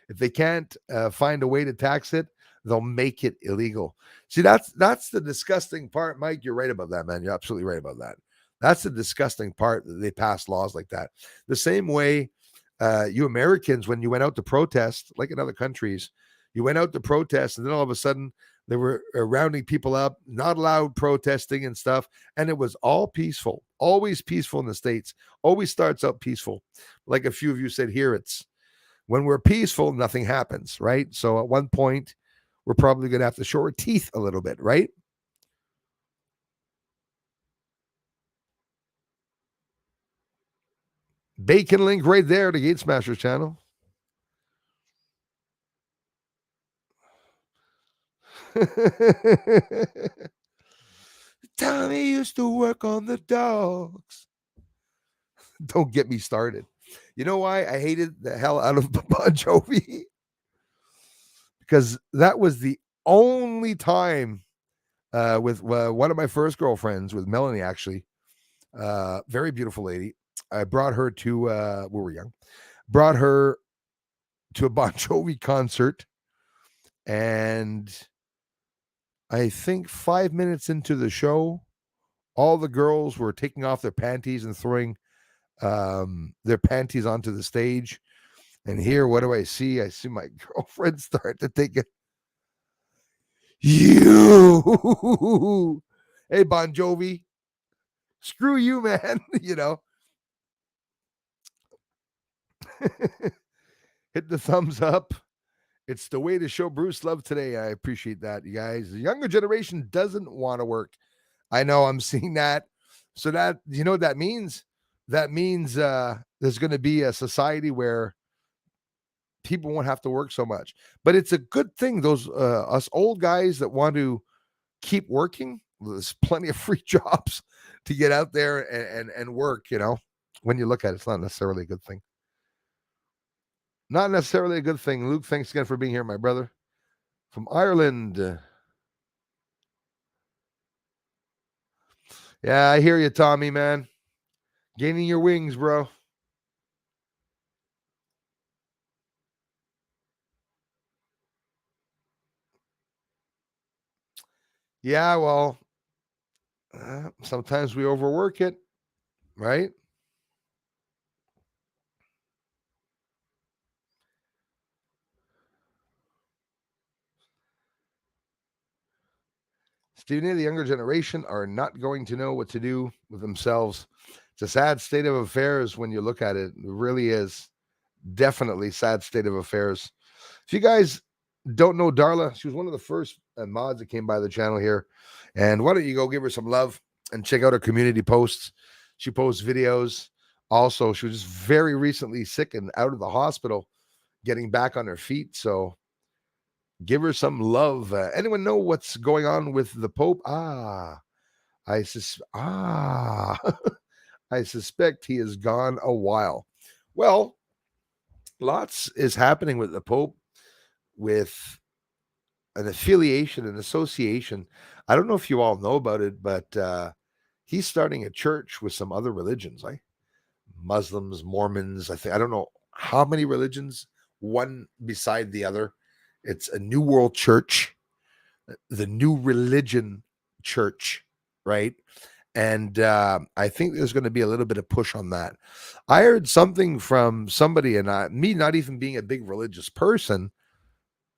If they can't find a way to tax it, they'll make it illegal. See, that's the disgusting part, Mike. You're right about that, man. You're absolutely right about that. That's the disgusting part, that they pass laws like that. The same way you Americans, when you went out to protest, like in other countries, you went out to protest, and then all of a sudden they were rounding people up, not allowed protesting and stuff, and it was all peaceful, always peaceful in the States. Always starts out peaceful. Like a few of you said here, it's when we're peaceful, nothing happens, right? So at one point, we're probably going to have to show our teeth a little bit, right? Bacon link right there to Gate Smashers channel. Tommy used to work on the dogs. Don't get me started. You know why I hated the hell out of Bon Jovi? Because that was the only time with one of my first girlfriends, with Melanie, actually, very beautiful lady. I brought her to, we were young, brought her to a Bon Jovi concert. And I think 5 minutes into the show, all the girls were taking off their panties and throwing their panties onto the stage. And here, what do I see? I see my girlfriend start to take it. You, hey, Bon Jovi, screw you, man. You know, hit the thumbs up. It's the way to show Bruce love today. I appreciate that, you guys. The younger generation doesn't want to work. I know, I'm seeing that. So that, you know what that means? That means there's going to be a society where people won't have to work so much. But it's a good thing. Those us old guys that want to keep working, there's plenty of free jobs to get out there and work. You know, when you look at it, it's not necessarily a good thing. Not necessarily a good thing. Luke, thanks again for being here, my brother. From Ireland. Yeah, I hear you, Tommy, man. Gaining your wings, bro. Yeah, well, sometimes we overwork it, right? Stephen, the younger generation are not going to know what to do with themselves. It's a sad state of affairs when you look at it. It really is. Definitely sad state of affairs. If you guys don't know Darla, she was one of the first mods that came by the channel here. And why don't you go give her some love and check out her community posts? She posts videos. Also, she was just very recently sick and out of the hospital, getting back on her feet. So give her some love. Anyone know what's going on with the Pope? I suspect he is gone a while. Well, lots is happening with the Pope, with an affiliation, an association. I don't know if you all know about it, but he's starting a church with some other religions, like Muslims, Mormons. I don't know how many religions, one beside the other. It's a New World Church, the New Religion Church, right? And I think there's going to be a little bit of push on that. I heard something from somebody, and me not even being a big religious person,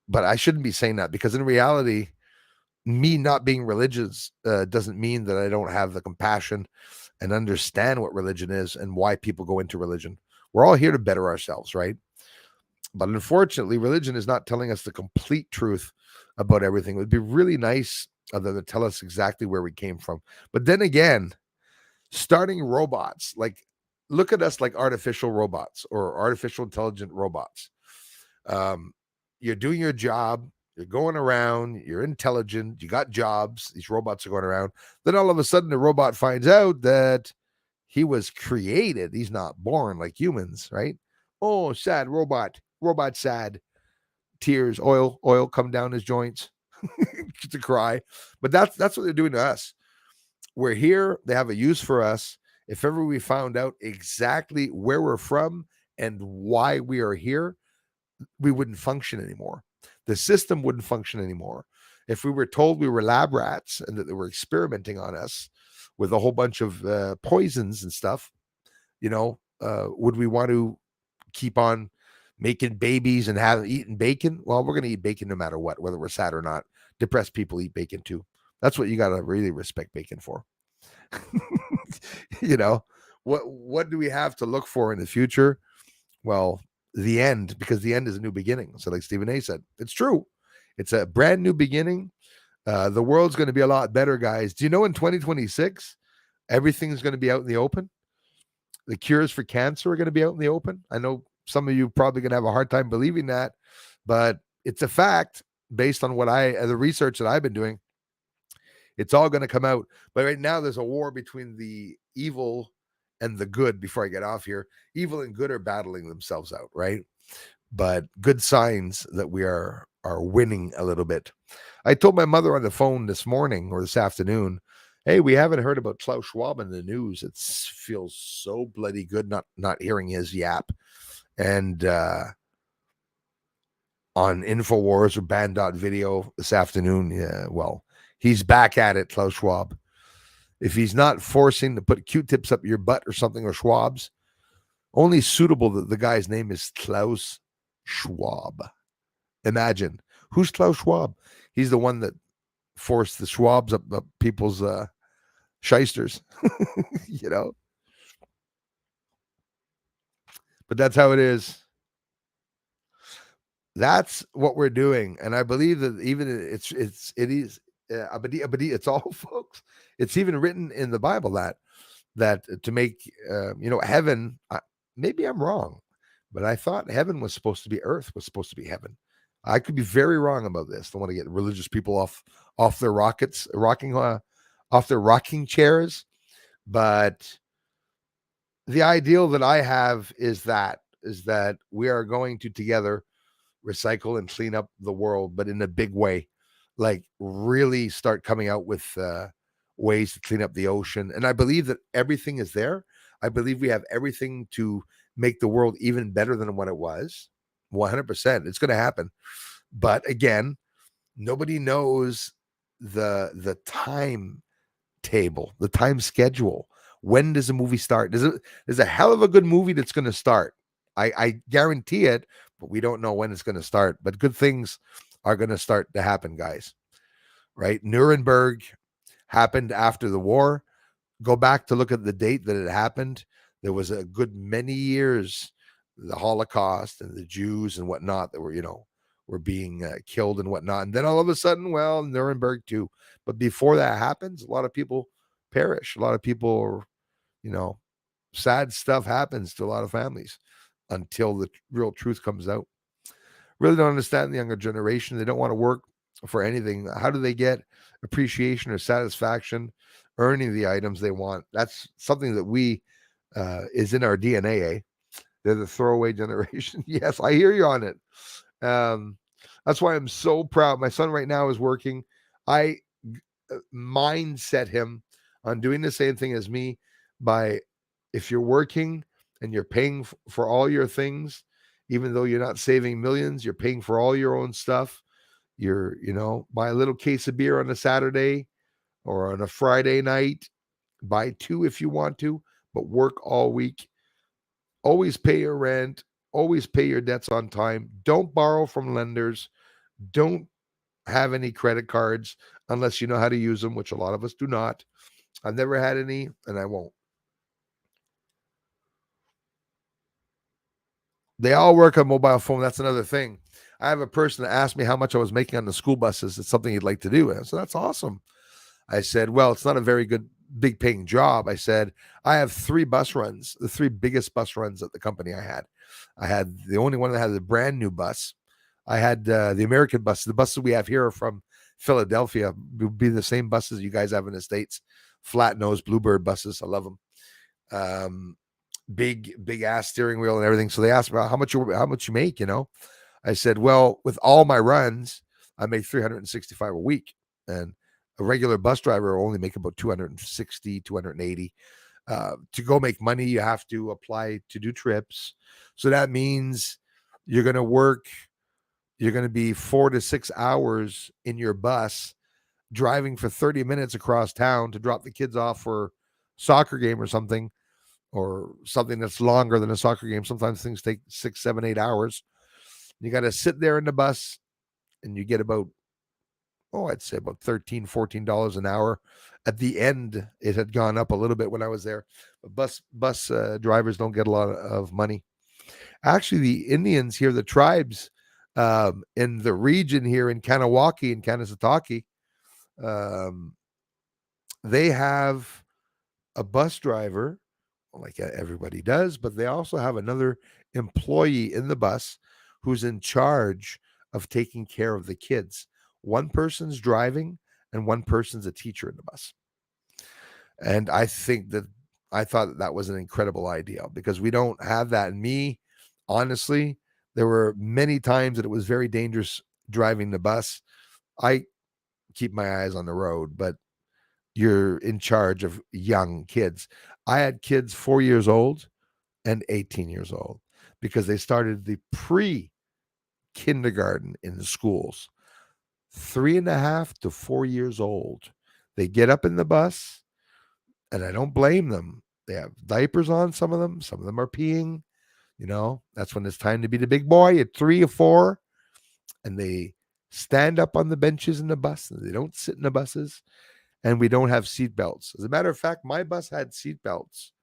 but I shouldn't be saying that, because in reality, me not being religious doesn't mean that I don't have the compassion and understand what religion is and why people go into religion. We're all here to better ourselves, right? But unfortunately, religion is not telling us the complete truth about everything. It would be really nice of them to tell us exactly where we came from. But then again, starting robots, like, look at us like artificial robots or artificial intelligent robots. You're doing your job, you're going around, you're intelligent, you got jobs, these robots are going around. Then all of a sudden, the robot finds out that he was created. He's not born like humans, right? Oh, sad robot. Robot sad. Tears, oil come down his joints to cry. But that's what they're doing to us. We're here. They have a use for us. If ever we found out exactly where we're from and why we are here, we wouldn't function anymore. The system wouldn't function anymore. If we were told we were lab rats and that they were experimenting on us with a whole bunch of poisons and stuff, would we want to keep on making babies and eating bacon? Well, we're going to eat bacon no matter what, whether we're sad or not. Depressed people eat bacon too. That's what you got to really respect bacon for. What do we have to look for in the future? Well, the end, because the end is a new beginning. So like Stephen A said, it's true. It's a brand new beginning. The world's going to be a lot better, guys. Do you know in 2026, everything's going to be out in the open? The cures for cancer are going to be out in the open. I know some of you probably going to have a hard time believing that, but it's a fact based on the research that I've been doing. It's all going to come out. But right now there's a war between the evil and the good. Before I get off here, evil and good are battling themselves out, right? But good signs that we are winning a little bit. I told my mother on the phone this morning or this afternoon, hey, we haven't heard about Klaus Schwab in the news. It feels so bloody good not hearing his yap. And on InfoWars or Band.video this afternoon, yeah, well, he's back at it, Klaus Schwab. If he's not forcing to put Q-tips up your butt or something, or Schwab's, only suitable that the guy's name is Klaus Schwab. Imagine. Who's Klaus Schwab? He's the one that forced the Schwabs up people's shysters, But that's how it is. That's what we're doing, and I believe that even it is it's all, folks. It's even written in the Bible that to make heaven. Maybe I'm wrong, but I thought heaven was supposed to be earth, was supposed to be heaven. I could be very wrong about this. Don't want to get religious people off their off their rocking chairs, but the ideal that I have is that we are going to together recycle and clean up the world, but in a big way, like really start coming out with ways to clean up the ocean. And I believe that everything is there. I believe we have everything to make the world even better than what it was. 100%. It's going to happen. But again, nobody knows the time table, the time schedule. When does a movie start? There's a hell of a good movie that's going to start. I guarantee it, but we don't know when it's going to start. But good things are going to start to happen, guys. Right? Nuremberg happened after the war. Go back to look at the date that it happened. There was a good many years, the Holocaust and the Jews and whatnot that were being killed and whatnot. And then all of a sudden, well, Nuremberg too. But before that happens, a lot of people perish. A lot of people, sad stuff happens to a lot of families until the real truth comes out. Really don't understand the younger generation. They don't want to work for anything. How do they get appreciation or satisfaction earning the items they want? That's something that we is in our DNA. They're the throwaway generation. Yes, I hear you on it. That's why I'm so proud. My son right now is working. I mindset him on doing the same thing as me by, if you're working and you're paying for all your things, even though you're not saving millions, you're paying for all your own stuff. You're, buy a little case of beer on a Saturday or on a Friday night, buy 2 if you want to, but work all week. Always pay your rent, always pay your debts on time. Don't borrow from lenders. Don't have any credit cards unless you know how to use them, which a lot of us do not. I've never had any, and I won't. They all work on mobile phone. That's another thing. I have a person that asked me how much I was making on the school buses. It's something he'd like to do. And so that's awesome. I said, well, it's not a very good, big paying job. I said, I have 3 bus runs, the 3 biggest bus runs at the company I had. I had the only one that had a brand new bus. I had the American bus. The buses we have here are from Philadelphia. It would be the same buses you guys have in the States. Flat nose Bluebird buses. I love them. Big ass steering wheel and everything. So they asked me how much you make, I said, well, with all my runs, I make 365 a week. And a regular bus driver will only make about 260, 280. To go make money, you have to apply to do trips. So that means you're going to work you're going to be 4 to 6 hours in your bus driving for 30 minutes across town to drop the kids off for soccer game or something that's longer than a soccer game. Sometimes things take 6, 7, 8 hours. You got to sit there in the bus and you get about, I'd say about $13, $14 an hour. At the end, it had gone up a little bit when I was there. But bus drivers don't get a lot of money. Actually, the Indians here, the tribes in the region here in Kanawaki and Kanesatake, they have a bus driver, like everybody does, but they also have another employee in the bus who's in charge of taking care of the kids. One person's driving and one person's a teacher in the bus. And I thought that was an incredible idea because we don't have that. And me, honestly, there were many times that it was very dangerous driving the bus. I keep my eyes on the road, but you're in charge of young kids. I had kids 4 years old and 18 years old because they started the pre-kindergarten in the schools. 3.5 to 4 years old. They get up in the bus, and I don't blame them. They have diapers on, some of them. Some of them are peeing. That's when it's time to be the big boy at 3 or 4. And they stand up on the benches in the bus, and they don't sit in the buses. And we don't have seat belts. As a matter of fact, my bus had seat belts.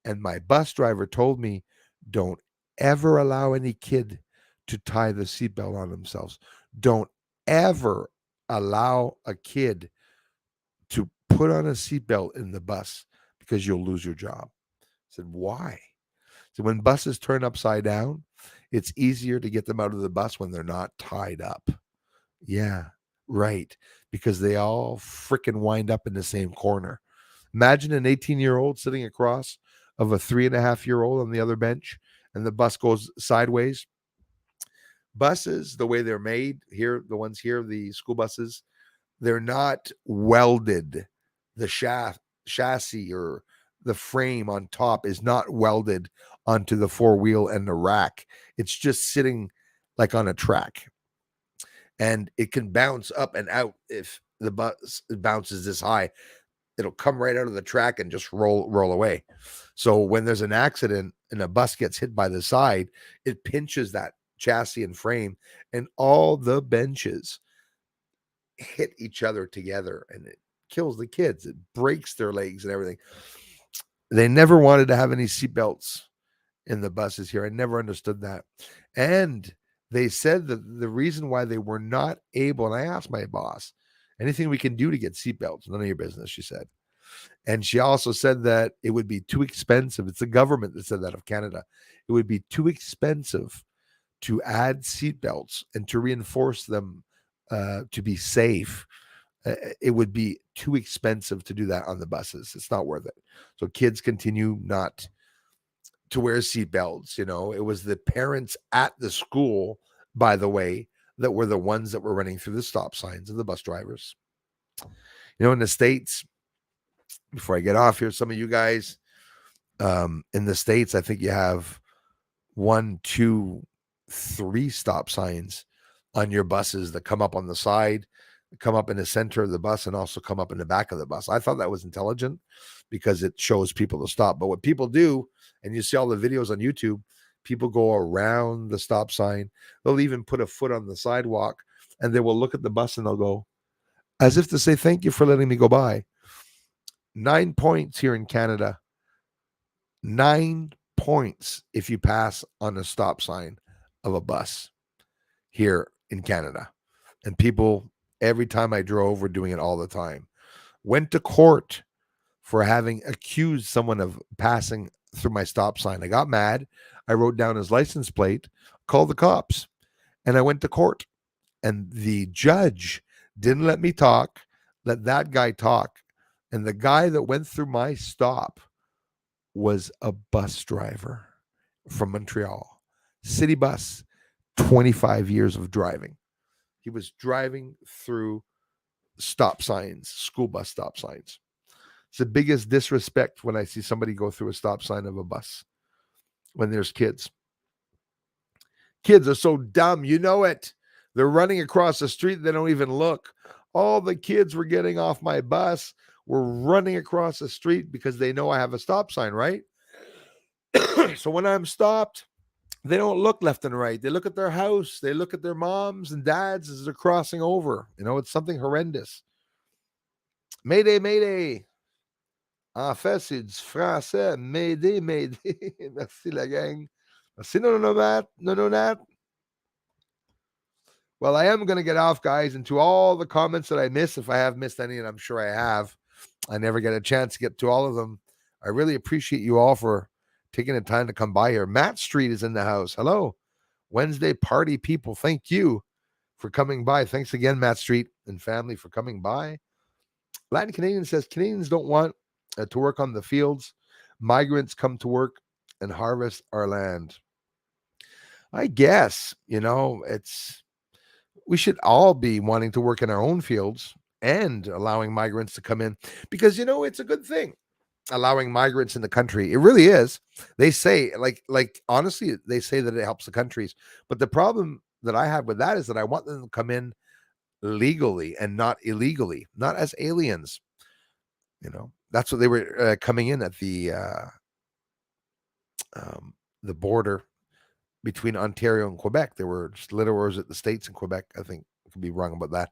And my bus driver told me, don't ever allow any kid to tie the seatbelt on themselves. Don't ever allow a kid to put on a seatbelt in the bus because you'll lose your job. I said, why? So when buses turn upside down, it's easier to get them out of the bus when they're not tied up. Yeah, right. Because they all freaking wind up in the same corner. Imagine an 18-year-old sitting across of a 3.5-year-old on the other bench, and the bus goes sideways. Buses, the way they're made here, the ones here, the school buses, they're not welded. The chassis or the frame on top is not welded onto the four-wheel and the rack. It's just sitting like on a track. And it can bounce up and out. If the bus bounces this high, it'll come right out of the track and just roll away. So when there's an accident and a bus gets hit by the side, it pinches that chassis and frame, and all the benches hit each other together, and it kills the kids. It breaks their legs and everything. They never wanted to have any seatbelts in the buses here. I never understood that. And they said that the reason why they were not able, and I asked my boss, anything we can do to get seatbelts? None of your business, she said. And she also said that it would be too expensive. It's the government that said that of Canada. It would be too expensive to add seatbelts and to reinforce them to be safe. It would be too expensive to do that on the buses. It's not worth it. So kids continue not to wear seatbelts. It was the parents at the school, by the way, that were the ones that were running through the stop signs and the bus drivers. In the States, before I get off here, some of you guys in the States, I think you have 1, 2, 3 stop signs on your buses that come up on the side, come up in the center of the bus, and also come up in the back of the bus. I thought that was intelligent because it shows people to stop. But what people do, and you see all the videos on YouTube, people go around the stop sign. They'll even put a foot on the sidewalk, and they will look at the bus and they'll go, as if to say, thank you for letting me go by. 9 points here in Canada. 9 points if you pass on a stop sign of a bus here in Canada. And people, every time I drove, were doing it all the time. Went to court for having accused someone of passing through my stop sign. I got mad. I wrote down his license plate, called the cops, and I went to court. And the judge didn't let me talk, let that guy talk. And the guy that went through my stop was a bus driver from Montreal. City bus, 25 years of driving. He was driving through stop signs, school bus stop signs. It's the biggest disrespect when I see somebody go through a stop sign of a bus when there's kids. Kids are so dumb. You know it. They're running across the street. They don't even look. All the kids were getting off my bus were running across the street because they know I have a stop sign, right? So when I'm stopped, they don't look left and right. They look at their house. They look at their moms and dads as they're crossing over. You know, it's something horrendous. Mayday, mayday. En fait, c'est du français. Mayday, mayday. Merci, la gang. Merci, no. Well, I am going to get off, guys, and to all the comments that I missed, if I have missed any, and I'm sure I have, I never get a chance to get to all of them. I really appreciate you all for taking the time to come by here. Matt Street is in the house. Hello. Wednesday party people. Thank you for coming by. Thanks again, Matt Street and family, for coming by. Latin Canadian says Canadians don't want to work on the fields. Migrants come to work and harvest our land. I guess, you know, we should all be wanting to work in our own fields and allowing migrants to come in because, you know, it's a good thing allowing migrants in the country. It really is. They say like honestly, they say that it helps the countries. But the problem that I have with that is that I want them to come in legally and not illegally, not as aliens. You know, that's what they were coming in at the border between Ontario and Quebec. There were just little wars at the States and Quebec. I think I could be wrong about that.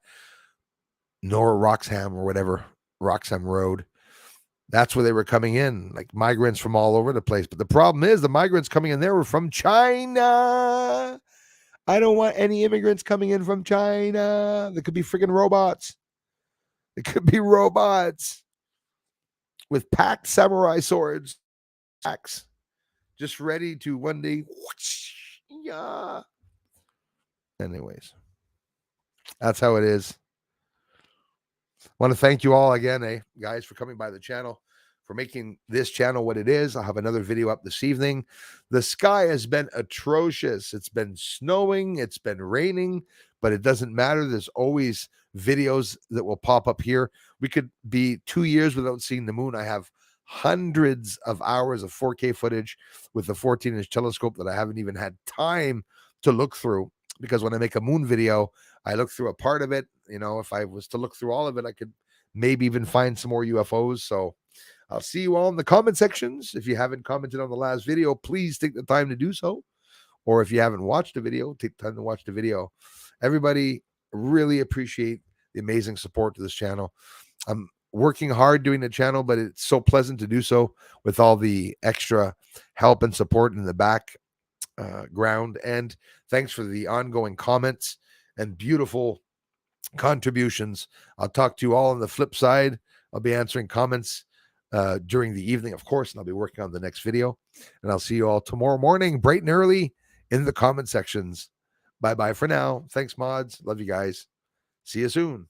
Nor Roxham or whatever, Roxham Road. That's where they were coming in, like migrants from all over the place. But the problem is the migrants coming in there were from China. I don't want any immigrants coming in from China. They could be freaking robots. It could be robots with packed samurai swords, axe, just ready to one day. Whoosh, yeah. Anyways, that's how it is. I want to thank you all again, guys, for coming by the channel, for making this channel what it is. I'll have another video up this evening. The sky has been atrocious. It's been snowing. It's been raining, but it doesn't matter. There's always videos that will pop up here. We could be 2 years without seeing the moon. I have hundreds of hours of 4K footage with the 14-inch telescope that I haven't even had time to look through, because when I make a moon video, I look through a part of it. You know, if I was to look through all of it, I could maybe even find some more UFOs. So I'll see you all in the comment sections. If you haven't commented on the last video, please take the time to do so. Or if you haven't watched the video, take the time to watch the video. Everybody, really appreciate the amazing support to this channel. I'm working hard doing the channel, but it's so pleasant to do so with all the extra help and support in the background. And thanks for the ongoing comments and beautiful contributions. I'll talk to you all on the flip side. I'll be answering comments during the evening, of course, and I'll be working on the next video. And I'll see you all tomorrow morning, bright and early, in the comment sections. Bye-bye for now. Thanks, mods. Love you guys. See you soon.